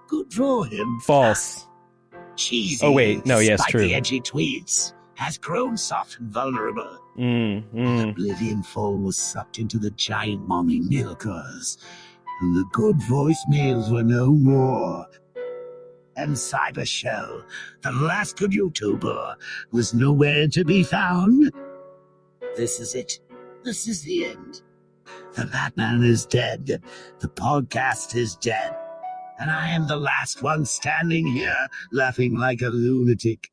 Good for him. False. Cheesy. Oh wait, no, yes, true. The edgy tweets has grown soft and vulnerable. Oblivion Fall was sucked into the giant mommy milkers, and the good voicemails were no more. And Cybershell, the last good YouTuber, was nowhere to be found. This is it. This is the end. The Batman is dead. The podcast is dead. And I am the last one standing here, laughing like a lunatic.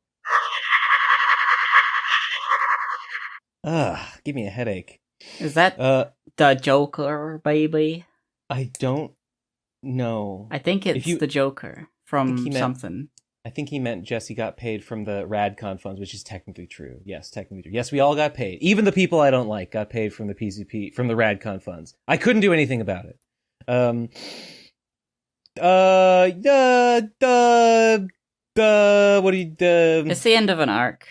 Give me a headache. Is that the Joker, baby? I don't know. I think it's the Joker from something. I think he meant Jesse got paid from the RadCon funds, which is technically true. Yes, technically true. Yes, we all got paid. Even the people I don't like got paid from the PCP, from the RadCon funds. I couldn't do anything about it. What do you? It's the end of an arc.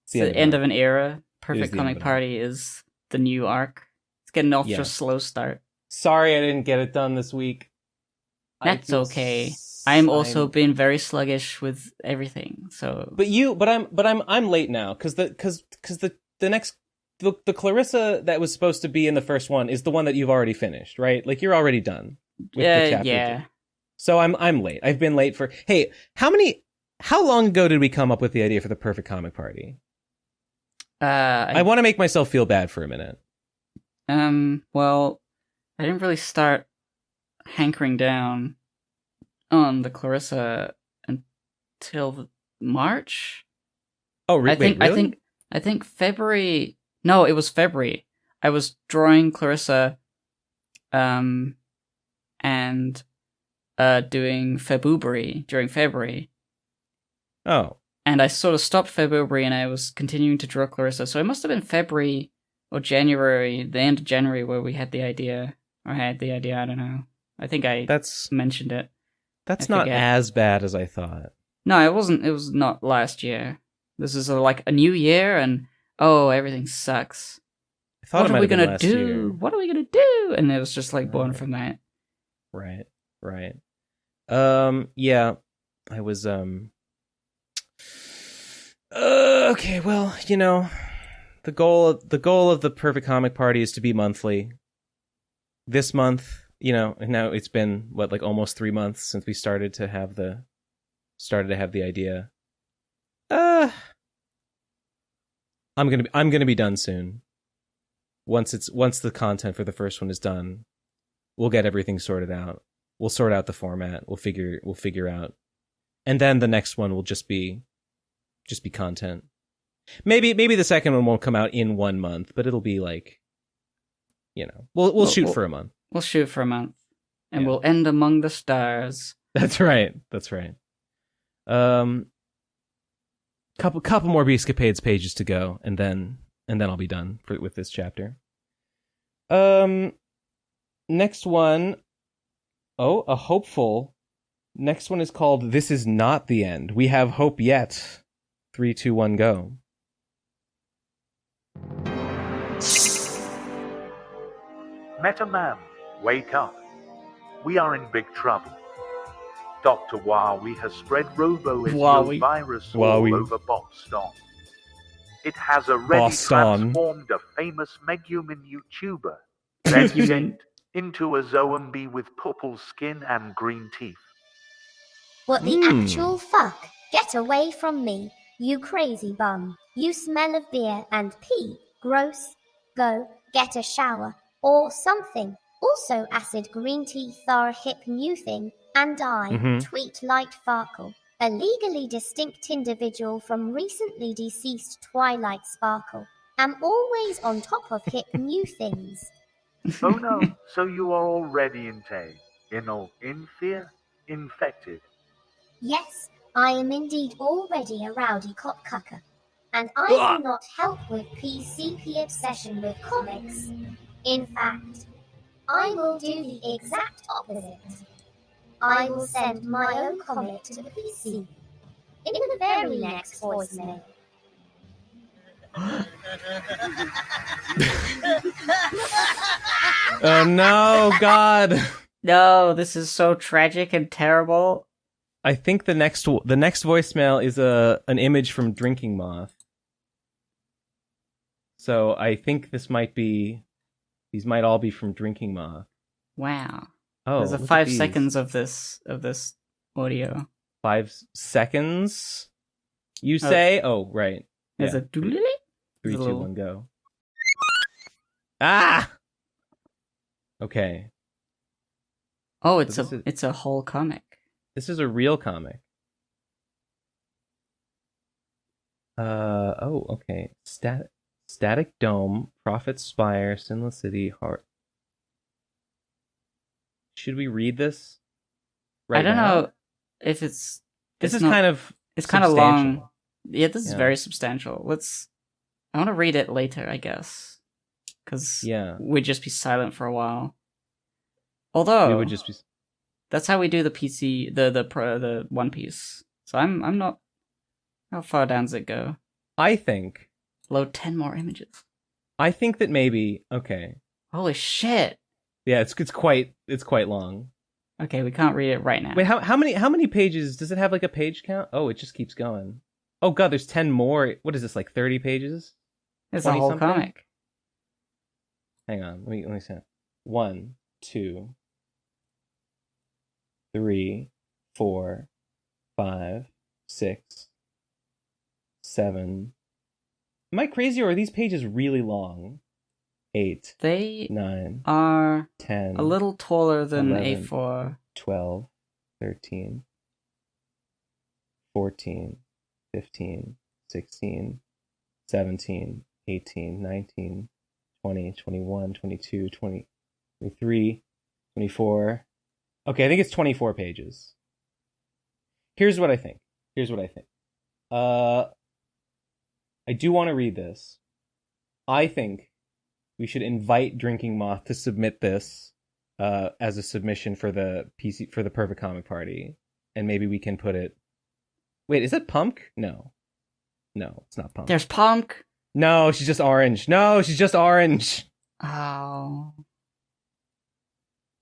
It's the end of an era. Perfect Comic Party is the new arc. It's getting off to a slow start. Sorry I didn't get it done this week. That's okay. I'm also been very sluggish with everything. So, I'm late now because the next the Clarissa that was supposed to be in the first one is the one that you've already finished, right? Like you're already done with the chapter. Yeah. So I'm late. I've been late for. Hey, how long ago did we come up with the idea for the perfect comic party? I want to make myself feel bad for a minute. Well, I didn't really start hankering down on the Clarissa until March. Oh, really? I think February. No, it was February. I was drawing Clarissa, and doing February during February. Oh. And I sort of stopped February, and I was continuing to draw Clarissa. So it must have been February or January, the end of January, where we had the idea. Or had the idea. I don't know. I think that's mentioned it. That's not as bad as I thought. No, it wasn't. It was not last year. This is like a new year, and everything sucks. What are we gonna do? What are we gonna do? And it was just like born from that. Right. Yeah, I was. Okay, well, the goal of the perfect comic party is to be monthly. This month, now it's been almost 3 months since we started to have the idea. I'm gonna be done soon. Once the content for the first one is done, we'll get everything sorted out. We'll sort out the format. We'll figure out, and then the next one will just be content. Maybe the second one won't come out in 1 month, but it'll be we'll shoot for a month. We'll shoot for a month, and we'll end among the stars. That's right. Couple more Beastcapades pages to go, and then I'll be done with this chapter. Next one. Oh, a hopeful. Next one is called "This Is Not the End. We Have Hope Yet." 3, 2, 1, go. Meta Man, wake up. We are in big trouble. Dr. Wowie has spread robo-virus all over Boston. It has already transformed a famous Megumin YouTuber, Regent, into a zombie with purple skin and green teeth. What the actual fuck? Get away from me, you crazy bum. You smell of beer and pee. Gross. Go, get a shower. Or something. Also acid green teeth are a hip new thing. And I, Tweet Light Farkle, a legally distinct individual from recently deceased Twilight Sparkle, am always on top of hip new things. Oh no, so you are already in fear, infected. Yes, I am indeed already a rowdy cockcucker. And I do not help with PCP obsession with comics. In fact, I will do the exact opposite. I will send my own comic to the PC. In the very next voicemail. Oh no, God. No, this is so tragic and terrible. I think the next voicemail is an image from Drinking Moth. So I think these might all be from Drinking Moth. Wow. Oh, there's 5 seconds of this audio. 5 seconds? You say? Oh, right. There's a doodly? 3, 2, 1, go. Ah! Okay. Oh, it's a whole comic. This is a real comic. Oh, okay. Static Dome, Prophet Spire, Sinless City, Heart. Should we read this? I don't know if it's. This is kind of. It's kind of long. Yeah, this is very substantial. I want to read it later, I guess, because we'd just be silent for a while. Although we would just be. That's how we do the PC, the One Piece. So I'm not. How far down does it go? I think. Load 10 more images. I think that maybe okay. Holy shit! Yeah, it's quite long. Okay, we can't read it right now. Wait, how many pages? Does it have like a page count? Oh, it just keeps going. Oh god, there's 10 more. What is this, like 30 pages? It's a whole comic. Hang on, let me see. 1, 2, 3, 4, 5, 6, 7. Am I crazy, or are these pages really long? 8. They 9 are 10. A little taller than 11, A4. 12, 13, 14, 15, 16, 17, 18, 19, 20, 21, 22, 23, 24. Okay, I think it's 24 pages. Here's what I think. I do want to read this. I think we should invite Drinking Moth to submit this as a submission for the Perfect Comic Party, and maybe we can put it. Wait, is that Punk? No, it's not Punk. There's Punk. No, she's just orange. Oh.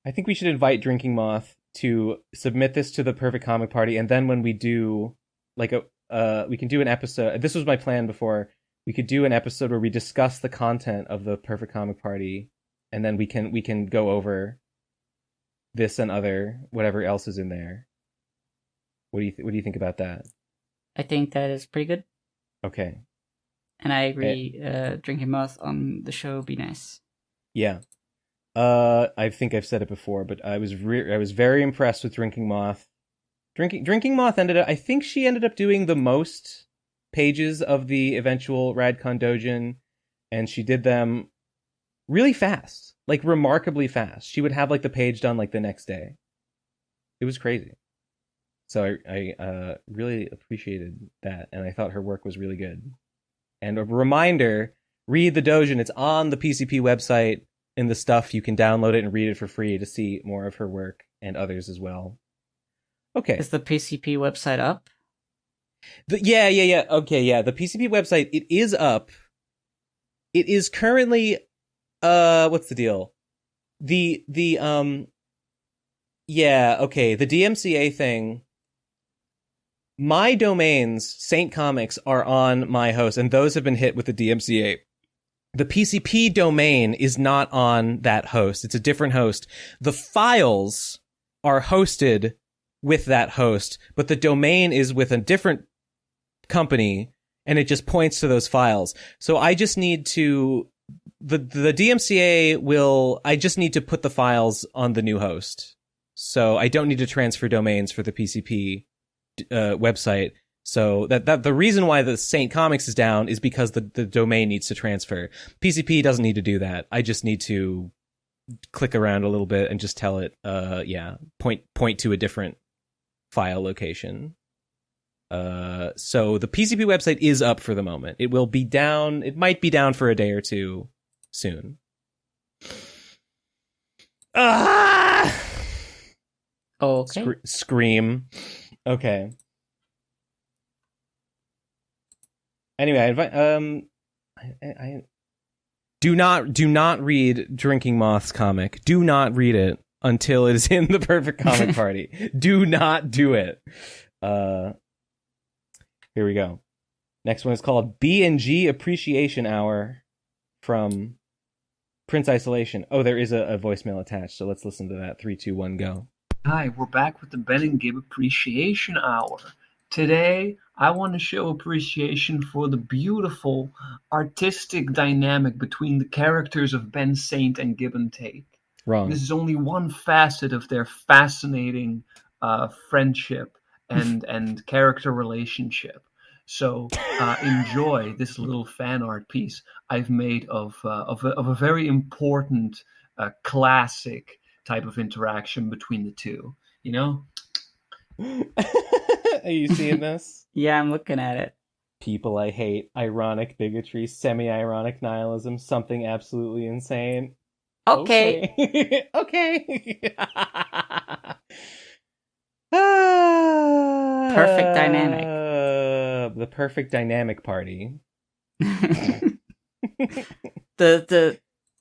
I think we should invite Drinking Moth to submit this to the Perfect Comic Party, and then when we do we can do an episode. This was my plan before. We could do an episode where we discuss the content of the Perfect Comic Party, and then we can go over this and other whatever else is in there. What do you think about that? I think that is pretty good. Okay. And I agree. Drinking Moth on the show would be nice. Yeah. I think I've said it before, but I was very impressed with Drinking Moth. Drinking Moth I think she ended up doing the most pages of the eventual Radcon Dojin, and she did them really fast, like remarkably fast. She would have like the page done like the next day. It was crazy. So I really appreciated that, and I thought her work was really good. And a reminder, read the Dojin. It's on the PCP website in the stuff. You can download it and read it for free to see more of her work and others as well. Okay. Is the PCP website up? Yeah. Okay, yeah. The PCP website, it is up. It is currently what's the deal? The DMCA thing. My domains, Saint Comics, are on my host, and those have been hit with the DMCA. The PCP domain is not on that host. It's a different host. The files are hosted with that host, but the domain is with a different company, and it just points to those files. So I just need to... The DMCA will... I just need to put the files on the new host. So I don't need to transfer domains for the PCP website. So that the reason why the Saint Comics is down is because the domain needs to transfer. PCP doesn't need to do that. I just need to click around a little bit and just tell it, point to a different file location. So the PCP website is up for the moment. It will be down. It might be down for a day or two soon. Ah! Okay. Scream. Okay. Anyway, I invite. I do not read Drinking Moth's comic. Do not read it until it is in the Perfect Comic Party. Do not do it. Here we go. Next one is called B&G Appreciation Hour from Prince Isolation. Oh, there is a voicemail attached, so let's listen to that. 3, 2, 1, go. Hi, we're back with the Ben and Gib Appreciation Hour. Today, I want to show appreciation for the beautiful artistic dynamic between the characters of Ben Saint and Gib and Tate. Wrong. This is only one facet of their fascinating friendship and character relationship. So enjoy this little fan art piece I've made of a very important classic type of interaction between the two. You know? Are you seeing this? Yeah, I'm looking at it. People I hate, ironic bigotry, semi-ironic nihilism, something absolutely insane. Okay. Okay. Perfect dynamic. The perfect dynamic party.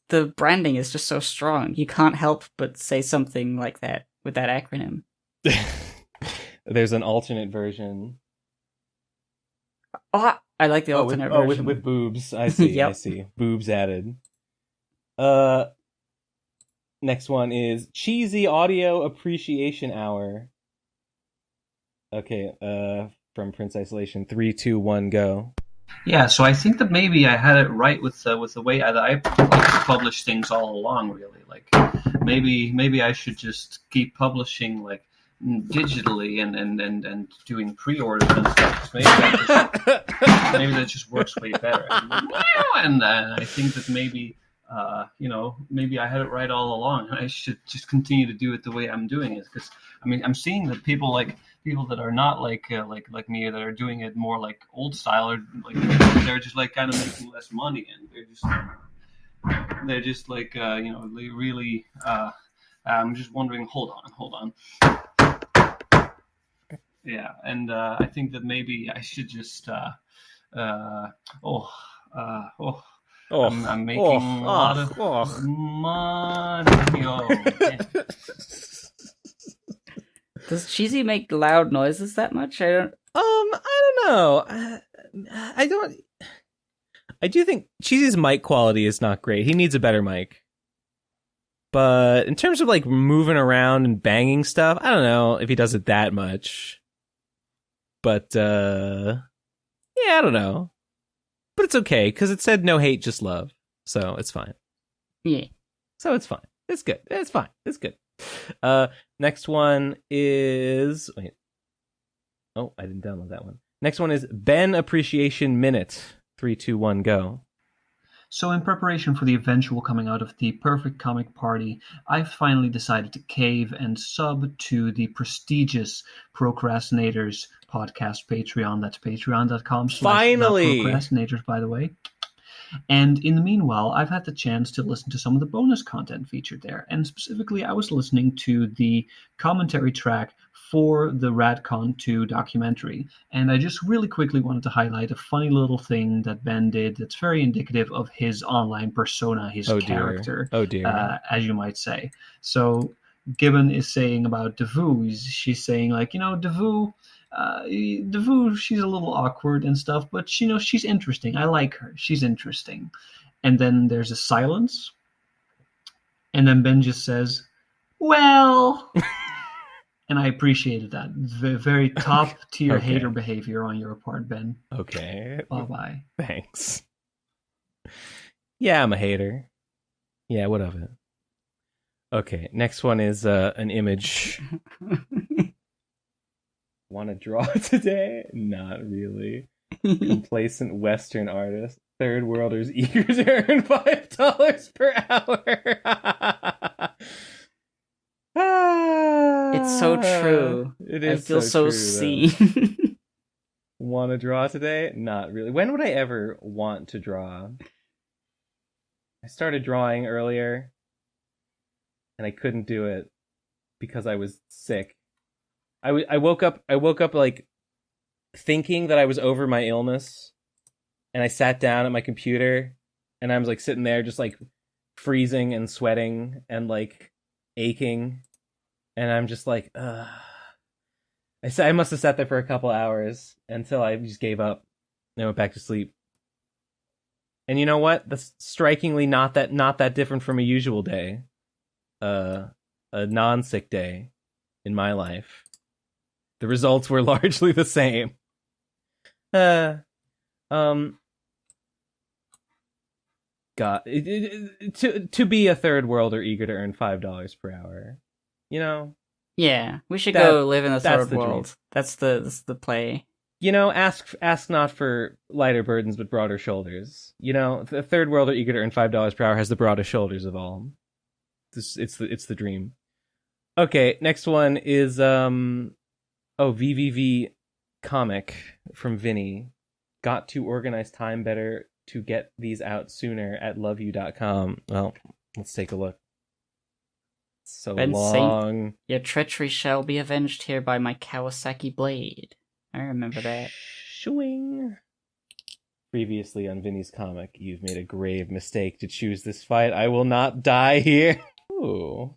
The branding is just so strong. You can't help but say something like that with that acronym. There's an alternate version. Oh, I like the alternate version. With boobs. I see. Yep. I see. Boobs added. Next one is Cheesy Audio Appreciation Hour. Okay, from Prince Isolation. 3, 2, 1, go. Yeah, so I think that maybe I had it right with the way I like to publish things all along. Really, like maybe I should just keep publishing like digitally and doing pre-orders and stuff. Maybe that just works way better. And I think that maybe maybe I had it right all along. I should just continue to do it the way I'm doing it, because I mean I'm seeing that people that are not like me, that are doing it more like old style, or like they're just like kind of making less money, and they're just like really. I'm just wondering. Hold on. Yeah, and I think that maybe I should just. I'm making a lot of money. Does Cheesy make loud noises that much? I don't know. I do think Cheesy's mic quality is not great. He needs a better mic. But in terms of like moving around and banging stuff, I don't know if he does it that much. But yeah, I don't know. But it's okay, because it said no hate, just love. So it's fine. Yeah. So it's fine. It's good. It's fine. It's good. Next one is... Wait. Oh, I didn't download that one. Next one is Ben Appreciation Minute. 3, 2, 1, go. So in preparation for the eventual coming out of the Perfect Comic Party, I finally decided to cave and sub to the prestigious Procrastinators podcast Patreon. That's patreon.com/procrastinators, by the way. And in the meanwhile, I've had the chance to listen to some of the bonus content featured there. And specifically, I was listening to the commentary track for the Radcon 2 documentary. And I just really quickly wanted to highlight a funny little thing that Ben did that's very indicative of his online persona, his character, as you might say. So Gibbon is saying about Devu, she's saying like, Devu, she's a little awkward and stuff, but she's interesting. I like her. She's interesting. And then there's a silence. And then Ben just says, well... And I appreciated that. Very top tier hater behavior on your part, Ben. Okay. Bye-bye. Thanks. Yeah, I'm a hater. Yeah, what of it? Okay, next one is an image. Want to draw today? Not really. Complacent Western artist. Third worlders eager to earn $5 per hour. It's so true. It is. I feel so seen. Want to draw today? Not really. When would I ever want to draw? I started drawing earlier, and I couldn't do it because I was sick. I woke up like thinking that I was over my illness, and I sat down at my computer, and I was like sitting there just like freezing and sweating and like aching. And I'm just like, I must have sat there for a couple hours until I just gave up and went back to sleep. And you know what? That's strikingly not that different from a usual day. A non-sick day in my life. The results were largely the same. God, to be a third worlder eager to earn $5 per hour. Yeah, we should go live in a third world. Dream. That's the play. Ask not for lighter burdens, but broader shoulders. The third worlder eager to earn $5 per hour has the broadest shoulders of all. It's the dream. Okay, next one is VVV comic from Vinny. Got to organize time better to get these out sooner at loveyou.com. Well, let's take a look. So Ben long. Saint, your treachery shall be avenged here by my Kawasaki blade. I remember that. Shwing. Previously on Vinny's comic, you've made a grave mistake to choose this fight. I will not die here. Ooh.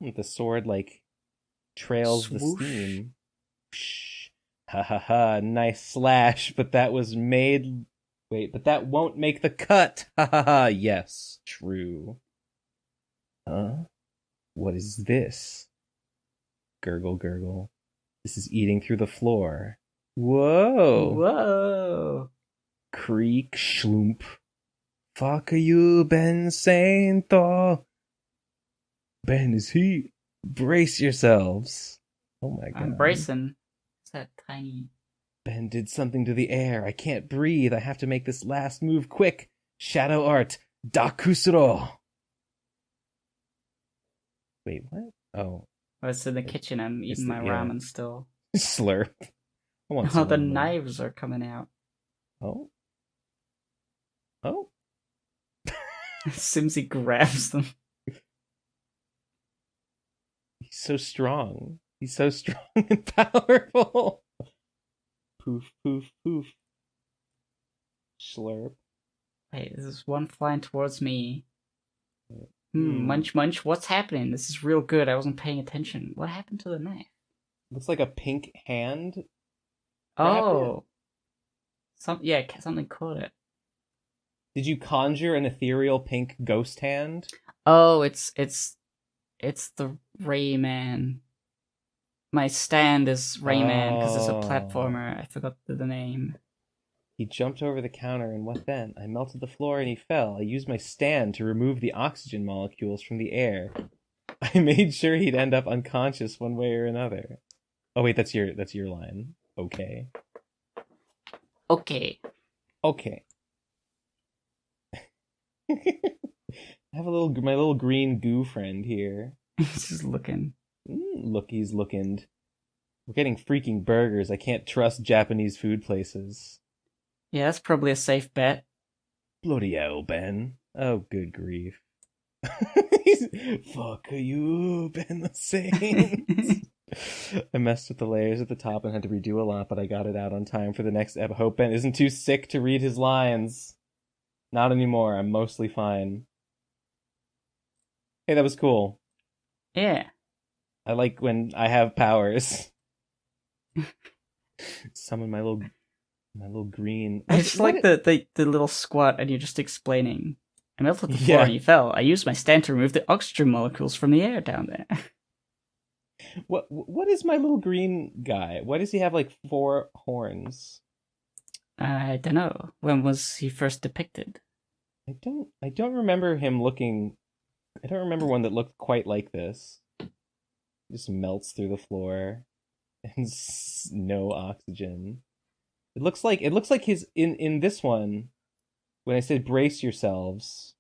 With the sword, like, trails Swoosh. the steam. Psh. Ha ha ha, nice slash, but that was made... Wait, but that won't make the cut! Ha ha ha, yes, true. Huh? What is this? Gurgle, gurgle. This is eating through the floor. Whoa! Whoa! Creak, schloomp. Fuck you, Ben Sainto. Ben is he. Brace yourselves. Oh my god. I'm bracing. It's that tiny... Ben did something to the air. I can't breathe. I have to make this last move quick. Shadow art. Dakusuro. Wait, what? Oh. I was in the kitchen and eating my ramen still. Slurp. I want Oh, the knives are coming out. Oh. Oh. Simsy grabs them. He's so strong. He's so strong and powerful. Poof, poof, poof. Slurp. Wait, there's one flying towards me. Munch, munch. What's happening? This is real good. I wasn't paying attention. What happened to the knife? Looks like a pink hand. Oh. Something caught it. Did you conjure an ethereal pink ghost hand? Oh, it's the Rayman. My stand is Rayman because it's a platformer. I forgot the name. He jumped over the counter, and what then? I melted the floor and he fell. I used my stand to remove the oxygen molecules from the air. I made sure he'd end up unconscious one way or another. Oh wait, that's your line. Okay. Okay. Okay. I have my little green goo friend here. He's just looking. Look, he's looking. We're getting freaking burgers. I can't trust Japanese food places. Yeah, that's probably a safe bet. Bloody hell, Ben. Oh, good grief. Fuck you, Ben the Saint. I messed with the layers at the top and had to redo a lot, but I got it out on time for the next ep. I hope Ben isn't too sick to read his lines. Not anymore. I'm mostly fine. Hey, that was cool. Yeah. I like when I have powers. Summon my little green. I just like the little squat and you're just explaining. I melted the floor and you fell. I used my stand to remove the oxygen molecules from the air down there. What is my little green guy? Why does he have like 4 horns? I don't know. When was he first depicted? I don't remember him looking. I don't remember one that looked quite like this. Just melts through the floor and no oxygen. It looks like his in this one. When I said brace yourselves,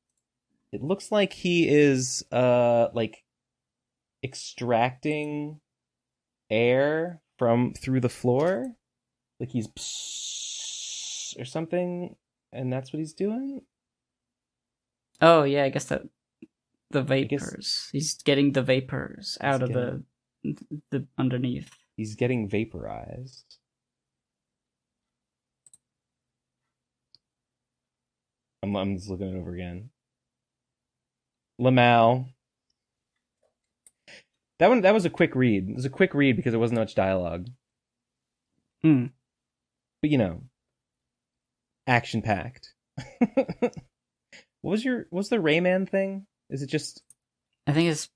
it looks like he is like extracting air through the floor, like he's or something, and that's what he's doing. Oh yeah, I guess that the vapors. He's getting the vapors out of the underneath. He's getting vaporized. I'm just looking it over again. Lamau. That was a quick read. It was a quick read because there wasn't much dialogue. But action packed. What's the Rayman thing? Is it just? I think it's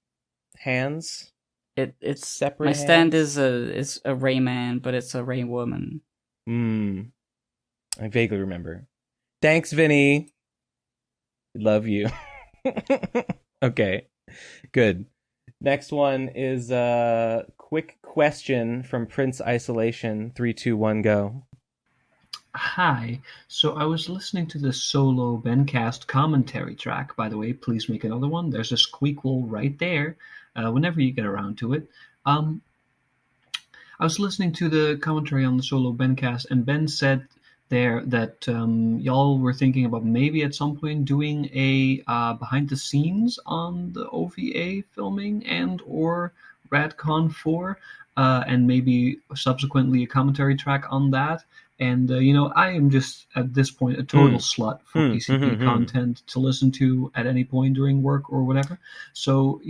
hands. It's separate. My stand is a Rayman, but it's a Ray woman. I vaguely remember. Thanks, Vinny. Love you. Okay, good. Next one is a quick question from Prince Isolation. 3, 2, 1, go. Hi. So I was listening to the solo Bencast commentary track. By the way, please make another one. There's a squeakle right there. Whenever you get around to it. I was listening to the commentary on the solo Bencast, and Ben said there that y'all were thinking about maybe at some point doing a behind the scenes on the OVA filming and or Radcon 4, and maybe subsequently a commentary track on that. And, I am just, at this point, a total slut for PCP content to listen to at any point during work or whatever. So,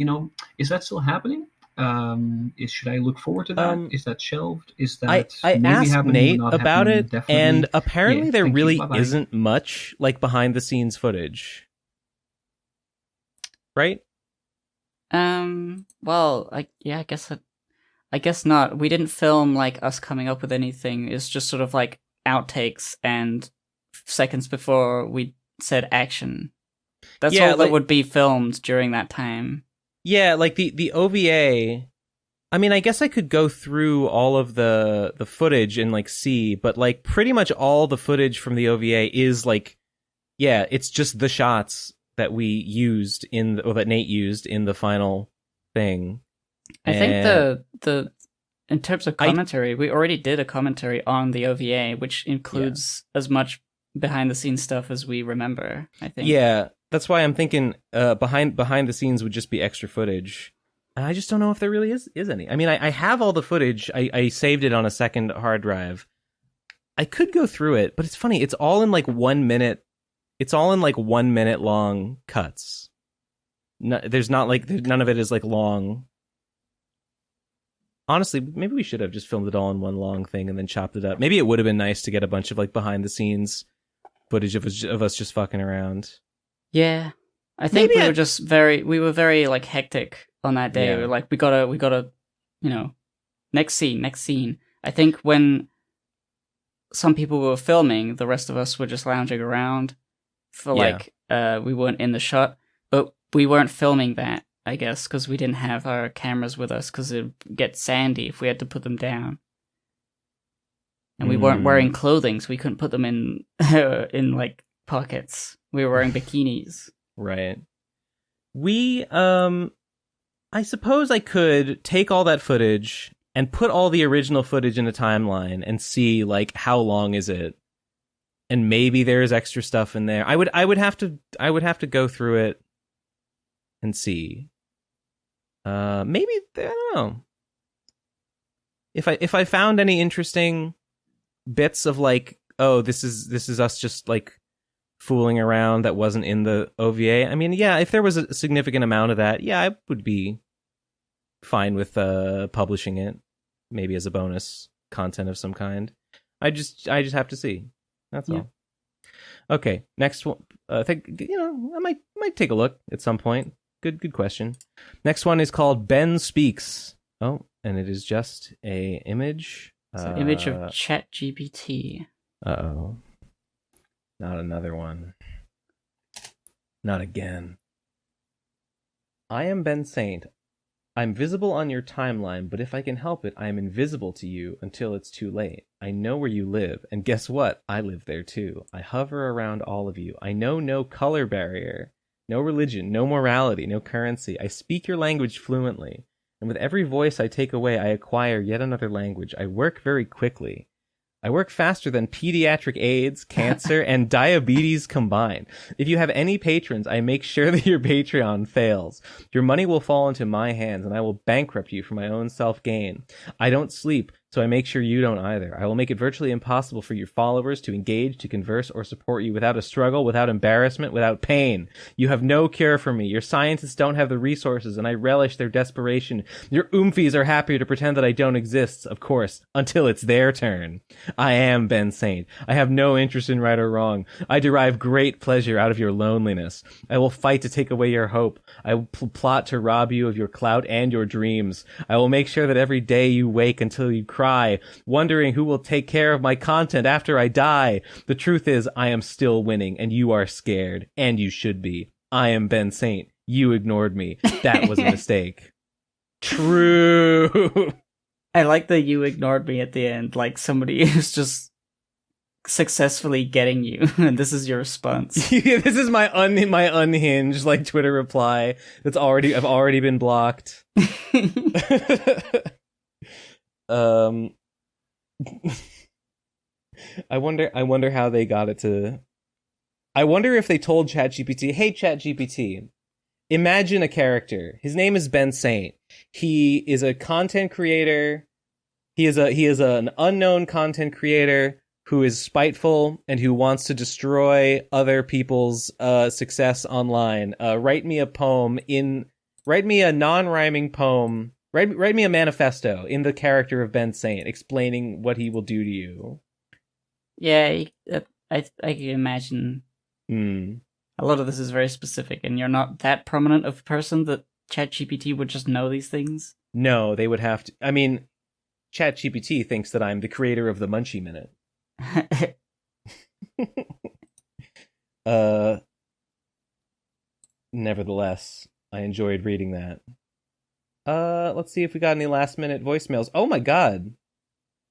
is that still happening? Should I look forward to that? Is that shelved? Is that I maybe asked happening, Nate not about happening? it, Definitely. and apparently there thank you. really Bye-bye. isn't much like behind the scenes footage, right? Well, I guess not. We didn't film like us coming up with anything. It's just sort of like outtakes and seconds before we said action. That's all that would be filmed during that time. Yeah, like the OVA. I mean, I guess I could go through all of the footage and like see, but like pretty much all the footage from the OVA is like, yeah, it's just the shots that we used or that Nate used in the final thing. I think the in terms of commentary, we already did a commentary on the OVA, which includes as much behind the scenes stuff as we remember, I think. Yeah, that's why I'm thinking behind the scenes would just be extra footage. And I just don't know if there really is any. I mean, I have all the footage. I saved it on a second hard drive. I could go through it, but it's funny. It's all in like 1 minute. It's all in like 1 minute long cuts. No, none of it is like long. Honestly, maybe we should have just filmed it all in one long thing and then chopped it up. Maybe it would have been nice to get a bunch of like behind the scenes footage of us just fucking around. Yeah, I think we were very like hectic on that day. We were like, we gotta, next scene. I think when some people were filming, the rest of us were just lounging around for we weren't in the shot, but we weren't filming that, I guess, because we didn't have our cameras with us because it'd get sandy if we had to put them down. And we weren't wearing clothing, so we couldn't put them in like pockets. We were wearing bikinis. Right. I suppose I could take all that footage and put all the original footage in a timeline and see like how long is it, and maybe there's extra stuff in there. I would have to go through it and see. Maybe I don't know if I found any interesting bits of like, oh, this is us just like fooling around that wasn't in the OVA. I mean, yeah, if there was a significant amount of that, yeah, I would be fine with publishing it, maybe as a bonus content of some kind. I just have to see. That's all. Okay, next one. I think I might take a look at some point. Good question. Next one is called Ben Speaks. Oh, and it is just a image. It's an image of ChatGPT. Uh-oh. Not another one. Not again. I am Ben Saint. I'm visible on your timeline, but if I can help it, I am invisible to you until it's too late. I know where you live, and guess what? I live there too. I hover around all of you. I know no color barrier, no religion, no morality, no currency. I speak your language fluently, and with every voice I take away, I acquire yet another language. I work very quickly. I work faster than pediatric AIDS, cancer, and diabetes combined. If you have any patrons, I make sure that your Patreon fails. Your money will fall into my hands, and I will bankrupt you for my own self-gain. I don't sleep, so I make sure you don't either. I will make it virtually impossible for your followers to engage, to converse, or support you without a struggle, without embarrassment, without pain. You have no cure for me. Your scientists don't have the resources, and I relish their desperation. Your oomfies are happier to pretend that I don't exist, of course, until it's their turn. I am Ben Saint. I have no interest in right or wrong. I derive great pleasure out of your loneliness. I will fight to take away your hope. I will plot to rob you of your clout and your dreams. I will make sure that every day you wake until you cry, wondering who will take care of my content after I die. The truth is, I am still winning, and you are scared, and you should be. I am Ben Saint. You ignored me. That was a mistake. True. I like that you ignored me at the end, like somebody who's just successfully getting you, and this is your response. Yeah, this is my unhinged like Twitter reply. I've already been blocked. I wonder how they got it to. I wonder if they told ChatGPT, "Hey ChatGPT, imagine a character. His name is Ben Saint. He is a content creator. He is an unknown content creator who is spiteful and who wants to destroy other people's success online. Write me a non-rhyming poem Write me a manifesto in the character of Ben Saint, explaining what he will do to you. Yeah, I can imagine. A lot of this is very specific, and you're not that prominent of a person that ChatGPT would just know these things. No, they would have to. I mean, ChatGPT thinks that I'm the creator of the Munchie Minute. Nevertheless, I enjoyed reading that. Let's see if we got any last minute voicemails. Oh my god.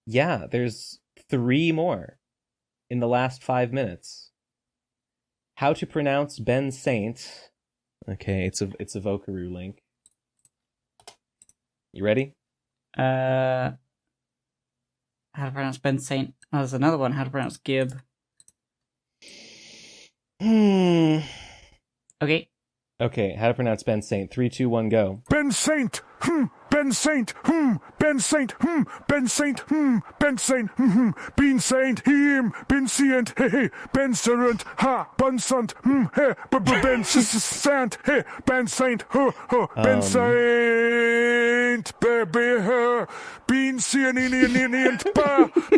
Yeah, there's 3 more in the last 5 minutes. How to pronounce Ben Saint. Okay, it's a Vocaroo link. You ready? How to pronounce Ben Saint. Oh, there's another one. How to pronounce Gib. Okay. Okay, how to pronounce Ben Saint. 3, 2, 1, go. Ben Saint. Ben Saint. Ben Saint. Ben Saint. Ben Saint. Ben Saint. Him. Ben Saint. Hey. Ben Serent. Ha. Ben Sant. Hey. Ben Sant. Hey. Ben Saint. Ben Saint. Baby. Ben Saint.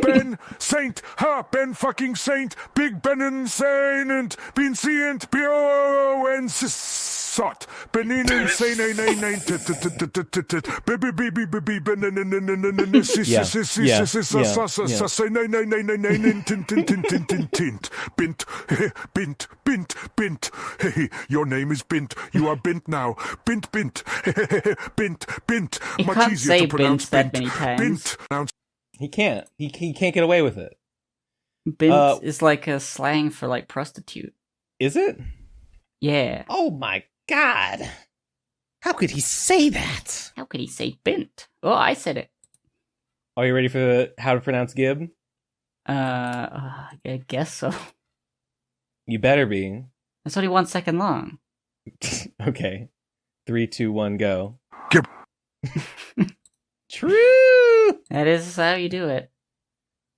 Ben Saint. Ha. Ben fucking Saint. Big Ben and Saint. Ben Saint. B-O-N. Sot. Benin and Saint. Baby, baby, baby, bint, bint. Hey, your name is Bint. You are Bint now. Bint. Much easier to pronounce that many times. He can't. He can't get away with it. Bint is like a slang for like prostitute. Is it? Yeah. Oh my god. How could he say that? How could he say bint? Oh, I said it. Are you ready for how to pronounce Gib? I guess so. You better be. It's only 1 second long. Okay. 3, 2, 1, go. Gib. True! That is how you do it.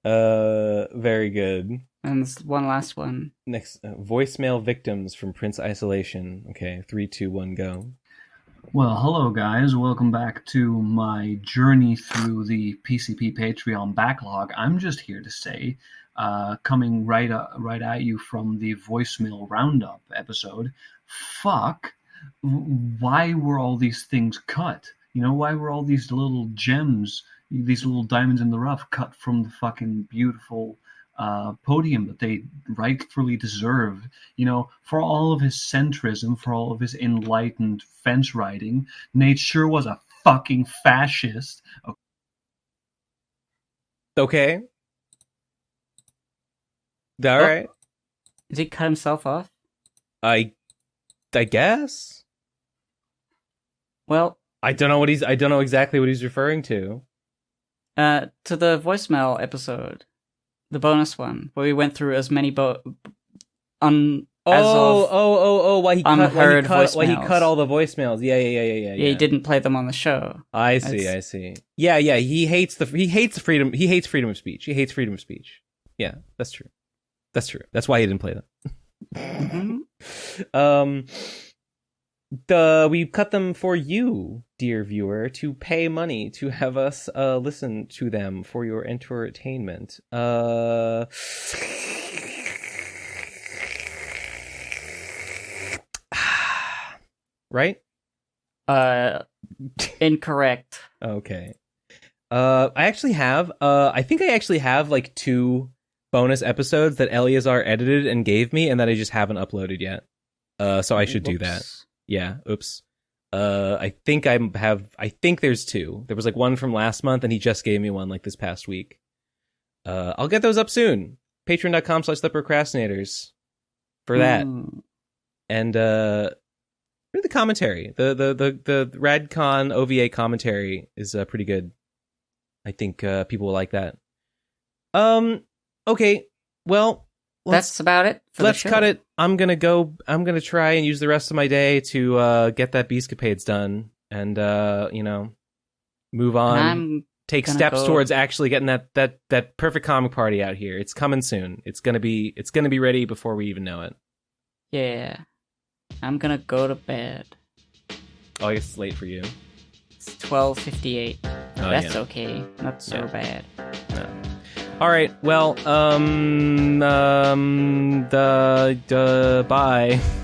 Very good. And there's one last one. Next, voicemail victims from Prince Isolation. Okay, 3, 2, 1, go. Well, hello guys, welcome back to my journey through the PCP Patreon backlog. I'm just here to say, coming right at you from the voicemail roundup episode, fuck, why were all these things cut? You know, why were all these little gems, these little diamonds in the rough cut from the fucking beautiful podium that they rightfully deserved? You know, for all of his centrism, for all of his enlightened fence riding, Nate sure was a fucking fascist. Okay. All right. Did he cut himself off? I guess. Well, I don't know exactly what he's referring to. To the voicemail episode. The bonus one, where we went through as many why he cut all the voicemails. Yeah. He didn't play them on the show. I see. Yeah. He hates freedom of speech. He hates freedom of speech. Yeah, that's true. That's why he didn't play them. We cut them for you, dear viewer, to pay money to have us listen to them for your entertainment. Right? Incorrect. Okay. I think I actually have like 2 bonus episodes that Eleazar edited and gave me, and that I just haven't uploaded yet. So I should do that. Yeah, oops. I think there's 2. There was like one from last month, and he just gave me one like this past week. I'll get those up soon. Patreon.com/Pro-Crastinators for that. And read the commentary. The Radcon OVA commentary is pretty good. I think people will like that. Okay, well, that's about it. Let's cut it. I'm gonna try and use the rest of my day to get that Beastcapades done, and move on. Take steps towards actually getting that perfect comic party out here. It's coming soon. It's gonna be ready before we even know it. Yeah, I'm gonna go to bed. Oh, I guess it's late for you. It's 12:58. That's okay. Not so bad. All right. Well, bye.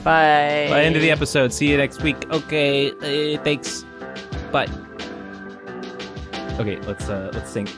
Bye. By end of the episode. See you next week. Okay. Thanks. Bye. Okay. Let's sync.